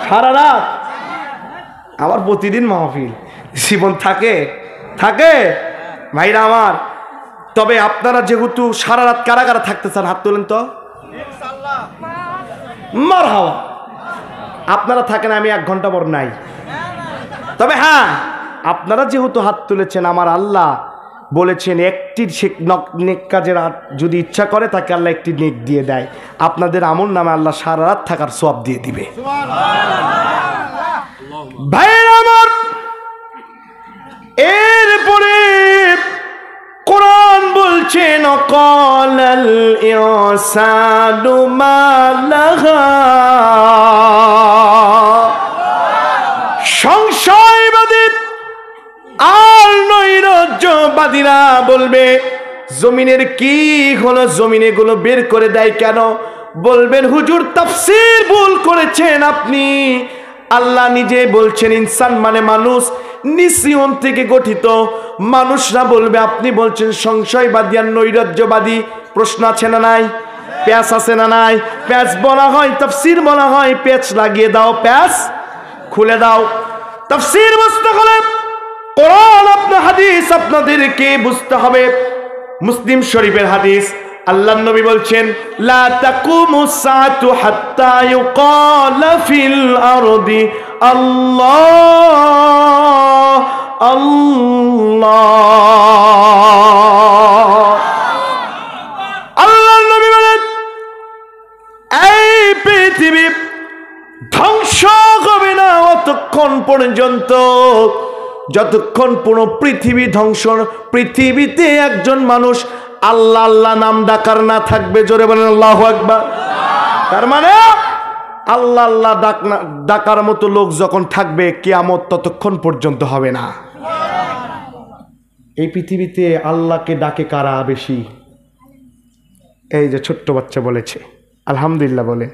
সারা রাত। আমার প্রতিদিন মাহফিল, জীবন থাকে থাকে ভাইরা আমার। তবে আপনারা যেহেতু সারা রাত কারা কারা থাকতে চান হাত তোলেন তো। মারহাবা। আপনারা থাকেন, আমি 1 ঘন্টা পর নাই। তবে হ্যাঁ, আপনারা যেহেতু হাত তুলেছেন, আমার আল্লাহ বলেছেন একটি নেক কাজের যদি ইচ্ছা করে তাকে আল্লাহ একটি নেক দিয়ে দেয়। আপনাদের আমল নামে আল্লাহ সারা রাত থাকার সওয়াব দিয়ে দিবে। ভাইরা আমার, এরপরে কোরআন বলছেন ক্বালাল ইনসানু মা লাহা। সংশয়বাদী আর নৈরাজ্যবাদীরা বলবে জমিনের কি হলো, জমিনে গুলো বের করে দেয় কেন? বলবেন হুজুর তাফসীর ভুল করেছেন আপনি। আল্লাহ নিজে বলছেন ইনসান মানে মানুষ, নিসিয়ন থেকে গঠিত। মানুষরা বলবে আপনি বলছেন সংশয়বাদী আর নৈরাজ্যবাদী। প্রশ্ন আছে না নাই? প্যাচ আছে না নাই? প্যাচ বলা হয়, তাফসীর বলা হয় প্যাচ লাগিয়ে দাও, প্যাচ খুলে দাও। তাফসীর বুঝতে হলে কোরআন আপনার হাদিস আপনাদেরকে বুঝতে হবে। মুসলিম শরীফের হাদিস, আল্লাহর নবী বলছেন লা তাকুমুস সাআতু হাত্তা ইউকালা ফিল আরদি আল্লাহ আল্লাহ। আল্লাহর নবী বলেন এই পৃথিবী ধ্বংস হবে না অতক্ষণ পর্যন্ত যতক্ষণ পুরো পৃথিবী ধ্বংস, পৃথিবীতে একজন মানুষ আল্লাহ আল্লাহ নাম ডাকার না থাকবে। জোরে বলেন আল্লাহু আকবার। তার মানে আল্লাহ আল্লাহ ডাকার মতো লোক যখন থাকবে, কিয়ামত ততক্ষণ পর্যন্ত হবে না। এই পৃথিবীতে আল্লাহকে ডাকে কারা বেশি? এই যে ছোট্ট বাচ্চা বলেছে আলহামদুলিল্লাহ বলে।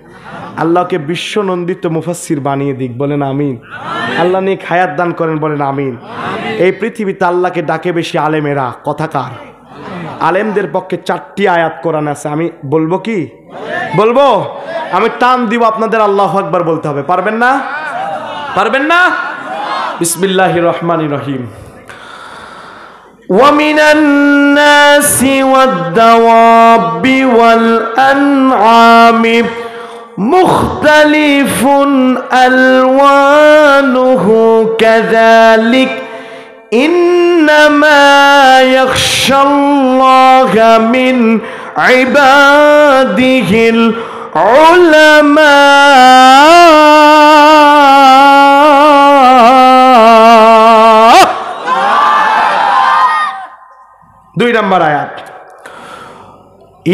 আল্লাহকে বিশ্ব নন্দিত মুফাসসির বানিয়ে দিক, বলেন আমিন। আল্লাহ নিয়ে হায়াত দান করেন, বলেন আমিন। এই পৃথিবীতে আল্লাহকে ডাকে বেশি আলেমেরা। কথাকার আলেমদের পক্ষে 4টি আয়াত কোরআন আছে। আমি বলবো কি? বলবো? আমি টান দিব, আপনাদের আল্লাহু আকবার বলতে হবে। পারবেন না? পারবেন না? বিসমিল্লাহির রহমানির রহিম। وَمِنَ النَّاسِ وَالدَّوَابِّ وَالْأَنْعَامِ مُخْتَلِفٌ أَلْوَانُهُ كَذَلِكَ إِنَّمَا يَخْشَى اللَّهَ مِنْ عِبَادِهِ الْعُلَمَاءُ। 2 নম্বর আয়াত,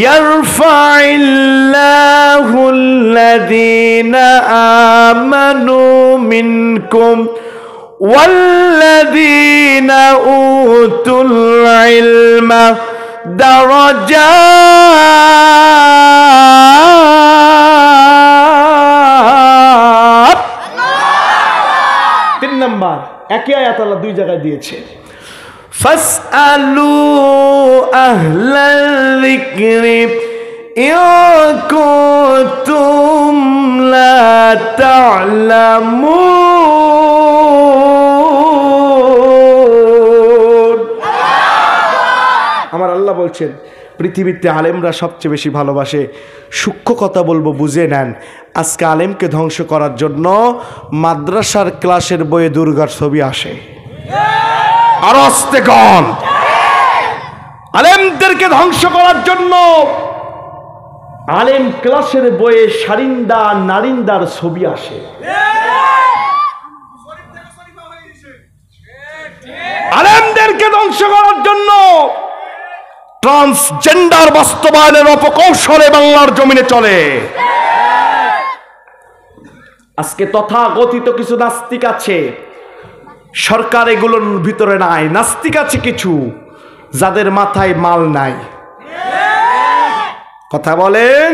ইয়ারফাইল্লাহু আল্লাযীনা আমানু মিনকুম ওয়াল্লাযীনা উতুল ইলমা দারাজাত। 3 নম্বর একই আয়াত আল্লাহ 2 জায়গায় দিয়েছে। ফাসআলু আহলাল যিকরি ইন কুনতুম লা তা'লামুন। আমার আল্লাহ বলছেন পৃথিবীতে আলেমরা সবচেয়ে বেশি ভালোবাসে। সূক্ষ্ম কথা বলবো, বুঝে নেন। আজকে আলেমকে ধ্বংস করার জন্য মাদ্রাসার ক্লাসের বইয়ে দুর্গার ছবি আসে। আর অস্তেগণ আলেমদেরকে ধ্বংস করার জন্য আলেম ক্লাসের বইয়ে সারিন্দা নারিন্দার ছবি আসে। আলেমদেরকে ধ্বংস করার জন্য ট্রান্সজেন্ডার বাস্তবায়নের অপকৌশলে বাংলার জমিনে চলে। আজকে তথাকথিত কিছু নাস্তিক আছে, সরকার এগুলোর ভিতরে নাই, নাস্তিক আছে কিছু যাদের মাথায় মাল নাই। কথা বলেন,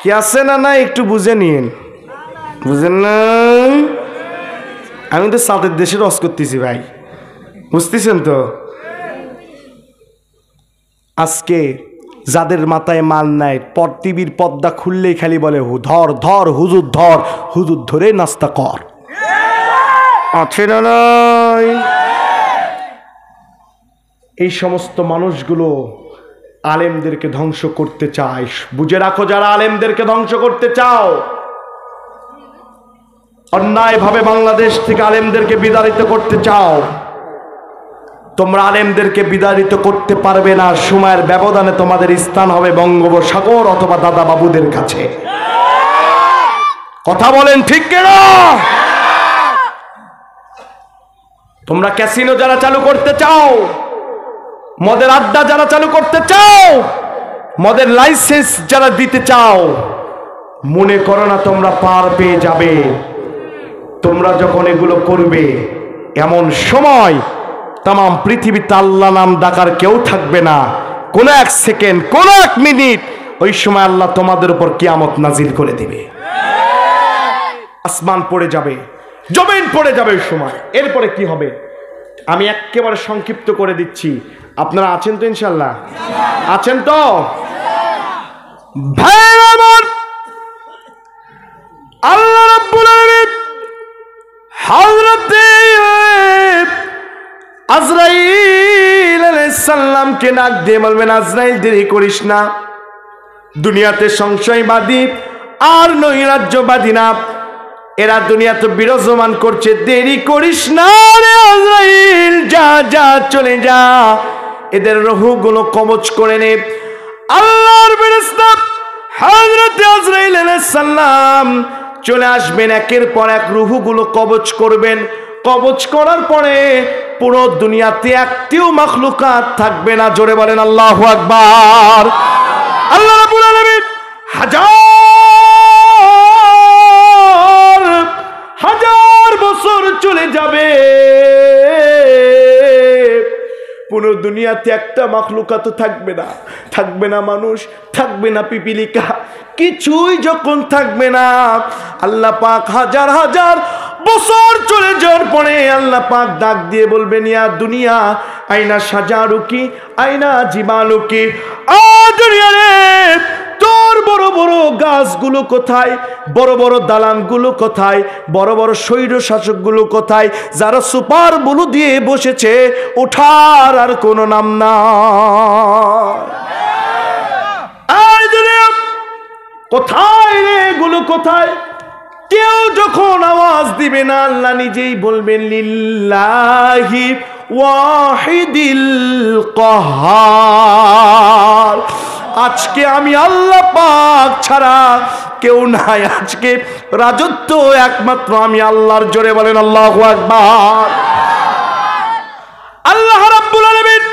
কি আছে না নাই একটু বুঝে নিন, বুঝেন না? আমি তো সাদের দেশে রস করতেছি ভাই, বুঝতেছেন তো? আজকে যাদের মাথায় মাল নাই, টিভির পর্দা খুললেই খালি বলে ধর ধর হুজুর ধর, হুজুর ধরে নাস্তা কর। আছে না নাই? এই সমস্ত মানুষগুলো আলেমদেরকে ধ্বংস করতে চায়। বুঝে রাখো, যারা আলেমদেরকে ধ্বংস করতে চাও, অন্যায়ভাবে বাংলাদেশ থেকে আলেমদেরকে বিতাড়িত করতে চাও, তোমরা আলেমদেরকে বিতাড়িত করতে পারবে না। সময়ের ব্যবধানে তোমাদের স্থান হবে বঙ্গোপসাগর অথবা দাদা বাবুদের কাছে। কথা বলেন ঠিক কিনা? তোমরা ক্যাসিনো যারা চালু করতে চাও, মদের আড্ডা যারা চালু করতে চাও, মদের লাইসেন্স যারা দিতে চাও, মনে করো না তোমরা পার পেয়ে যাবে। তোমরা যখন এগুলো করবে, এমন সময় তাম পৃথিবীতে আল্লাহ নাম ডাকার কেউ থাকবে না। কোন এক সেকেন্ড, কোন এক মিনিট, ওই সময় আল্লাহ তোমাদের উপর কিয়ামত নাজিল করে দিবে। আসমান পড়ে যাবে, জমিন পড়ে যাবে ওই সময়। এরপরে কি হবে আমি একেবারে সংক্ষিপ্ত করে দিচ্ছি। আপনারা আছেন তো ইনশাল্লাহ? আছেন তো ভাই আমার? আল্লাহ রাব্বুল আলামিন হযরতে আজরাইল আলাইহিস সালামকে ডাক দিয়ে বলবেন, আজরাইল দেরি করিস না, দুনিয়াতে সংশয়বাদী আর নৈরাজ্যবাদী না, এরা দুনিয়াতে বিরাজমান করছে, দেরি করিস না রে আজরাইল, যা যা চলে যা, এদের রূহগুলো কবজ করে নে। আল্লাহর ফেরেশতা হযরত আজরাইল আলাইহিস সালাম চলে আসবেন, একের পর এক রূহগুলো কবজ করবেন। কবজ করার পরে পুরো দুনিয়াতে একটিও মাখলুকাত থাকবে না। জোরে বলেন আল্লাহু আকবার। আল্লাহ রাব্বুল আলামিন হাজার হাজার বছর চলে যাবে, পুরো দুনিয়াতে একটা মাখলুকাত থাকবে না। থাকবে না মানুষ, থাকবে না পিপিলিকা, কিছুই যখন থাকবে না, আল্লাহ পাক হাজার হাজার বছর চলে যাওয়ার পরে আল্লাহ পাক ডাক দিয়ে বলবেন, ইয়া দুনিয়া আইনা সাজারুকি আইনা জিবালুকি, আ দুনিয়া রে তোর বড় বড় গাছগুলো কোথায়, বড় বড় দালানগুলো কোথায়, বড় বড় স্বৈর শাসকগুলো কোথায়, যারা সুপার বুলু দিয়ে বসেছে, ওঠার আর কোনো নাম না। কোথায় রে এগুলো কোথায়? কেউ যখন আওয়াজ দিবে না, আল্লাহ নিজেই বলবেন, লিল্লাহি ওয়াহিদিল কাহার, আজকে আমি আল্লাহ পাক ছাড়া কেউ নাই, আজকে রাজত্ব একমাত্র আমি আল্লাহর। জোরে বলেন আল্লাহু আকবার। আল্লাহ রাব্বুল আলামিন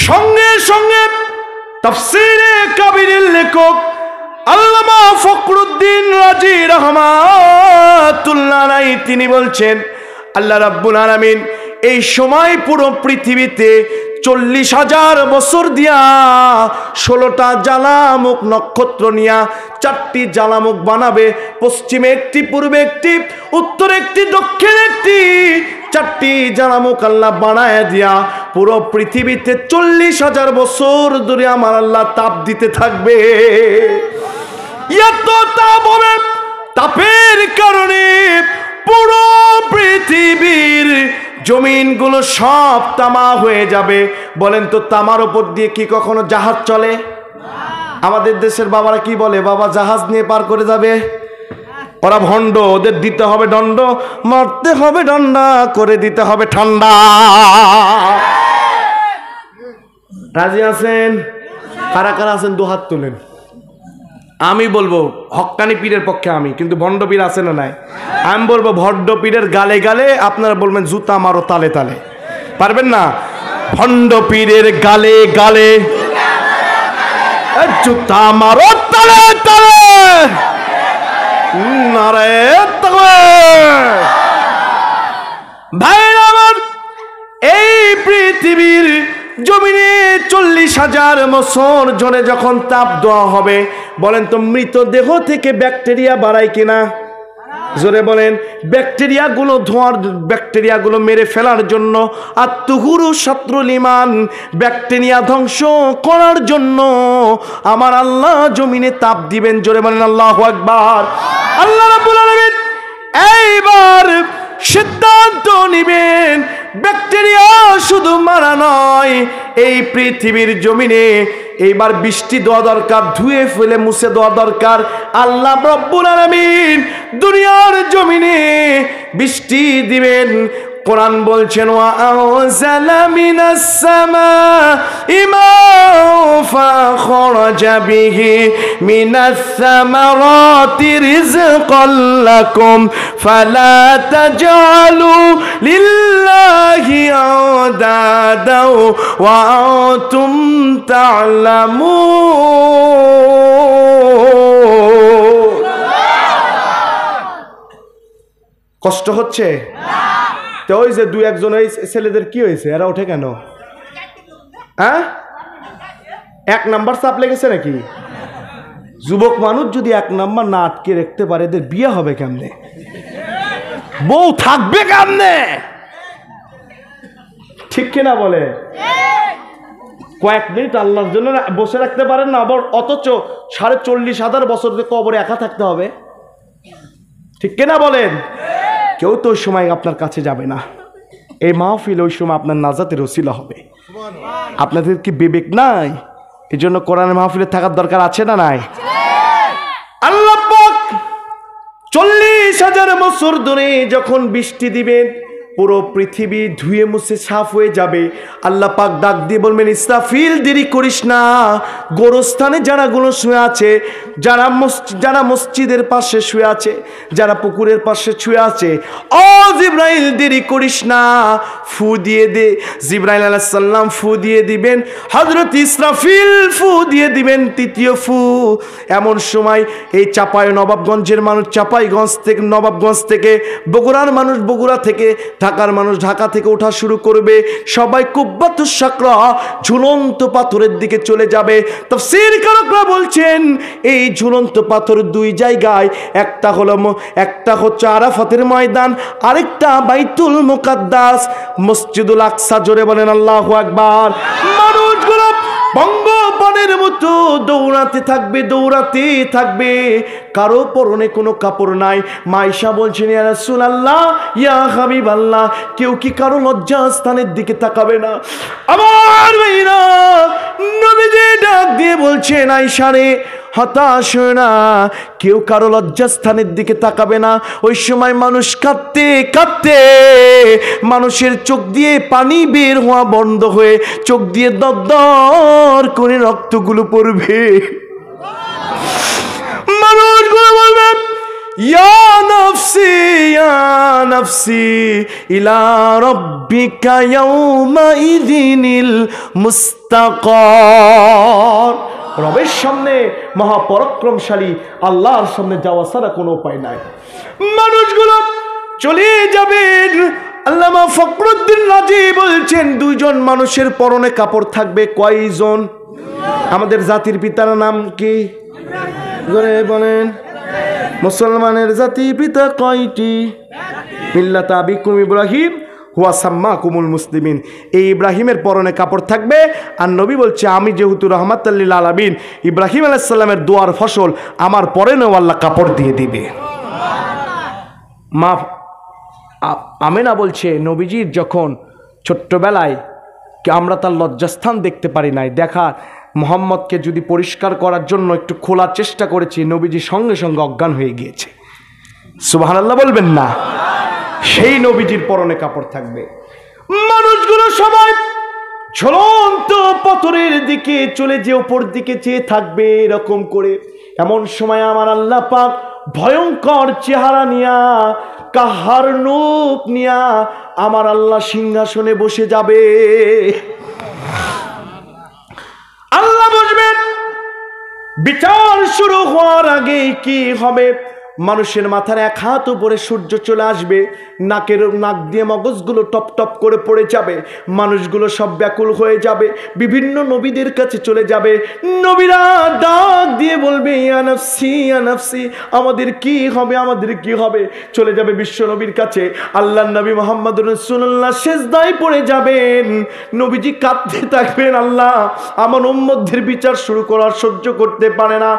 সঙ্গে সঙ্গে তাফসীরে কাবীরের লেখক আল্লামা ফখরুদ্দীন রাজি রাহমাতুল্লাহ আলাইহি তিনি বলছেন, আল্লাহ রাব্বুল আলামিন এই সময় পুরো পৃথিবীতে 40,000 বছর দিয়া 16টা জ্বালামুখ নক্ষত্র নিয়া 4টি জ্বালামুখ বানাবে। পশ্চিমে একটি, পূর্বে একটি, উত্তরে একটি, দক্ষিণে একটি, 4টি জ্বালামুখ আল্লাহ বানায় দিয়া পুরো পৃথিবীতে 40,000 বছর ধরে আমার আল্লাহ তাপ দিতে থাকবে। এত তাপ হবে, তাপের কারণে পুরো পৃথিবীর জমিনগুলো সব তামা হয়ে যাবে। বলেন তো, তামার উপর দিয়ে কি কখনো জাহাজ চলে? আমাদের দেশের বাবারা কি বলে, বাবা জাহাজ নিয়ে পার করে যাবে। ওরা ভণ্ড, ওদের দিতে হবে দণ্ড, মারতে হবে ডন্ডা, করে দিতে হবে ঠান্ডা। রাজি আছেন? কারা কারা আছেন দুহাত তুলেন। আমি বলবো হক্কানি পীরের পক্ষে আমি, কিন্তু ভণ্ড পীর আছে না নাই? আমি বলবো ভণ্ড পীরের গালে গালে, আপনারা বলবেন জুতা মারো তালে তালে। পারবেন না? ভণ্ড পীরের গালে গালে জুতা মারো তালে তালে, নারে তাকবীর। ভাই আমার, এই পৃথিবীর জমিনে 40,000 বছর জনে যখন তাপ দেওয়া হবে, বলেন তো মৃতদেহ থেকে ব্যাকটেরিয়া বাড়ায় কিনা? জোরে বলেন। ব্যাকটেরিয়াগুলো ধোঁয়ার, ব্যাকটেরিয়াগুলো মেরে ফেলার জন্য, আর তুহুরু শাত্রুল ঈমান, ব্যাকটেরিয়া ধ্বংস করার জন্য আমার আল্লাহ জমিনে তাপ দিবেন। জোরে বলেন আল্লাহু আকবার। আল্লাহ রাব্বুল আলামিন এইবার সিদ্ধান্ত নিবেন, ব্যাকটেরিয়া শুধু মারা নয়, এই পৃথিবীর জমিনে এইবার বৃষ্টি দেওয়া দরকার, ধুয়ে ফেলে মুছে দেওয়া দরকার। আল্লাহ রাব্বুল আলামিন দুনিয়ার জমিনে বৃষ্টি দিবেন। কোরআন বলছেন ওয়া আনজালা মিনাস সামাই মা'আন ফাখরাজা বিহি মিনাস সামারাতি রিজকাল লাকুম ফালা তাজআলু লিল্লাহি আনদাদা ওয়া আনতুম তা'লামুন। কষ্ট হচ্ছে? তো ওই যে 2-1 এই ছেলেদের কি হয়েছে, এরা ওঠে কেন? হ্যাঁ, 1 নাম্বার চাপ লেগেছে নাকি? যুবক মানুষ যদি 1 নাম্বার না আটকে রাখতে পারে, এদের বিয়ে হবে কেমনে? বউ থাকবে কেমনে? ঠিক কিনা বলে? কয়েক মিনিট আল্লাহর জন্য বসে রাখতে পারেন না, আবার অথচ 40,500 বছর কবরে একা থাকতে হবে। ঠিক কিনা বলেন? কেউ তো ওই সময় আপনার কাছে যাবে না। এই মাহফিল ওই সময় আপনার নাজাতের ওসিলা হবে। আপনাদের কি বিবেক নাই? এই জন্য কোরআনের মাহফিলে থাকার দরকার আছে না নাই? আল্লাহ পাক 40,000 বছর ধরে যখন বৃষ্টি দিবেন, পুরো পৃথিবী ধুয়ে মুছে সাফ হয়ে যাবে। আল্লাহ পাক ডাক দিয়ে বলবেন ইসরাফিল দেরি করিস না, গোরস্থানে যারাগুলো শুয়ে আছে, যারা মসজিদের পাশে শুয়ে আছে, যারা পুকুরের পাশে শুয়ে আছে, ও জিবরাইল দেরি করিস না, ফু দিয়ে দে। জিবরাইল আলাইহিস সালাম ফু দিয়ে দিবেন, হযরত ইসরাফিল ফু দিয়ে দিবেন 3য় ফু। এমন সময় এই নবাবগঞ্জের মানুষ চাঁপাইগঞ্জ থেকে, নবাবগঞ্জ থেকে, বগুড়ার মানুষ বগুড়া থেকে, ঢাকার মানুষ ঢাকা থেকে ওঠা শুরু করবে। সবাই কুব্বাতুস সাকরা, ঝুলন্ত পাথরের দিকে চলে যাবে। তাফসীরকারকরা বলছেন এই ঝুলন্ত পাথর 2 জায়গায়, একটা হচ্ছে আরাফাতের ময়দান, আরেকটা বাইতুল মুকাদ্দাস, মসজিদুল আকসা। জোরে বলেন আল্লাহু আকবার। মানুষগুলো বঙ্গবনের মতো দৌড়াতে থাকবে, কারো পরনে কোনো কাপড় নাই। মাইশা বলছেন ইয়া রাসূলুল্লাহ, ইয়া হাবিবাল্লাহ, কেউ কি কারো লজ্জাস্থানের দিকে তাকাবে না? আমার ভাইরা, নবীজি ডাক দিয়ে বলছেন আয়েশা রে, হতাশ না, কেউ কারো লজ্জাস্থানের দিকে তাকাবে না। ওই সময় মানুষ কাঁদতে কাঁদতে, মানুষের চোখ দিয়ে পানি বের হওয়া বন্ধ হয়ে চোখ দিয়ে দরদর করে রক্তগুলো পড়বে। মানুষগুলো বলবে ইয়া নাফসি ইয়া নাফসি ইলা রাব্বিকা ইয়াউমা ইযিনিল মুস্তাকার। রবের সামনে, মহাপরাক্রমশালী আল্লাহর সামনে যাওয়া ছাড়া কোনো উপায় নাই। মানুষগুলো চলে যাবেন। আল্লামা ফখরুদ্দীন রাজি বলছেন 2 জন মানুষের পরনে কাপড় থাকবে। কয়জন? আমাদের জাতির পিতার নাম কি? জোরে বলেন। মুসলমানের জাতির পিতা কয়টি? মিল্লাত আবিকুম ইব্রাহিম হুয়া সাম্মাকুমুল মুসলিমিন। এই ইব্রাহিমের পরনে কাপড় থাকবে। আর নবী বলছে আমি যেহেতু রাহমাতাল লিল আলামিন, ইব্রাহিম আলাইহিস সালামের দোয়ার ফসল আমার পরনেও আল্লাহ কাপড় দিয়ে দিবে। মা আমেনা বলছে নবীজির যখন ছোট্টবেলায় আমরা তার লজ্জাস্থান দেখতে পারি নাই, দেখা মোহাম্মদকে যদি পরিষ্কার করার জন্য একটু খোলার চেষ্টা করেছি, নবীজি সঙ্গে সঙ্গে অজ্ঞান হয়ে গিয়েছে। সুবহানাল্লাহ বলবেন না? সেই নবীজির পরনে কাপড় থাকবে। মানুষগুলো সবাই ঝুলন্ত পাথরের দিকে চলে যে উপর দিকে চেয়ে থাকবে এরকম করে। এমন সময় আমার আল্লাহ পাক ভয়ঙ্কর চেহারা নিয়া কাহার রূপ নিয়া আমার আল্লাহ সিংহাসনে বসে যাবে। আল্লাহ বসবেন। বিচার শুরু হওয়ার আগে কি হবে? মানুষের মাথার এক হাত উপরে সূর্য চলে আসবে, নাক দিয়ে মগজগুলো টপ টপ করে পড়ে যাবে, মানুষগুলো সব ব্যাকুল হয়ে যাবে, বিভিন্ন নবীদের কাছে চলে যাবে। নবীরা ডাক দিয়ে বলবে, ইয়া নাফসি ইয়া নাফসি, আমাদের কি হবে, আমাদের কি হবে? চলে যাবে বিশ্ব নবীর কাছে। আল্লাহর নবী মুহাম্মদুর রাসূলুল্লাহ সিজদায় পড়ে যাবেন। নবীজি কাঁদতে থাকবেন, আল্লাহ আমার উম্মতদের বিচার শুরু করার সহ্য করতে পারে না।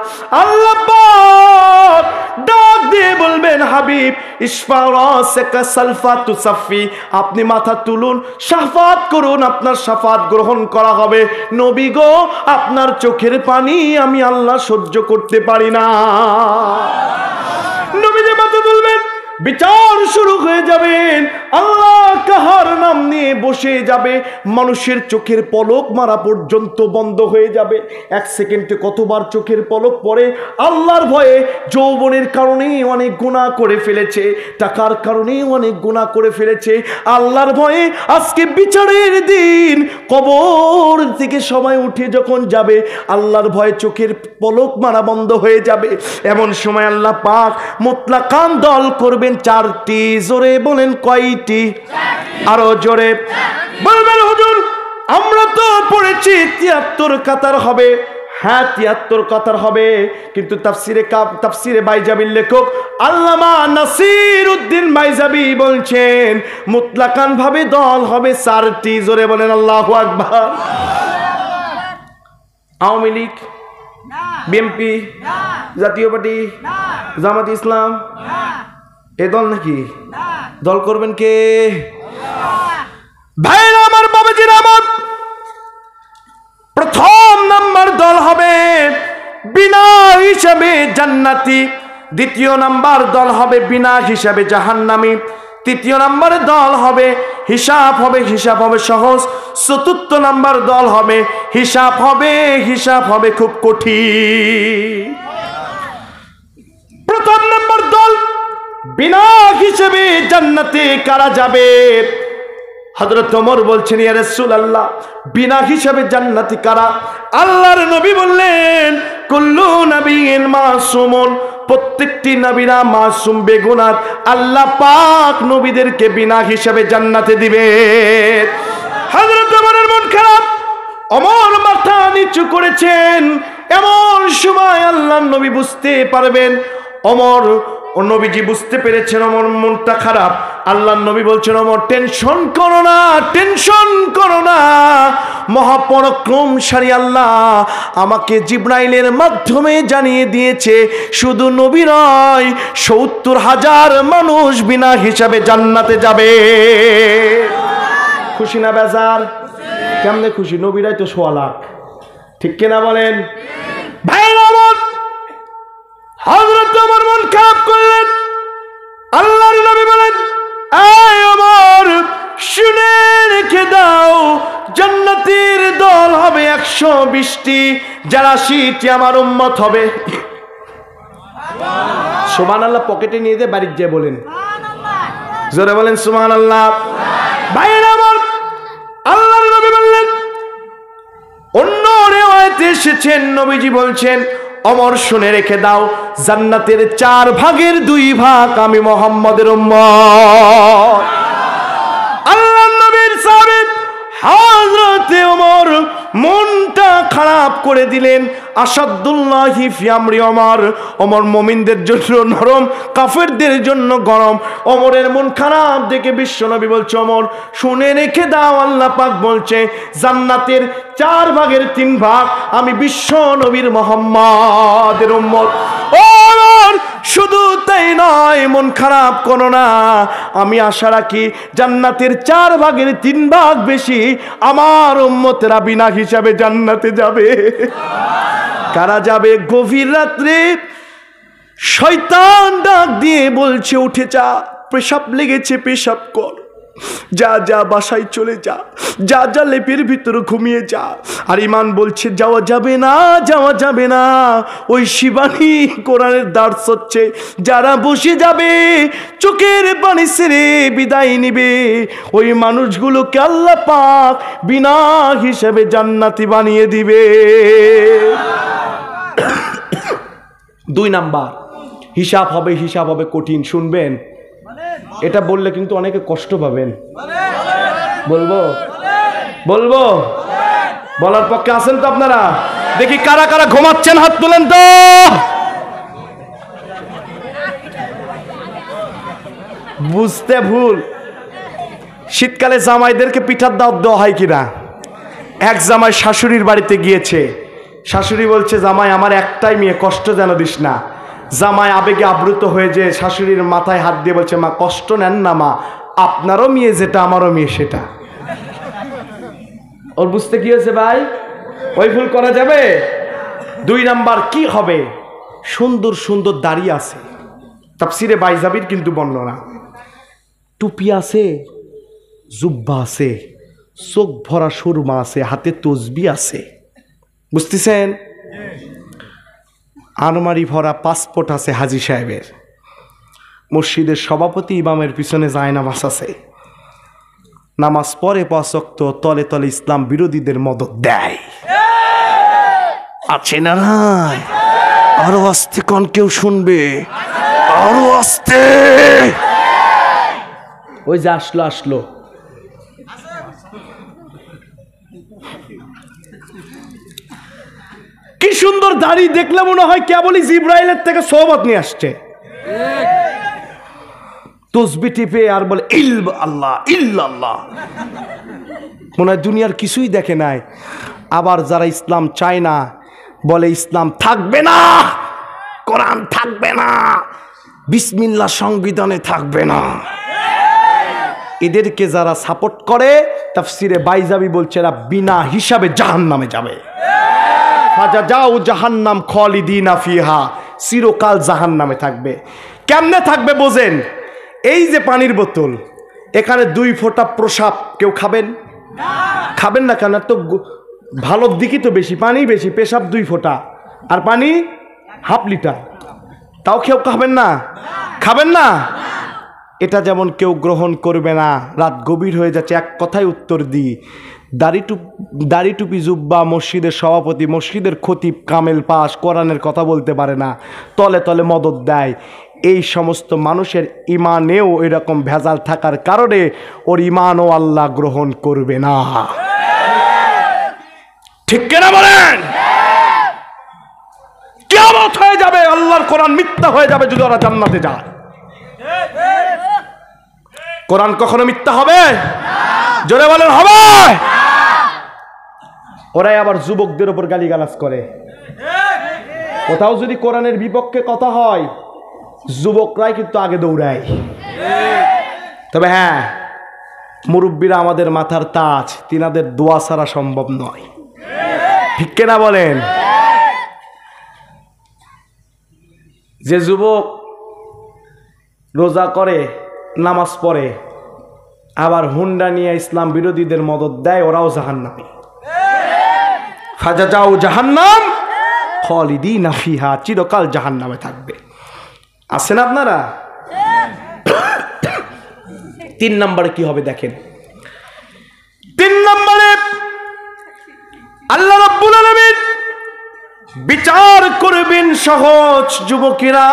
আল্লাহ পাক ডাক দিয়ে বলবেন, হাবিব ইশফা রাসাকা সালফা তুসাফি, আপনি মাথা তুলুন, শাফাত করুন, আপনার শাফাত গ্রহণ করা হবে। নবী গো, আপনার চোখের পানি আমি আল্লাহ সহ্য করতে পারি না। নবী যে মাথা তুলবেন, বিচার শুরু হয়ে যাবেন। আল্লাহ কাহার নাম নিয়ে বসে যাবে, মানুষের চোখের পলক মারা পর্যন্ত বন্ধ হয়ে যাবে। এক সেকেন্ডে কতবার চোখের পলক পড়ে। আল্লাহর ভয়ে যৌবনের কারণে অনেক গুনাহ করে ফেলেছে, টাকার কারণে অনেক গুনাহ করে ফেলেছে। আল্লাহর ভয়ে আজকে বিচারের দিন কবর থেকে সবাই উঠে যখন যাবে, আল্লাহর ভয়ে চোখের পলক মারা বন্ধ হয়ে যাবে। এমন সময় আল্লাহ পাক মুতলাকান দল করবে চারটি। জোরে বলেন কয়টি? আরো জোরে বলবেন। হুজুর আমরা তো পড়েছি ৭৩ কাতার হবে। হ্যাঁ ৭৩ কাতার হবে, কিন্তু তাফসিরে বাইজাবির লেখক আল্লামা নাসির উদ্দিন বাইজাবি বলছেন মুতলাকান ভাবে দল হবে ৪টি। জোরে বলেন আল্লাহু আকবার। আওয়ামী লীগ, বিএনপি, জাতীয় পার্টি, জামাত ইসলাম, এ দল নাকি? দল করবেন কে? ভাইরা আমার, বাবাজিরা আমার, প্রথম নাম্বার দল হবে বিনা হিসাবে জান্নাতি, দ্বিতীয় নাম্বার দল হবে বিনা হিসাবে জাহান্নামী, তৃতীয় নাম্বারে দল হবে হিসাব হবে সহজ, চতুর্থ নাম্বার দল হবে হিসাব হবে খুব কঠিন। প্রথম নাম্বার দল বিনা হিসেবে জান্নাতে কারা যাবে? হযরত ওমর বলছেন, ইয়া রাসূলুল্লাহ বিনা হিসেবে জান্নাতি কারা? আল্লাহর নবী বললেন, কুল্লু নাবিয়্যিন মাসুমুন, প্রত্যেকটি নবীরা মাসুম বেগুনাহ, আল্লাহ পাক নবীদেরকে বিনা হিসেবে জান্নাতে দিবে। হযরত ওমরের মন খারাপ, ওমর মাথা নিচু করেছেন। এমন সময় আল্লাহর নবী বুঝতে পারবেন, নবীজি বুঝতে পেরেছেন ওমর মনটা খারাপ। আল্লাহর নবী বলছেন, ওমর টেনশন করো না, মহাপরাক্রমশালী আল্লাহ আমাকে জিবরাইলের মাধ্যমে জানিয়ে দিয়েছে, শুধু নবী নয় ৭০,০০০ মানুষ বিনা হিসাবে জান্নাতে যাবে। খুশি না বেজার? কেমনে খুশি? নবীরাই তো ১৬ লাখ, ঠিক কিনা বলেন? ভাইরা আমার, হযরত ওমর মন খারাপ করলেন। আল্লাহর নবী বলেন, এই ওমর শুনে রেখে দাও, জান্নাতের দল হবে ১২০টি, যারা ৮০টি আমার উম্মত হবে। সুবহানাল্লাহ পকেটে নিয়ে দিয়ে বাড়িতে যেয়ে বলেন, জোরে বলেন সুবহানাল্লাহ। ভাইরা আমার, আল্লাহর নবী বললেন, অন্য রিওয়ায়াতে এসেছেন নবীজি বলছেন, ওমর শুনে রেখে দাও, জান্নাতের ৪ ভাগের ২ ভাগ আমি মুহাম্মদের উম্মত। আল্লাহর নবীর সাহাবী হযরত ওমর মনটা খারাপ করে দিলেন। আসাদুল্লাহি ফি আমরি ওমর, ওমর মুমিনদের জন্য নরম, কাফেরদের জন্য গরম। ওমরের মন খারাপ দেখে বিশ্বনবী বলছে, ওমর শুনে রেখে দাও, আল্লাহ পাক বলছে জান্নাতের ৪ ভাগের ৩ ভাগ আমি বিশ্বনবীর মুহাম্মদের উম্মত। ওমর শুধু তাই নয়, মন খারাপ করো না, আমি আশা রাখি জান্নাতের ৪ ভাগের ৩ ভাগ বেশি আমার উম্মতেরা বিনা হিসাবে জান্নাতে যাবে। কারা যাবে? গভীর রাত্রে শয়তান ডাক দিয়ে বলছে, উঠে যা, পেশাব লেগেছে, পেশাব কর। যা যা বাসায় চলে যা, যা যা লেপের ভিতরে ঘুমিয়ে যা। আর ইমান বলছে যাওয়া যাবে না, যাওয়া যাবে না। ওই শিবানী কোরআনের দার্স হচ্ছে, যারা বসে যাবে চোখের পানি ছেড়ে বিদায় নিবে, ওই মানুষগুলোকে আল্লাহ পাক বিনা হিসেবে জান্নাতি বানিয়ে দিবে। 2 নাম্বার, হিসাব হবে কঠিন। শুনবেন, এটা বললে কিন্তু অনেকে কষ্ট পাবেন। বলবো বলার পক্ষে আছেন তো আপনারা? দেখি কারা কারা ঘুমাচ্ছেন, হাত তুলেন তো। বুঝতে ভুল। শীতকালে জামাইদেরকে পিঠার দাওয়াত দেওয়া হয় কিনা? এক জামাই শাশুড়ির বাড়িতে গিয়েছে, শাশুড়ি বলছে জামাই আমার একটাই মেয়ে, কষ্ট যেন দিস না। জামাই আবেগে আবৃত হয়ে যে শাশুড়ির মাথায় হাত দিয়ে বলছে মা কষ্ট নেন না মা, আপনারও মেয়ে যেটা আমারও মেয়ে সেটা। ওর বুঝতে কি হয়েছে ভাই? ওই ভুল করা যাবে? 2 নাম্বার কি হবে? সুন্দর সুন্দর দাড়ি আছে, তাফসিরে বাইজাবির কিন্তু বর্ণনা, টুপি আছে, জুব্বা আছে, চোখ ভরা সুরমা আছে, হাতে তসবি আছে, বুঝতেছেন? আলমারি ভরা পাসপোর্ট আছে হাজী সাহেবের, মসজিদের সভাপতি ইমামের পিছনে যায় নামাজ আছে, নামাজ পড়ে 5 ওয়াক্ত, তলে তলে ইসলাম বিরোধীদের মদদ দেয়। আছে না নাই? আরো আস্তে কোন কেউ শুনবে, আরো আস্তে। ওই যে আসলো কি সুন্দর দাড়ি, দেখলে মনে হয় কেবলই জিব্রাইলের থেকে সোহবত নিয়ে আসছে। তসবি টিপে আর বলে আল্লাহ ইল্লাল্লাহ, মনে হয় দুনিয়ার কিছুই দেখে নাই। আবার যারা ইসলাম চায় না বলে ইসলাম থাকবে না, কোরআন থাকবে না, বিসমিল্লাহ সংবিধানে থাকবে না। এদেরকে যারা সাপোর্ট করে তাফসিরে বাইজাবি বলছে এরা বিনা হিসাবে জাহান্নামে যাবে। ফাজাজাউ জাহান্নাম খালিদিনা ফিহা, চিরকাল জাহান্নামে থাকবে। কেমনে থাকবে বোঝেন? এই যে পানির বোতল, এখানে 2 ফোঁটা প্রসাব কেউ খাবেন? খাবেন না কেন? তো ভালোর দিকই তো বেশি, পানি বেশি, পেশাব 2 ফোঁটা আর পানি ½ লিটার, তাও কেউ খাবেন না? এটা যেমন কেউ গ্রহণ করবে না। রাত গভীর হয়ে যাচ্ছে, এক কথায় উত্তর দিই, দাড়ি টুপি জুব্বা মসজিদের সভাপতি, মসজিদের খতিব, কামেল পাস, কোরআনের কথা বলতে পারে না, তলে তলে মদদ দেয়, এই সমস্ত মানুষের ইমানেও এরকম ভেজাল থাকার কারণে ওর ইমানও আল্লাহ গ্রহণ করবে না। ঠিক কিনা বলেন? কিয়ামত হয়ে যাবে, আল্লাহর কোরআন মিথ্যা হয়ে যাবে যদি ওরা জান্নাতে যায়। কোরআন কখনো মিথ্যা হবে? জোরে বলেন হবে? ওরাই আবার যুবকদের উপর গালিগালাজ করে। কোথাও যদি কোরআনের বিপক্ষে কথা হয়, যুবকরাই কিন্তু আগে দৌড়ায়। তবে হ্যাঁ, মুরব্বীরা আমাদের মাথার তাজ, তিনাদের দোয়া ছাড়া সম্ভব নয়। ঠিক কিনা বলেন? যে যুবক রোজা করে, নামাজ পড়ে, আবার হুন্ডা নিয়ে ইসলাম বিরোধীদের মদদ দেয়, ওরাও জাহান্নামী। ফাজাজাউ জাহান্নাম খালিদিনা ফিহা, চিরকাল জাহান্নামে থাকবে। আছেন আপনারা? 3 নম্বরে কি হবে দেখেন। 3 নম্বরে আল্লাহ রাব্বুল আলামিন বিচার করবেন সহজ। যুবকেরা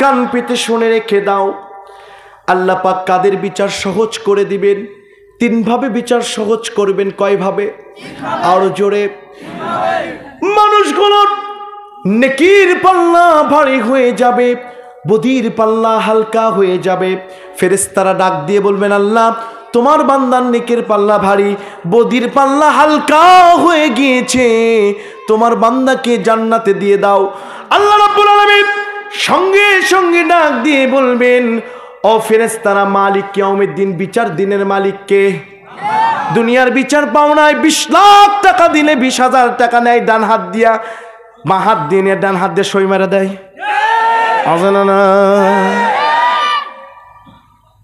কান পেতে শুনে রেখে দাও, আল্লাহ পাক কাদের বিচার সহজ করে দিবেন? 3 ভাবে বিচার সহজ করবেন। কয় ভাবে? আরো জোরে। মানুষগুলোর নেকির পাল্লা ভারী হয়ে যাবে, বদির পাল্লা হালকা হয়ে যাবে। ফেরেশতারা ডাক দিয়ে বলবেন আল্লাহ তোমার বান্দার নেকির পাল্লা ভারী, বদির পাল্লা হালকা হয়ে গিয়েছে, তোমার বান্দাকে জান্নাতে দিয়ে দাও। আল্লাহ রাব্বুল আলামিন সঙ্গে সঙ্গে ডাক দিয়ে বলবেন ও ফেরেশতারা, মালিক কিয়ামতের দিন, বিচার দিনের মালিক কে? দুনিয়ার বিচার পাও নাই, 20 লাখ টাকা দিলে 20,000 টাকা নেয় ডান হাত দিয়া, বাঁ হাত দিয়ে ডান হাত দিয়ে সই মেরে দেয়।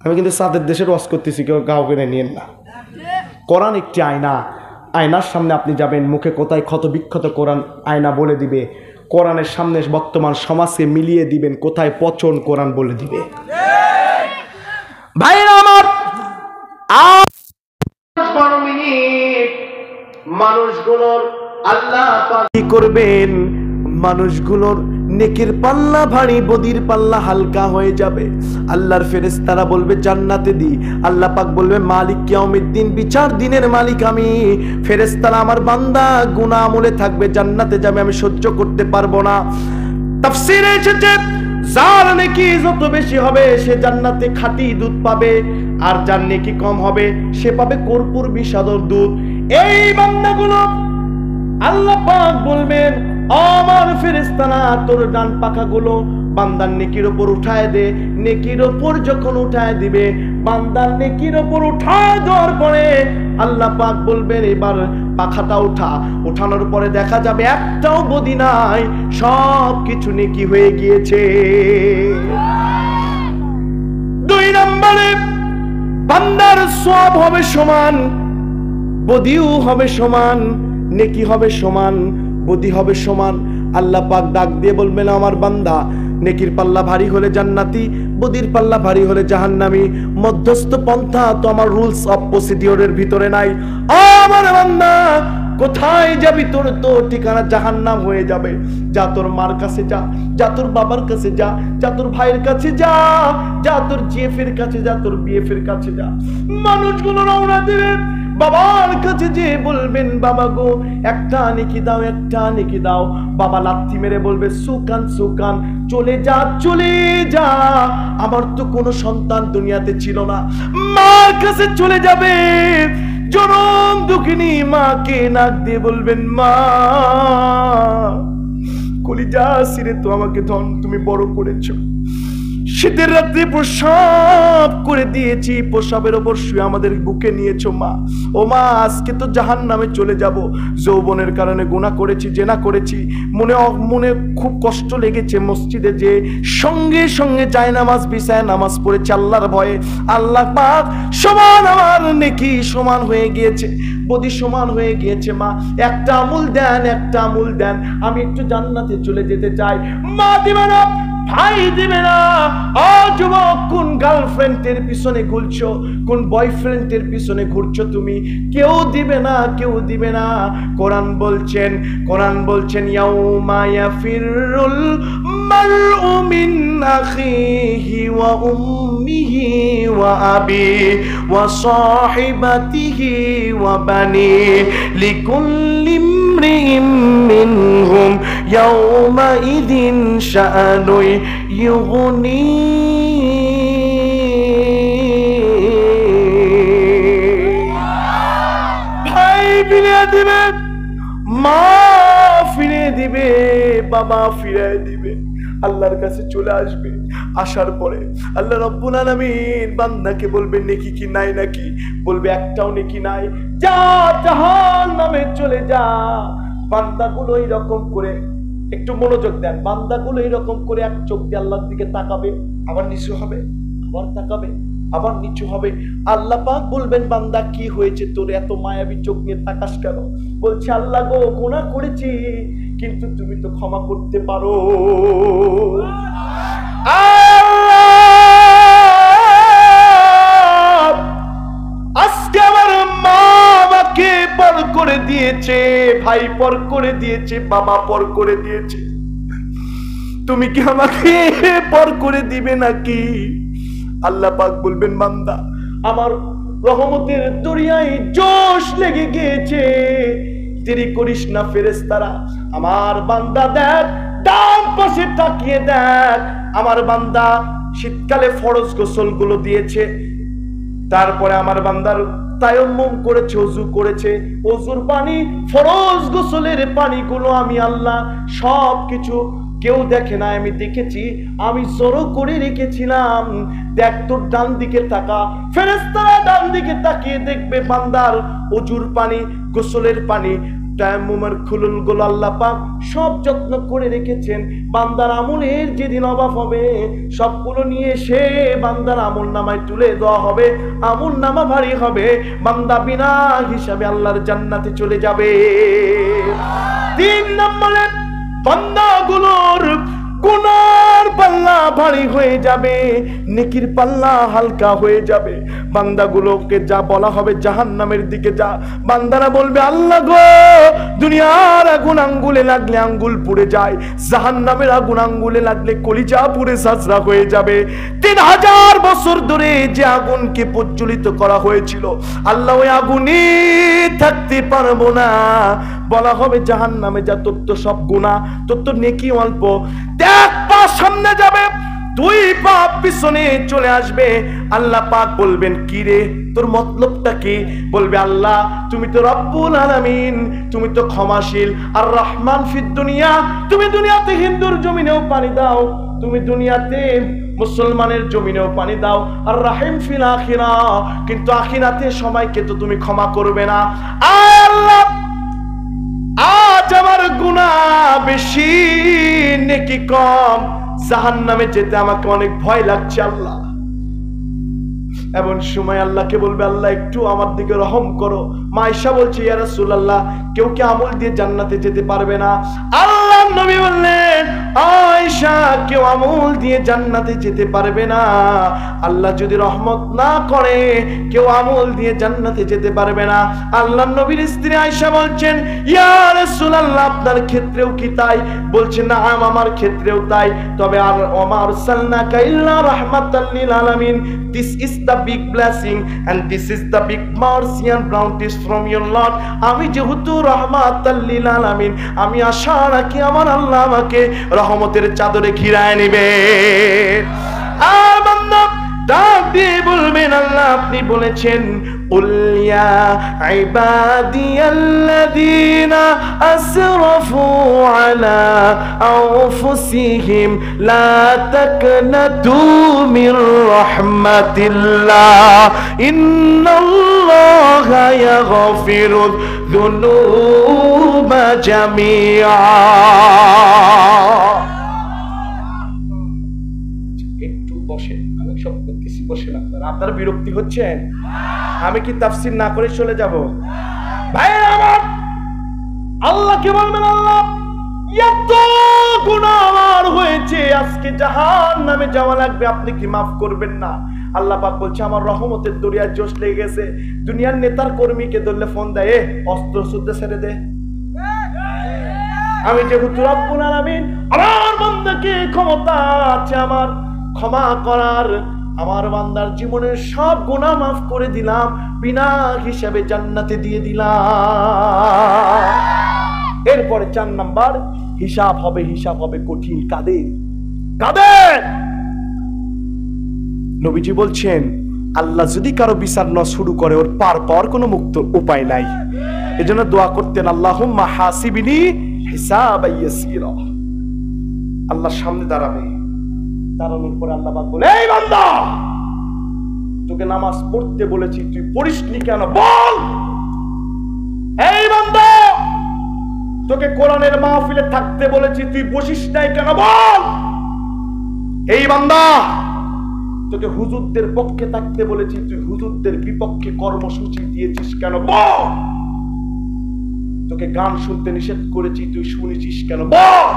আমি কিন্তু সাদের দেশের ওয়াজ করতেছি, কেউ কাউকে নিয়েন না। কোরআন একটি আয়না, আয়নার সামনে আপনি যাবেন, মুখে কোথায় ক্ষত বিক্ষত কোরআন আয়না বলে দিবে। কোরআনের সামনে বর্তমান সমাজকে মিলিয়ে দিবেন, কোথায় পচন কোরআন বলে দিবে। ভাইরা আমার, মানুষগুলোর আল্লাহ কি করবেন, মানুষগুলোর নেকের পাল্লা ভারী, বদির পাল্লা হালকা হয়ে যাবে। আল্লাহর ফেরেশতারা বলবে জান্নাতে দি। আল্লাহ পাক বলবে মালিক কিয়ামতের বিচার দিনের মালিক আমি। ফেরেশতারা আমার বান্দা গুনাহ আমলে থাকবে, জান্নাতে যাবে, আমি সহ্য করতে পারবো না। তাফসীরে এসেছে যার নেকি যত বেশি হবে সে জান্নাতে খাঁটি দুধ পাবে, আর যার নেকি কম হবে সে পাবে কর্পূর বিষাদর দুধ। এই বান্দাগুলো আল্লাহ পাক বলবেন আমার ফেরেশতারা তোর ডান পাখাগুলো বান্দার নেকির উপর উঠায় দে। নেকির উপর যখন উঠায় দিবে, বান্দার নেকির উপর উঠায় দেওয়ার পরে আল্লাহ পাক বলবেন এবার পাখাটা উঠা। উঠানোর পরে দেখা যাবে একটাও বদি নাই, সব কিছু নেকি হয়ে গিয়েছে। 2 নম্বরে বান্দার সওয়াব হবে সমান, বদিও হবে সমান, নেকি হবে সমান, বদি হবে সমান। আল্লাহ পাক ডাক দিয়ে বলবেন আমার বান্দা নেকির পাল্লা ভারী হলে জান্নাতি, বদির পাল্লা ভারী হলে জাহান্নামী। মধ্যস্থ পন্থা তো আমার রুলস অফ প্রসিডিওরের ভিতরে নাই। আমার বান্দা কোথায় যাবি, তোর তো ঠিকানা জাহান্নাম হয়ে যাবে। যা তোর মার কাছে যা, যা তোর বাবার কাছে যা, যা তোর ভাইয়ের কাছে যা, যা তোর জিএফের কাছে যা, তোর বিএফের কাছে যা। মানুষগুলো রওনা দেবে বাবার কাছে, যে বলবেন বাবা গো একটা নেকি দাও, একটা নেকি দাও। বাবা লাথি মেরে বলবে সুকান সুকান, চলে যা চলে যা, আমার তো কোনো সন্তান দুনিয়াতে ছিল না। মার কাছে চলে যাবে, জনম দুঃখিনী মাকে নাক দিয়ে বলবেন মা কলিজা সিরে তো আমাকে ধন তুমি বড় করেছো, শীতের রাত্রে প্রসাব করে দিয়েছি, প্রসাবের ওপর শুয়ে আমাদের বুকে নিয়েছো মা। ও মা আজকে তো জাহান্নামে চলে যাব, যৌবনের কারণে গুনাহ করেছি, জেনা করেছি, মনে খুব কষ্ট লেগেছে। মসজিদে যে সঙ্গে সঙ্গে জায়নামাজ বিছায় নামাজ পড়েছে আল্লাহর ভয়ে। আল্লাহ পাক সমান আমার নেকি সমান হয়ে গিয়েছে, বদি সমান হয়ে গিয়েছে। মা একটা আমল দেন, একটা আমল দেন, আমি একটু জান্নাতে চলে যেতে চাই। মা দিবে না, ভাই দিবে না। ও যুবক, কোন গার্লফ্রেন্ডের পিছনে ঘুরছো, কোন বয়ফ্রেন্ডের পিছনে ঘুরছো তুমি? কেউ দিবে না, কেউ দিবে না। কোরআন বলছেন ইয়াউমা ইয়াফিরুল মারউ মিন আখিহি ওয়া উম্মিহি ওয়া আবিহি ওয়া সাহিবাতিহি ওয়া বানি লিকুল্লি ইমরিইম মিনহুম ইয়াউমা ইযিন শাআনু ইউগনি। ভাই ফিরিয়ে দিবে, মা ফিরিয়ে দিবে, বাবা ফিরিয়ে দিবে, আল্লাহর কাছে চলে আসবে। আসার পরে আল্লাহ রাব্বুল আলামিন বান্দাকে বলবে নেকি কি নাই নাকি? বলবে একটাও নেকি নাই, যা জাহান্নামে চলে যা। বান্দাগুলো এইরকম করে, একটু মনোযোগ দেন, বান্দাগুলো এইরকম করে এক চোখ দিয়ে আল্লাহর দিকে তাকাবে, আবার নিচু হবে, আবার তাকাবে, আবার নিচু হবে। আল্লাহ পাক বলবেন বান্দা কি হয়েছে তোর, এত মায়াবী চোখ নিয়ে তাকাস কেন? বলছে আল্লাহ গো গুনাহ করেছি, কিন্তু তুমি তো ক্ষমা করতে পারো। আজকে আমার মা আমাকে পর করে দিয়েছে, ভাই পর করে দিয়েছে, বাবা পর করে দিয়েছে, তুমি কি আমাকে পর করে দিবে নাকি? আল্লাহ পাক বলবেন বান্দা আমার রহমতের দরিয়ায় জোশ লেগে গিয়েছে, দেরি করিস না। ফেরেশতারা আমার বান্দা দেখ, ডান পাশে তাকিয়ে দেখ, আমার বান্দা শীতকালে ফরজ গোসল গুলো দিয়েছে, তারপরে আমার বান্দার তায়াম্মুম করেছে, ওযু করেছে, ওযুর পানি, ফরজ গোসলের পানিগুলো আমি আল্লাহ সব কিছু কেউ দেখে না, আমি দেখেছি, আমি জড়ো করে রেখেছিলাম। দেখ তোর ডান দিকে তাকা। ফেরেশতারা ডান দিকে তাকিয়ে দেখবে বান্দার ওযুর পানি, গোসলের পানি, তায়াম্মুমের খুলুলগুলো আল্লাহ পাক সব যত্ন করে রেখেছেন। বান্দার আমলের যেদিন অভাব হবে সবগুলো নিয়ে এসে বান্দার আমল নামায় তুলে দেওয়া হবে। আমল নামা ভারী হবে, বান্দা বিনা হিসাবে আল্লাহর জান্নাতে চলে যাবে। 3 নম্বরে বান্দাগুলোর গুনার পাল্লা ভারী হয়ে যাবে, নেকির পাল্লা হালকা হয়ে যাবে। বান্দাগুলোকে যা বলা হবে জাহান্নামের দিকে যা, বান্দারা বলবে আল্লাহ গো, দুনিয়ার আগুন আঙ্গুলে লাগলে আঙ্গুল পুড়ে যায়, জাহান্নামের আগুন আঙ্গুলে লাগলে কলিজা পুড়ে সাজরা হয়ে যাবে। 3000 বছর ধরে যে আগুনকে প্রজ্বলিত করা হয়েছিল, আল্লাহ ওই আগুনে থাকতে পারবো না। বলা হবে জাহান্নামে যা, তোর তো সব গুনাহ, তোর তো নেকি অল্প, 1 পা সামনে যাবে, 2 পা পিছনে চলে আসবে। আল্লাহ পাক বলবেন কি রে, তোর মতলবটা কি? বলবে আল্লাহ তুমি তো রব্বুল আলামিন, তুমি তো ক্ষমাশীল আর রহমান ফিদ দুনিয়া, তুমি দুনিয়াতে হিন্দুর জমিনেও পানি দাও, তুমি দুনিয়াতে মুসলমানের জমিনেও পানি দাও, আর রাহিম ফিল আখিরা, কিন্তু আখিরাতে সময়কে তো তুমি ক্ষমা করবে না। আল্লাহ আজ আমার গুনাহ বেশি নেকি কম, জাহান্নামে যেতে আমাকে অনেক ভয় লাগছে আল্লাহ। এমন সময় আল্লাহকে বলবে আল্লাহ একটু আমার দিকে রহম করো। মা আয়েশা বলছে ইয়া রাসূলুল্লাহ, কেউ কি আমল দিয়ে জান্নাতে যেতে পারবে না? আল্লাহ নবী বললেন আয়েশা, কেউ আমল দিয়ে জান্নাতে যেতে পারবে না। আল্লাহ যদি রহমত না করে কেউ আমল দিয়ে জান্নাতে যেতে পারবে না। আল্লাহ নবীর স্ত্রী আয়েশা বলছেন ইয়া রাসূলুল্লাহ, আপনার ক্ষেত্রেও কি তাই? বলছেন না আমার ক্ষেত্রেও তাই, তবে আর ওমা আরসালনাকা ইল্লা রাহমাতাল লিল আলামিন, this is the big blessing and this is the big mercy and bounties from your Lord. আমি যেহেতু রাহমাতাল লিল আলামিন, আমি আশা রাখি আমার আল্লাহ আমাকে রহমতের চাদরে ঘিরায় নেবে। আর বান্দা ডাক দিয়ে বলবেন আল্লাহ আপনি বলেছেন قل يا عبادي الذين أسرفوا على أنفسهم لا تقنطوا من رحمة الله إن الله يغفر الذنوب جميعا। একটু বসে, আমি সব করতেছি, বসে না, আপনারা বিরক্তি হচ্ছেন? আমি কি তাফসীর না করে চলে যাব? ভাইরা আমার, আল্লাহকে বলবেন আল্লাহ এত গুনাহ আমার হয়েছে, আজকে জাহান্নামে যাওয়া লাগবে, আপনি কি মাফ করবেন না? আল্লাহ পাক বলছে আমার রহমতের দরিয়ায় জোশ লেগে গেছে। দুনিয়ার নেতার কর্মীকে ধরলে ফোন দেয়, অস্ত্র শুদ্ধ ছেড়ে দে। আমি যেহেতু রব্বুল আলামিন, আমার বান্দাকে ক্ষমতা আছে আমার ক্ষমা করার, আমার বান্দার জীবনের সব গুনাহ মাফ করে দিলাম, বিনা হিসাবে জান্নাতে দিয়ে দিলাম। এরপরে 4 নাম্বার হিসাব হবে। হিসাব হবে কঠিন। কাদের? নবীজি বলছেন আল্লাহ যদি কারো বিচার না শুরু করে ওর পার পাওয়ার কোনো মুক্ত উপায় নাই। এজন্য দোয়া করতেন আল্লাহুম্মা হাসিবনি হিসাবান ইয়াসীরা। আল্লাহর সামনে দাঁড়াবে, দাঁড়ানোর পরে আল্লাহ পাক বলে এই বান্দা তোকে নামাজ পড়তে বলেছি তুই পড়িসনি কেন বল। এই বান্দা তোকে কোরআনের মাহফিলে থাকতে বলেছি তুই বসিস নাই কেন বল। এই বান্দা তোকে হুজুরদের পক্ষে থাকতে বলেছি তুই হুজুরদের বিপক্ষে কর্মসূচি দিয়েছিস কেন বল। তোকে গান শুনতে নিষেধ করেছি তুই শুনেছিস কেন বল।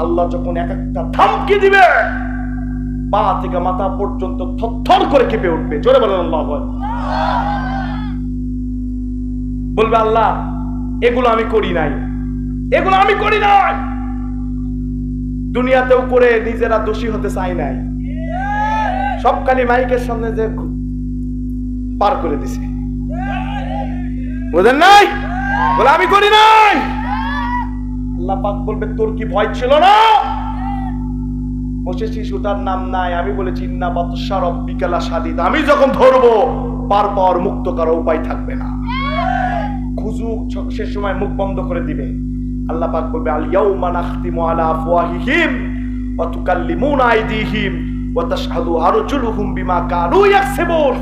আল্লাহ যখন এক একটা ধমকি দিবে পা থেকে মাথা পর্যন্ত থরথর করে কেঁপে উঠবে। জোরে বলেন আল্লাহু আকবার। বলবে আল্লাহ এগুলো আমি করি নাই, এগুলো আমি করি নাই। দুনিয়াতেও করে নিজেরা দোষী হতে চাই নাই, সব খালি মাইকের সামনে যে পার করে দিছে। বুঝেন নাই? বলে আমি করি নাই। আল্লাহ পাক বলবে তোর কি ভয় ছিল না? বসেছিস ওটার নাম নাই। আমি বলেছি ইন্না বাতশা রাব্বিকা লাশাদীদ। আমি যখন ধরবো পার পাওয়ার মুক্ত করার উপায় থাকবে না। খুজু সে সময় মুখ বন্ধ করে দিবে। আল্লাহ পাক বলবে আল ইয়াউমা নাখতিমু আলা আফওয়াহিহিম ওয়া তুকাল্লিমুনা আইদিহিম ওয়া তাশহাদু আরজুলুহুম বিমা কানু ইয়াকসিবুন।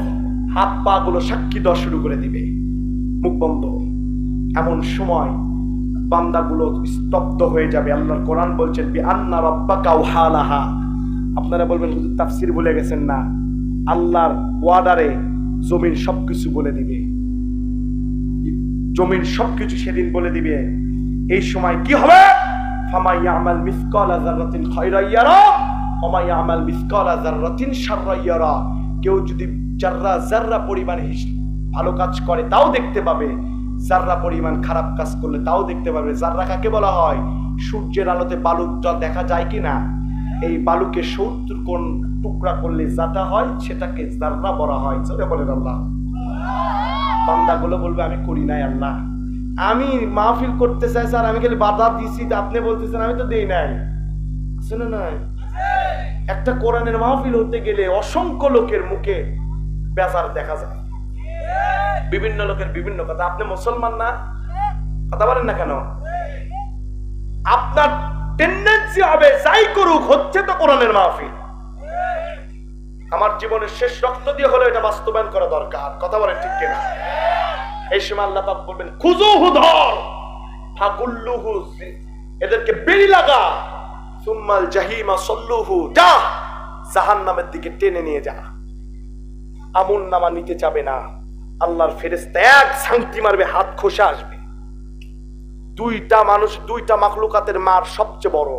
হাত পা গুলো সাক্ষী দেওয়া শুরু করে দিবে। মুখ বন্ধ। এমন সময় বান্দাগুলো স্তব্ধ হয়ে যাবে। আল্লাহর কোরআন বলছেন বিআন্না রাব্বাকা ওয়াহালাহা। আপনারা বলবেন হুজুর তাফসীর ভুলে গেছেন না? আল্লাহর ওয়াদারে জমিন সবকিছু বলে দিবে, জমিন সবকিছু সেদিন বলে দিবে। এই সময় কি হবে? ফামা ইয়ামাল মিসকালা যাররাতিন খায়রান ইয়ারা ওয়া মা ইয়ামাল মিসকালা যাররাতিন শাররান ইয়ারা। কেউ যদি জাররা পরিমাণ ভালো কাজ করে তাও দেখতে পাবে, জাররা পরিমাণ খারাপ কাজ করলে তাও দেখতে পাবে। জাররা কাকে বলা হয়? সূর্যের আলোতে বালুটা দেখা যায় কিনা? এই বালুকে 70 কোণ টুকরা করলে যাটা হয় সেটাকে জাররা বলা হয়। জোরে বলেন আল্লাহ। বান্দাগুলো বলবে আমি করি নাই আল্লাহ, আমি মাহফিল করতে চাই স্যার, আমি খালি বাধা দিছি, আপনি বলতেছেন আমি তো দেই নাই। শুনে না, একটা কোরআনের মাহফিল হতে গেলে অসংখ্য লোকের মুখে বেজার দেখা যায়, বিভিন্ন লোকের বিভিন্ন কথা। আপনি মুসলমান না, কথা বলেন না কেন? আপনার টেন্ডেন্সি হবে যাই করুক হচ্ছে তো কোরআনের মাহফিল। আমার জীবনের শেষ রক্ত দিয়ে হলো এটা বাস্তবায়ন করা দরকার। কথা বলেন ঠিক কিনা? এই সময় আল্লাহ পাক বলবেন খুযুহু ধর, ফাগুল্লুহু, এদেরকে বেড়ি লাগা, সুম্মাল জাহিমা সাল্লুহু, যা জাহান্নামের দিকে টেনে নিয়ে যা। আমলনামা নিতে যাবে না, আল্লাহর ফেরেশতা এক ঝাঁকি মারবে, হাত খসে আসবে। দুইটা মানুষ, দুইটা মাখলুকাতের মার সবচেয়ে বড়।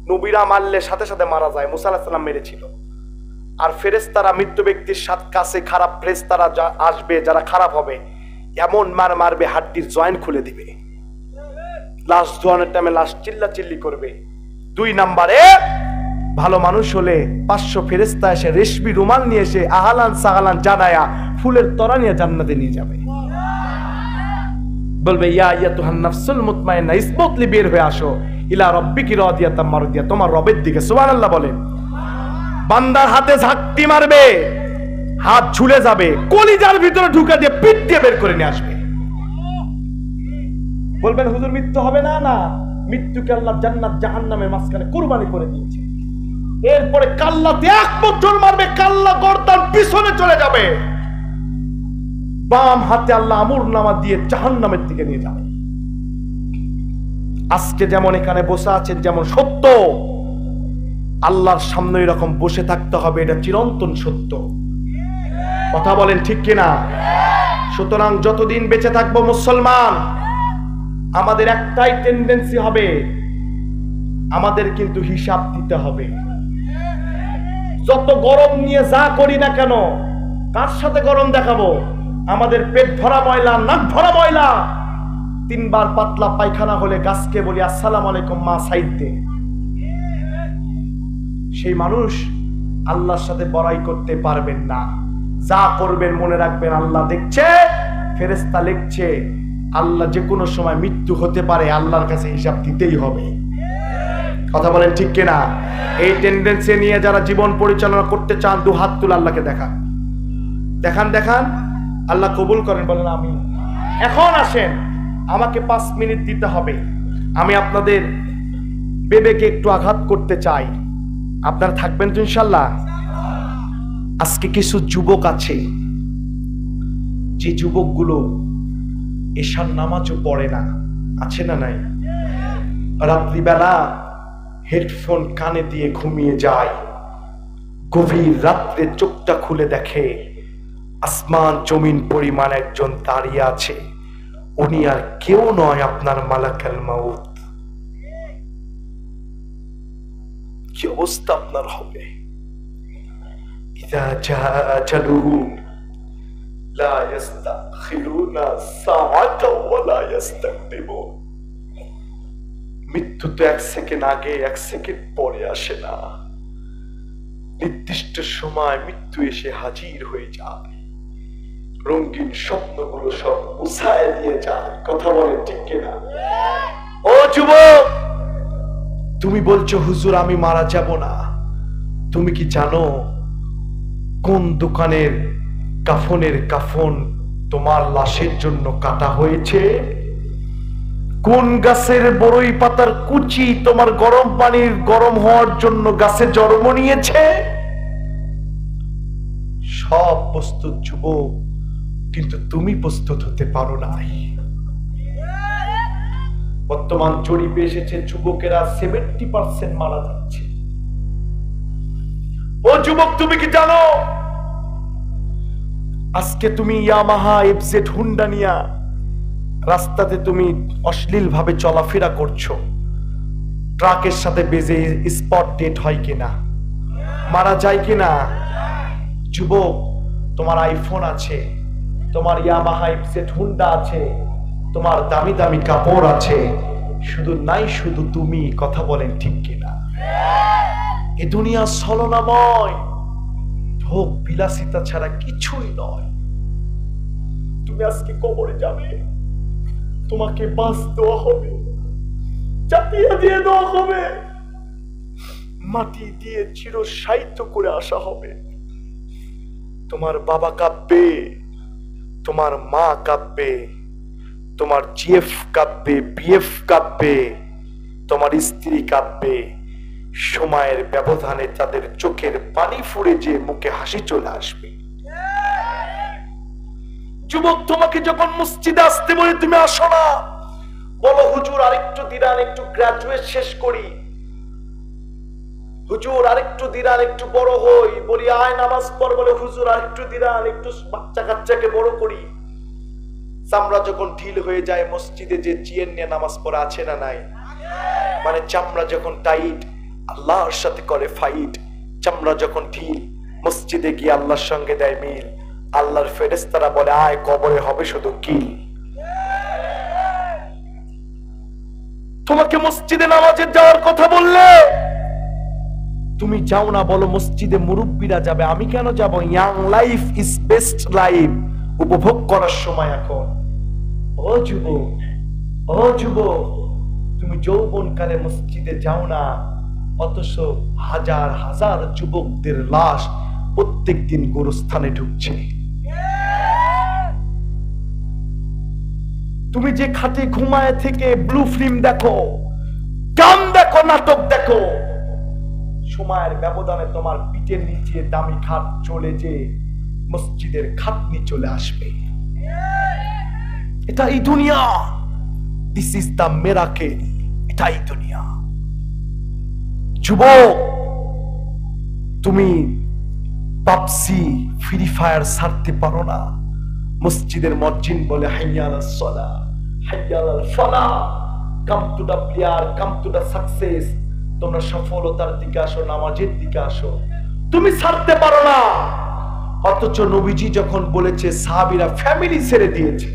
নবীরা মারলে সাথে সাথে মারা যায়, মুসা আলাইহিস সালাম মেরেছিল। আর ফেরেশতারা মৃত্যু ব্যক্তির সাথে কাছে খারাপ ফেরেশতারা আসবে, যারা খারাপ হবে এমন মার মারবে হাড্ডির জয়েন্ট খুলে দিবে। লাশ ধোয়ানোর টাইমে লাশ চিল্লা চিল্লি করবে। 2 নম্বরে ভালো মানুষ হলে 500 ফেরেশতা এসে রেশমি রুমাল নিয়ে এসে আহলান সাহলান জানায়া ফুলের তরা নিয়ে জান্নাতে নিয়ে যাবে। বলবে ইয়া আইয়াতুহান নাফসুল মুতমাইন্না, ইসবতলি বের হয়ে আসো, ইলা রাব্বিকি রাদিয়াতাম মারদিয়া, তোমার রবের দিকে। সুবহানাল্লাহ বলেন। বান্দার হাতে ঝাঁকটি মারবে, হাত ঝুলে যাবে, কলিজার ভিতরে ঢুকা দিয়ে পিঠ দিয়ে বের করে নিয়ে আসবে। বলবেন হুজুর মৃত্যু হবে না? না, মৃত্যুকে আল্লাহ জান্নাত জাহান্নামের মাঝখানে কুরবানি করে দিয়েছে। এরপরে কাল্লাতে 1 বছর মারবে, কাল্লা গর্দান পিছনে চলে যাবে, বাম হাতে আল্লাহ আমলনামা দিয়ে জাহান্নামের দিকে নিয়ে যাবে। আজকে যেমন এখানে বসে আছেন যেমন সত্য, আল্লাহর সামনে এরকম বসে থাকতে হবে, এটা চিরন্তন সত্য। কথা বলেন ঠিক কিনা? সুতরাং যতদিন বেঁচে থাকবো মুসলমান, আমাদের একটাই টেন্ডেন্সি হবে, আমাদের কিন্তু হিসাব দিতে হবে। যত গরম নিয়ে যা করি না কেন, কার সাথে গরম দেখাবো? আমাদের পেট ভরা ময়লা, নাক ভরা ময়লা, 3 বার পাতলা পায়খানা হলে গাছকে বলি আসসালামু আলাইকুম মা, সাইড দে। সেই মানুষ আল্লাহর সাথে বড়াই করতে পারবেন না। যা করবেন মনে রাখবেন আল্লাহ দেখছে, ফেরেশতা লিখছে। আল্লাহ যে কোনো সময় মৃত্যু হতে পারে, আল্লাহর কাছে হিসাব দিতেই হবে। কথা বলেন ঠিক কিনা? এই টেন্ডেন্সি নিয়ে যারা জীবন পরিচালনা করতে চান, 2 হাত তুলে আল্লাহকে দেখান, দেখান দেখান, আল্লাহ কবুল করেন, বলেন আমিন। এখন আসেন, আমাকে 5 মিনিট দিতে হবে। আমি আপনাদের বিবেকে একটু আঘাত করতে চাই, আপনারা থাকবেন তো ইনশাআল্লাহ? আজকে কিছু যুবক আছে, যে যুবকগুলো এশার নামাজও পড়ে না, আছে না নাই? রাত্রিবেলা হেডফোন কানে দিয়ে ঘুমিয়ে যায়, গভীর রাত্রে চোখটা খুলে দেখে আসমান জমিন পরিমাণ একজন দাঁড়িয়ে আছে, উনি আর কেউ নয়, আপনার মালাকুল মাউত। কি অবস্থা আপনার হবে? ইযা জাআ আজালুহু লা ইস্তাখিরুনা সাআতাও ওয়া লা ইস্তাকদিমুন। মৃত্যু তো 1 সেকেন্ড আগে 1 সেকেন্ড পরে আসে না, নির্দিষ্ট সময় মৃত্যু এসে হাজির হয়ে যায়, রঙিন স্বপ্নগুলো সব মুছায় দিয়ে যায়। কথা বলে ঠিক কিনা? ও যুবক, তুমি বলছো হুজুর আমি মারা যাব না, তুমি কি জানো কোন দোকানের কাফনের কাফন তোমার লাশের জন্য কাটা হয়েছে? কোন গাছের বড়ই পাতার কুচি তোমার গরম পানির গরম হওয়ার জন্য গাছে জন্ম নিয়েছে? সব প্রস্তুত যুবক, কিন্তু তুমি প্রস্তুত হতে পারো নাই। বর্তমান জরিপে এসেছে যুবকেরা 70% মারা যাচ্ছে। ও যুবক, তুমি কি জানো আজকে তুমি ইয়ামাহা এফজেড হুন্ডা নিয়া রাস্তাতে তুমি অশ্লীল ভাবে চলাফেরা করছো, ট্রাকের সাথে বেজে স্পট ডেট হয় কিনা, মারা যায় কিনা? যুবক, তোমার আইফোন আছে, তোমার ইয়ামাহা এফজেড হুন্ডা আছে, তোমার দামি দামি কাপড় আছে, শুধু নাই শুধু তুমি। কথা বলেন ঠিক কিনা? এ দুনিয়া ছলনাময়, ভোগ বিলাসিতা ছাড়া কিছুই নয়। তুমি আজকে কবরে যাবে, তোমাকে বাস দেওয়া হবে, চাপিয়ে দিয়ে দেওয়া হবে, মাটি দিয়ে চিরস্থায়িত্ব করে আসা হবে। তোমার বাবা কাঁদবে, তোমার মা কাঁদবে, তোমার জিএফ কাঁদবে, বিএফ কাঁদবে, তোমার স্ত্রী কাঁদবে। সময়ের ব্যবধানে তাদের চোখের পানি ফুরে যে মুখে হাসি চলে আসবে। যুবক, তোমাকে যখন মসজিদে আসতে বলে তুমি আসো না, বলো হুজুর আরেকটু দিরান, একটু গ্রাজুয়েট শেষ করি, হুজুর আরেকটু দিরান, একটু বড় হই। বলি আয় নামাজ পড়, বলে হুজুর আরেকটু দিরান, একটু বাচ্চা কাচ্চাকে বড় করি। চামড়া যখন ঢিল হয়ে যায়, মসজিদে যে চেয়ার নিয়ে নামাজ পড়া আছে না নাই? মানে চামড়া যখন টাইট, আল্লাহর সাথে করে ফাইট। চামড়া যখন ঢিল, মসজিদে গিয়ে আল্লাহর সঙ্গে দেয় মিল। আল্লাহর ফেরেশতারা বলে আয়, কবরে হবে শুধু কিল। তোমাকে মসজিদে নামাজে যাওয়ার কথা বললে তুমি যাও না, বলো মসজিদে মুরব্বীরা যাবে, আমি কেন যাব? Young life is best life, উপভোগ করার সময় এখন। ও যুবক, ও যুবক, তুমি যৌবনকালে মসজিদে যাও না, অথচ হাজার হাজার যুবকদের লাশ প্রত্যেকদিন গোরস্থানে ঢুকছে। তুমি যে খাটে ঘুমায় থেকে ব্লু ফিল্ম দেখো, গান দেখো, নাটক দেখো, সময়ের ব্যবধানে তোমার পিঠের নিচে দামি খাট চলে যে মসজিদের খাটনি চলে আসবে। এটাই দুনিয়া, দিস ইজ দ্য মিরাকেল, এটাই দুনিয়া। যুবক, তুমি পাবজি ফ্রি ফায়ার ছাড়তে পারো না। মসজিদের মুয়াজ্জিন বলে হাইয়া আলাস সালাহ, হাইয়া আলাল ফালাহ, come to the prayer, come to the success. তোমরা সফলতার দিকে আসো, নামাজের দিকে আসো। তুমি ছাড়তে পারো না, অথচ নবীজি যখন বলেছে সাহাবীরা ফ্যামিলি ছেড়ে দিয়েছে।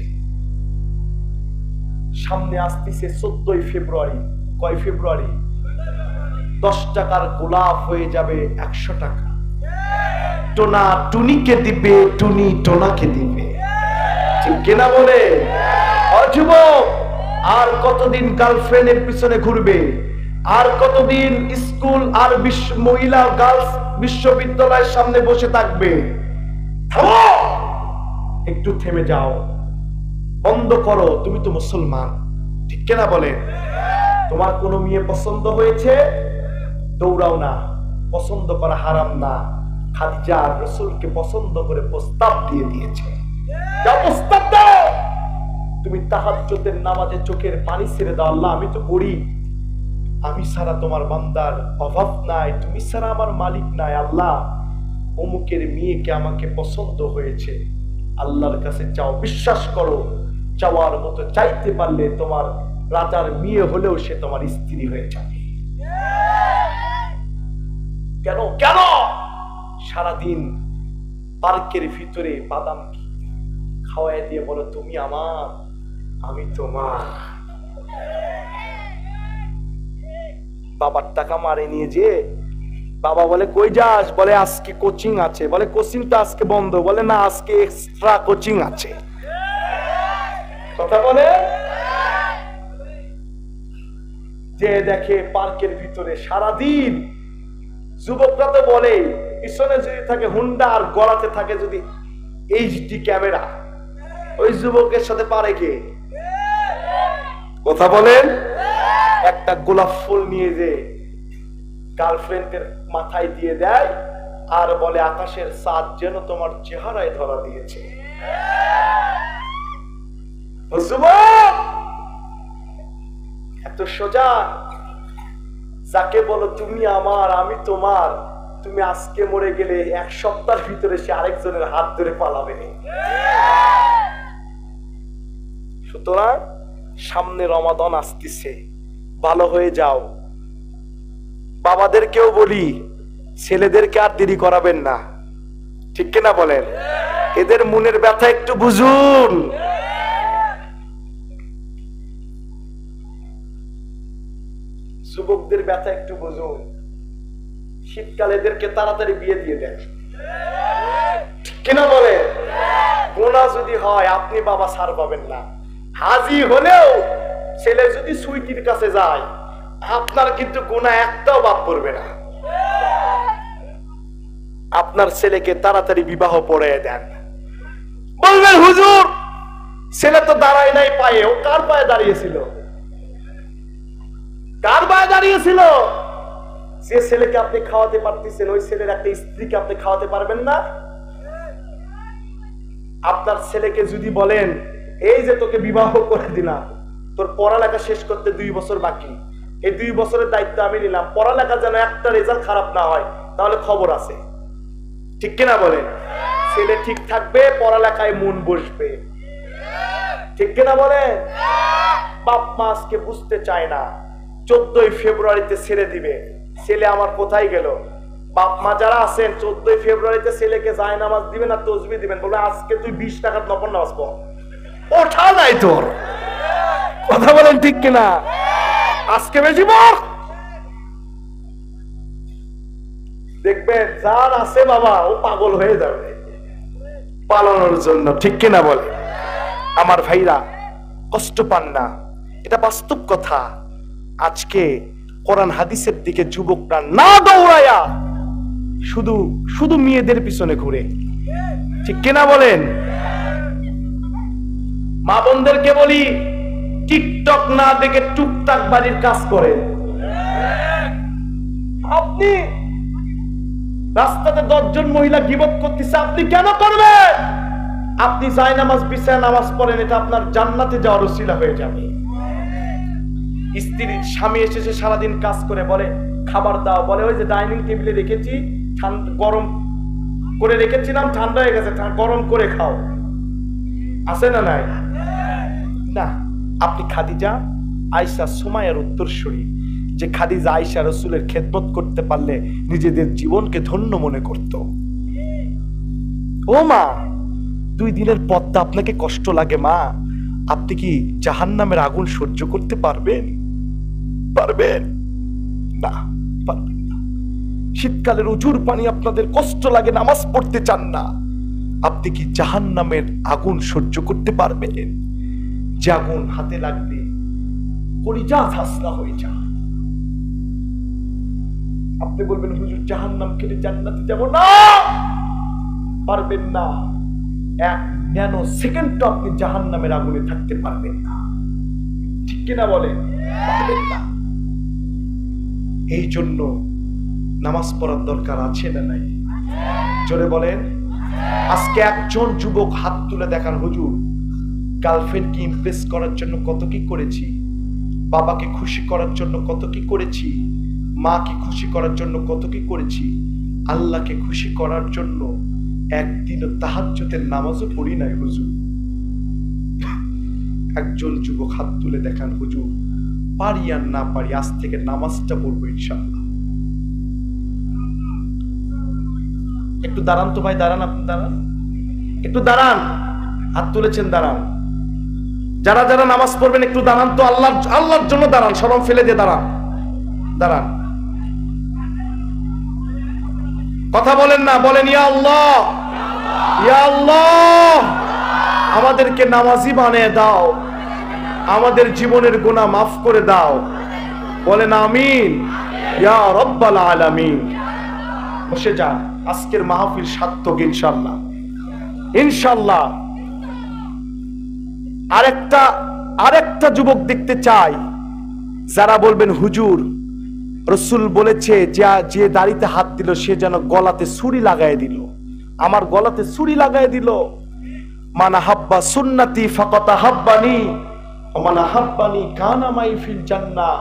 সামনে আসতেছে 14 ফেব্রুয়ারি। কয় ফেব্রুয়ারি? 10 টাকার গোলাপ হয়ে যাবে 100 টাকা। টোনা টুনিকে দিবে, টুনি টোনাকে দিবে, ঠিক কিনা বলে? যুবক, আর কতদিন গার্লফ্রেন্ডের পিছনে ঘুরবে? আর কতদিন স্কুল আর মহিলা গার্লস বিশ্ববিদ্যালয়ের সামনে বসে থাকবে? থামো, একটু থেমে যাও, বন্ধ করো। তুমি তো মুসলমান, ঠিক কিনা বলে? তোমার কোনো মেয়ে পছন্দ হয়েছে, দৌড়াও না, পছন্দ করা হারাম না। খাদিজা রাসূলকে পছন্দ করে প্রস্তাব দিয়ে দিয়েছে, যাও প্রস্তাব দাও। তুমি তাহাজ্জুদের নামাজে চোখের পানি ছেড়ে দাও, আল্লাহ আমি তো পড়ি, আমি ছাড়া তোমার বান্দার অভাব নাই, তুমি ছাড়া আমার মালিক নাই। আল্লাহ, অমুকের মেয়েকে আমাকে পছন্দ হয়েছে। আল্লাহর কাছে চাও, বিশ্বাস করো, চাওয়ার মতো চাইতে পারলে তোমার রাজার মেয়ে হলেও সে তোমার স্ত্রী হয়ে যাবে। কেন কেন সারাদিন পার্কের ভিতরে বাদাম খাওয়াই দিয়ে বলো তুমি আমার, আমি তোমার। বাবার টাকা মারে নিয়ে যে বাবা বলে কই যাস? বলে আজকে কোচিং আছে। বলে কোচিং তো আজকে বন্ধ। বলে না, আজকে এক্সট্রা কোচিং আছে। কথা বলে যে দেখে পার্কের ভিতরে সারাদিন। যুবকরা তো বলে পিছনে যদি থাকে হুন্ডা আর গলাতে থাকে যদি এইচডি ক্যামেরা, ওই যুবকের সাথে পারে কে? কথা বলেন। একটা গোলাপ ফুল নিয়ে যে গার্লফ্রেন্ডের মাথায় দিয়ে দেয় আর বলে আকাশের চাঁদ যেন তোমার চেহারায় ধরা দিয়েছে। যুবক, এত সোজা। যাকে বলো তুমি আমার আমি তোমার, তুমি আজকে মরে গেলে 1 সপ্তাহের ভিতরে সে আরেকজনের হাত ধরে পালাবে। সুতরাং সামনে রমাদান আসতেছে, ভালো হয়ে যাও। বাবাদেরকেও বলি, ছেলেদেরকে আর দেরি করাবেন না, ঠিক কিনা বলেন? এদের মনের ব্যথা একটু বুঝুন। যুবকদের ব্যথা একটু বুঝুন। শীতকালে এদেরকে তাড়াতাড়ি বিয়ে দিয়ে দেন, ঠিক কিনা বলেন? গুনাহ যদি হয় আপনি বাবা ছাড় পাবেন না। হাজি হলেও ছেলে যদি সুইটির কাছে যায়, আপনার কিন্তু গুনাহ একটাও বাদ পড়বে না। আপনার ছেলেকে তাড়াতাড়ি বিবাহ পড়িয়ে দেন। বলবেন হুজুর ছেলে তো দাঁড়ায় নাই পায়ে, ও কার পায়ে দাঁড়িয়েছিল? কার পায়ে দাঁড়িয়েছিল? যে ছেলেকে আপনি খাওয়াতে পারতেছেন, ওই ছেলের একটা স্ত্রীকে আপনি খাওয়াতে পারবেন না? আপনার ছেলেকে যদি বলেন এই যে তোকে বিবাহ করে দিলাম, তোর পড়ালেখা শেষ করতে 2 বছর বাকি, এই 2 বছরের দায়িত্ব আমি নিলাম, পড়ালেখা যেন একটা রেজাল্ট খারাপ না হয়, তাহলে খবর আছে, ঠিক কিনা বলেন? ছেলে ঠিক থাকবে, পড়ালেখায় মন বসবে, ঠিক কিনা বলেন? বাপ মা আজকে বুঝতে চায় না, 14ই ফেব্রুয়ারিতে ছেড়ে দিবে। ছেলে আমার কোথায় গেল? বাপ মা যারা আছেন 14ই ফেব্রুয়ারিতে ছেলেকে যায় নামাজ দিবেন আর তসবিহ দিবেন, বলবে আজকে তুই 20 টাকার নফল নামাজ পড়। ওঠা নাই তোর, কথা বলেন ঠিক কিনা? আজকে বেশি পড়। দেখবেন যার আছে বাবা ও পাগল হয়ে যাবে পালানোর জন্য, ঠিক কিনা বলে? আমার ভাইরা কষ্ট পান না, এটা বাস্তব কথা। আজকে কোরআন হাদিসের দিকে যুবকরা না দৌড়ায়া শুধু শুধু মেয়েদের পিছনে ঘুরে, ঠিক কিনা বলেন? মা বোনদেরকে বলি টিকটক না দেখে টুকটাক বাড়ির কাজ করেন। আপনি রাস্তাতে 10 জন মহিলা গীবত করতেছে, আপনি কেন করবেন? আপনি যায় নামাজ বিছায় নামাজ পড়েন, এটা আপনার জান্নাতে যাওয়ার উসিলা হয়ে যাবে। স্ত্রীর স্বামী এসেছে সারাদিন কাজ করে, বলে খাবার দাও, বলে ওই যে ডাইনিং টেবিলে রেখেছি, গরম করে রেখেছিলাম, ঠান্ডা হয়ে গেছে, গরম করে খাও। আছে না নাই? না। আপনি খাদিজা আয়েশা সুমাইয়ার উত্তরসূরি, যে খাদিজা আয়েশা রাসূলের খেদমত করতে পারলে নিজেদের জীবনকে ধন্য মনে করত। ও মা, 2 দিনের পথটা আপনাকে কষ্ট লাগে মা, আপনি কি জাহান্নামের আগুন সহ্য করতে পারবেন? পারবেন না, পারবেন না। শীতকালের উজুর পানি আপনাদের কষ্ট লাগে, নামাজ পড়তে চান না, আপনি কি জাহান্নামের আগুন সহ্য করতে পারবেন? যে আগুন হাতে লাগবে কলিজা ঝাঁসরা হয়ে যায়। আপনি বলবেন হুজুর জাহান্নাম খেলে জান্নাতে যাব না, পারবেন না। 1 ন্যানো সেকেন্ড আপনি জাহান্নামের আগুনে থাকতে পারবেন না, ঠিক কিনা বলে? পারবেন না। এই জন্য নামাজ পড়ার দরকার আছে না নাই? জোরে বলেন। আজকে একজন যুবক হাত তুলে দেখান, হুজুর গার্লফ্রেন্ডকে ইমপ্রেস করার জন্য কত কি করেছি, বাবাকে খুশি করার জন্য কত কি করেছি, মাকে খুশি করার জন্য কত কি করেছি, আল্লাহকে খুশি করার জন্য একদিনও তাহাজ্জুদের নামাজও পড়ি নাই হুজুর। একজন যুবক হাত তুলে দেখান, হুজুর পারি আর না পারি আজ থেকে নামাজটা পড়বো ইনশাআল্লাহ। একটু দাঁড়ান তো ভাই, দাঁড়ান, আপনি দাঁড়ান, একটু দাঁড়ান, হাত তুলেছেন দাঁড়ান। যারা যারা নামাজ পড়বেন একটু দাঁড়ান তো, আল্লাহর জন্য দাঁড়ান, শরম ফেলে দিয়ে দাঁড়ান, দাঁড়ান। কথা বলেন না, বলেন ইয়া আল্লাহ, ইয়া আল্লাহ আমাদেরকে নামাজি বানিয়ে দাও, আমাদের জীবনের গুনাহ মাফ করে দাও, বলেন আমিন ইয়া রাব্বাল আলামিন। বসে যান, আজকের মাহফিল সার্থক ইনশাআল্লাহ, ইনশাআল্লাহ। আরেকটা যুবক দেখতে চাই যারা বলবেন হুজুর রাসূল বলেছে যে দাড়িতে হাত দিল সে যেন গলাতে ছুরি লাগায় দিল, আমার গলাতে ছুরি লাগায় দিল। মান হাব্বা সুন্নতি ফাকাত হাব্বানি, ওমান আহাব্বানি কানা মাই ফিল জান্নাহ,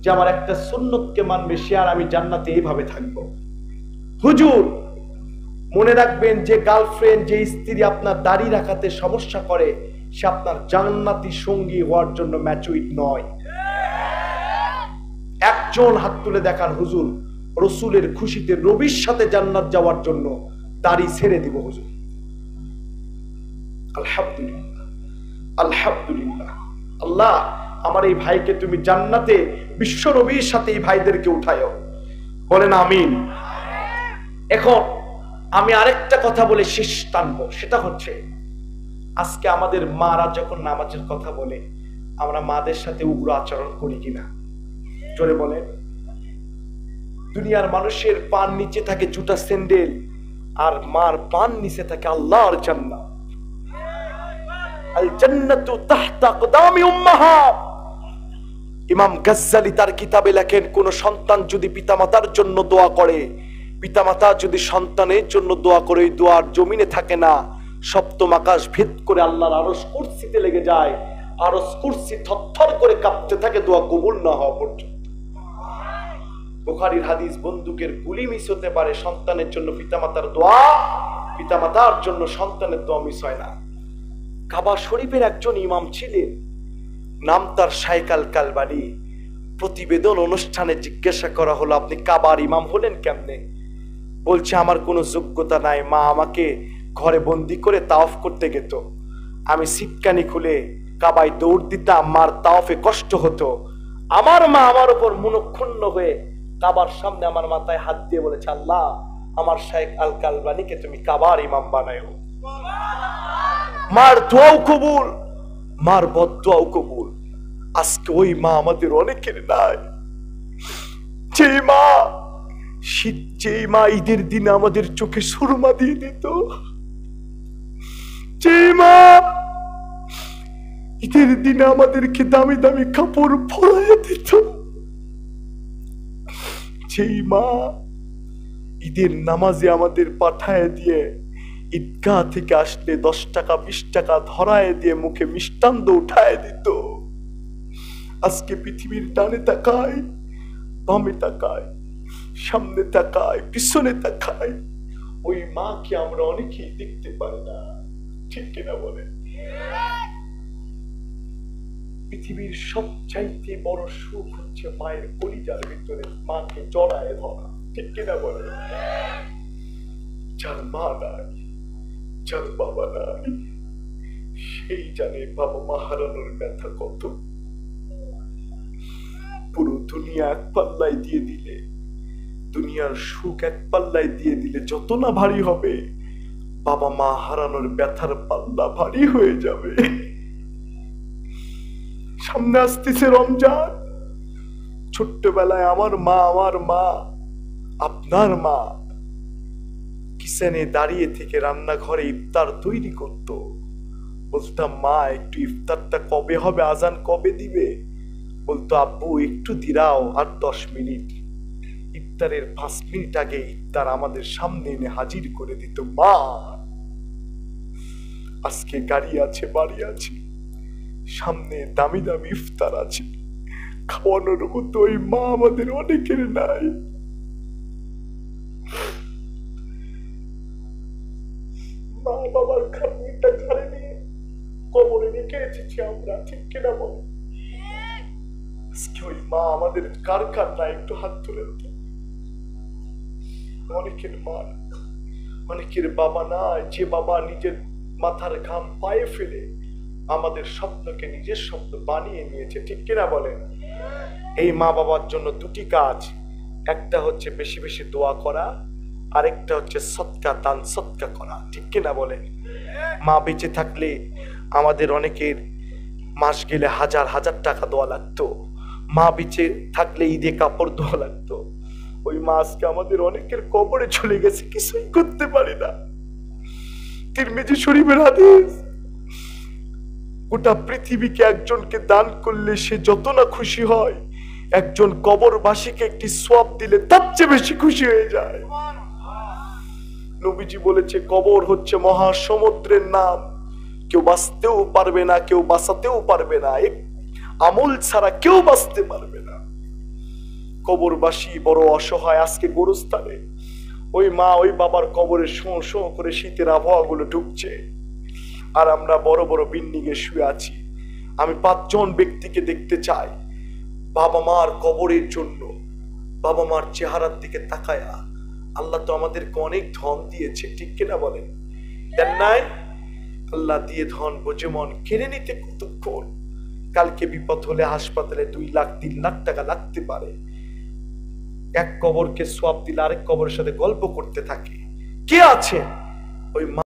যে আমার একটা সুন্নতকে মানবে সে আর আমি জান্নাতে এইভাবে থাকবো। হুজুর মনে রাখবেন, যে গার্লফ্রেন্ড, যে স্ত্রী আপনার দাড়ি রাখাতে সমস্যা করে সে আপনার জান্নাতি সঙ্গী হওয়ার জন্য ম্যাচুইড নয়। একজন হাত তুলে দেখান, হুজুর রসুলের খুশিতে নবীর সাথে জান্নাত যাওয়ার জন্য দাড়ি ছেড়ে দিব হুজুর। আলহামদুলিল্লাহ, আলহামদুলিল্লাহ। আল্লাহ আমার এই ভাইকে তুমি জান্নাতে বিশ্ব নবীর সাথে এই ভাইদেরকে উঠায়ো, বলেন আমিন। এখন আমি আরেকটা কথা বলে শেষ টানবো, সেটা হচ্ছে আজকে আমাদের মারা যখন নামাজের কথা বলে আমরা মাদের সাথে উগ্র আচরণ করি কিনা, জোরে বলেন। দুনিয়ার মানুষের পান নিচে থাকে জুতা স্যান্ডেল, আর মার পান নিচে থাকে আল্লাহর জান্নাত। আল জান্নাতু তাহতা আকদামি উম্মাহাত। ইমাম গাজ্জালি তার কিতাবে লেখেন, কোন সন্তান যদি পিতামাতার জন্য দোয়া করে, পিতামাতা যদি সন্তানের জন্য দোয়া করে, ওই দোয়ার জমিনে থাকে না, সপ্তম আকাশ ভেদ করে আল্লাহর আরশ কুরসিতে লেগে যায়, আরশ কুরসি থরথর করে কাঁপতে থাকে দোয়া কবুল না হওয়া পর্যন্ত। বুখারীর হাদিস, বন্দুকের গুলি মিস হতে পারে, সন্তানের জন্য পিতামাতার দোয়া, পিতামাতার জন্য সন্তানের দোয়া মিস হয় না। কাবা শরীফের একজন ইমাম ছিলেন, নাম তার শাইখ আল কালবানি। প্রতিবেদন অনুষ্ঠানে জিজ্ঞাসা করা হলো, আপনি কাবার ইমাম হলেন কেমনে? বলছে, আমার কোনো যোগ্যতা নাই, মা আমাকে ঘরে বন্দি করে তাওয়াফ করতে গেত, আমি সিটকানি খুলে কাবায় দৌড় দিতাম, মার তাওয়াফে কষ্ট হতো, আমার মা আমার উপর মনক্ষুণ্ণ হয়ে কাবার সামনে আমার মাথায় হাত দিয়ে বলেছে, আল্লাহ আমার শাইখ আল কালবানিকে তুমি কাবার ইমাম বানায়ো। মার দোয়াও কবুল, মার বদদোয়াও কবুল। আজকে ওই মা আমাদের অনেকের নাই। যে মা ঈদের দিনে আমাদের চোখে সুরমা দিয়ে দিত, যে মা ঈদের দিনে আমাদেরকে দামি দামি কাপড় পরাইয়া দিত, যেই মা ঈদের নামাজে আমাদের পাঠায় দিয়ে ঈদগাহ থেকে আসলে 10 টাকা 20 টাকা ধরায় দিয়ে মুখে মিষ্টান্ন উঠায় দিত, আজকে পৃথিবীর ডানে তাকায়, বামে তাকায়, সামনে তাকায়, পিছনে তাকায়, ওই মাকে আমরা অনেকেই দেখতে পাই না, ঠিক কিনা বলেন? পৃথিবীর সবচাইতে বড় সুখ হচ্ছে মায়ের কলিজার ভিতরে মাকে জড়ায় ধরা, ঠিক কিনা বলেন? যার মা নাই, যার বাবা নাই, সেই জানে বাবা মা হারানোর ব্যথা কত। পুরো দুনিয়া এক পাল্লায় দিয়ে দিলে, দুনিয়ার সুখ এক পাল্লায় দিয়ে দিলে যত না ভারী হবে, বাবা মা হারানোর ব্যথার পাল্লা ভারী হয়ে যাবে। সামনে আসতেছে রমজান। ছোট্টবেলায় আমার মা, আপনার মা কিচেনে দাঁড়িয়ে থেকে রান্নাঘরে ইফতার তৈরি করত। বলতাম, মা একটু ইফতারটা কবে হবে, আজান কবে দিবে? বলতো, আব্বু একটু দিরাও, আর 10 মিনিট। ইফতারের 5 মিনিট আগে ইফতার আমাদের সামনে এনে হাজির করে দিত মা। আজকে গাড়ি আছে, বাড়ি আছে, সামনে দামি দামি ইফতার আছে, খাওয়ানোর মতো ওই মা আমাদের অনেকের নাই। মা বাবার খাটনিটা ঘাড়ে নিয়ে কবরে রেখে এসেছি আমরা, ঠিক কিনা বলে? আজকে ওই মা আমাদের কার কার নাই, একটু হাত তুলে দিতে। অনেকের মা, অনেকের বাবা নাই, যে বাবা নিজের মাথার ঘাম পায়ে ফেলে আমাদের স্বপ্নকে নিজের স্বপ্ন বানিয়ে নিয়েছে, ঠিক কিনা বলেন? এই মা বাবার জন্য 2টি কাজ, একটা হচ্ছে বেশি বেশি দোয়া করা, আরেকটা হচ্ছে সদকা দান সদকা করা, ঠিক কিনা বলেন? মা বেঁচে থাকলে আমাদের অনেকের মাস গেলে হাজার হাজার টাকা দেওয়া লাগতো, মা বেঁচে থাকলে ঈদে কাপড় দেওয়া লাগতো। ওই মা আজকে আমাদের অনেকের কবরে চলে গেছে, কিছুই করতে পারি না। তিরমিজি শরীফের হাদিস, গোটা পৃথিবীকে একজনকে দান করলে সে যত না খুশি হয়, একজন কবরবাসীকে একটি সোয়াব দিলে তার চেয়ে বেশি খুশি হয়ে যায়। নবীজি বলেছে, কবর হচ্ছে মহাসমুদ্রের নাম, কেউ বাঁচতেও পারবে না, কেউ বাঁচাতেও পারবে না, এক আমল ছাড়া কেউ বাঁচতে পারবে না। কবরবাসী বড় অসহায়। আজকে গোরস্থানে ওই মা ওই বাবার কবরে শোঁ শোঁ করে শীতের আবহাওয়া গুলো ঢুকছে, আর আমরা বড় বড় বিল্ডিং এ শুয়ে আছি। আমি 5 জন ব্যক্তিকে দেখতে চাই বাবা মার কবরের জন্য, বাবা মার চেহারার দিকে তাকায়া। আল্লাহ তো আমাদেরকে অনেক ধন দিয়েছে, ঠিক কিনা বলেন? দেন নাই? আল্লাহ দিয়ে ধন বোঝে মন কেড়ে নিতে কতক্ষণ। কালকে বিপদ হলে হাসপাতালে 2 লাখ 3 লাখ টাকা লাগতে পারে। এক কবরকে সোয়াব দিলে আরেক কবরের সাথে গল্প করতে থাকে। কে আছে ওই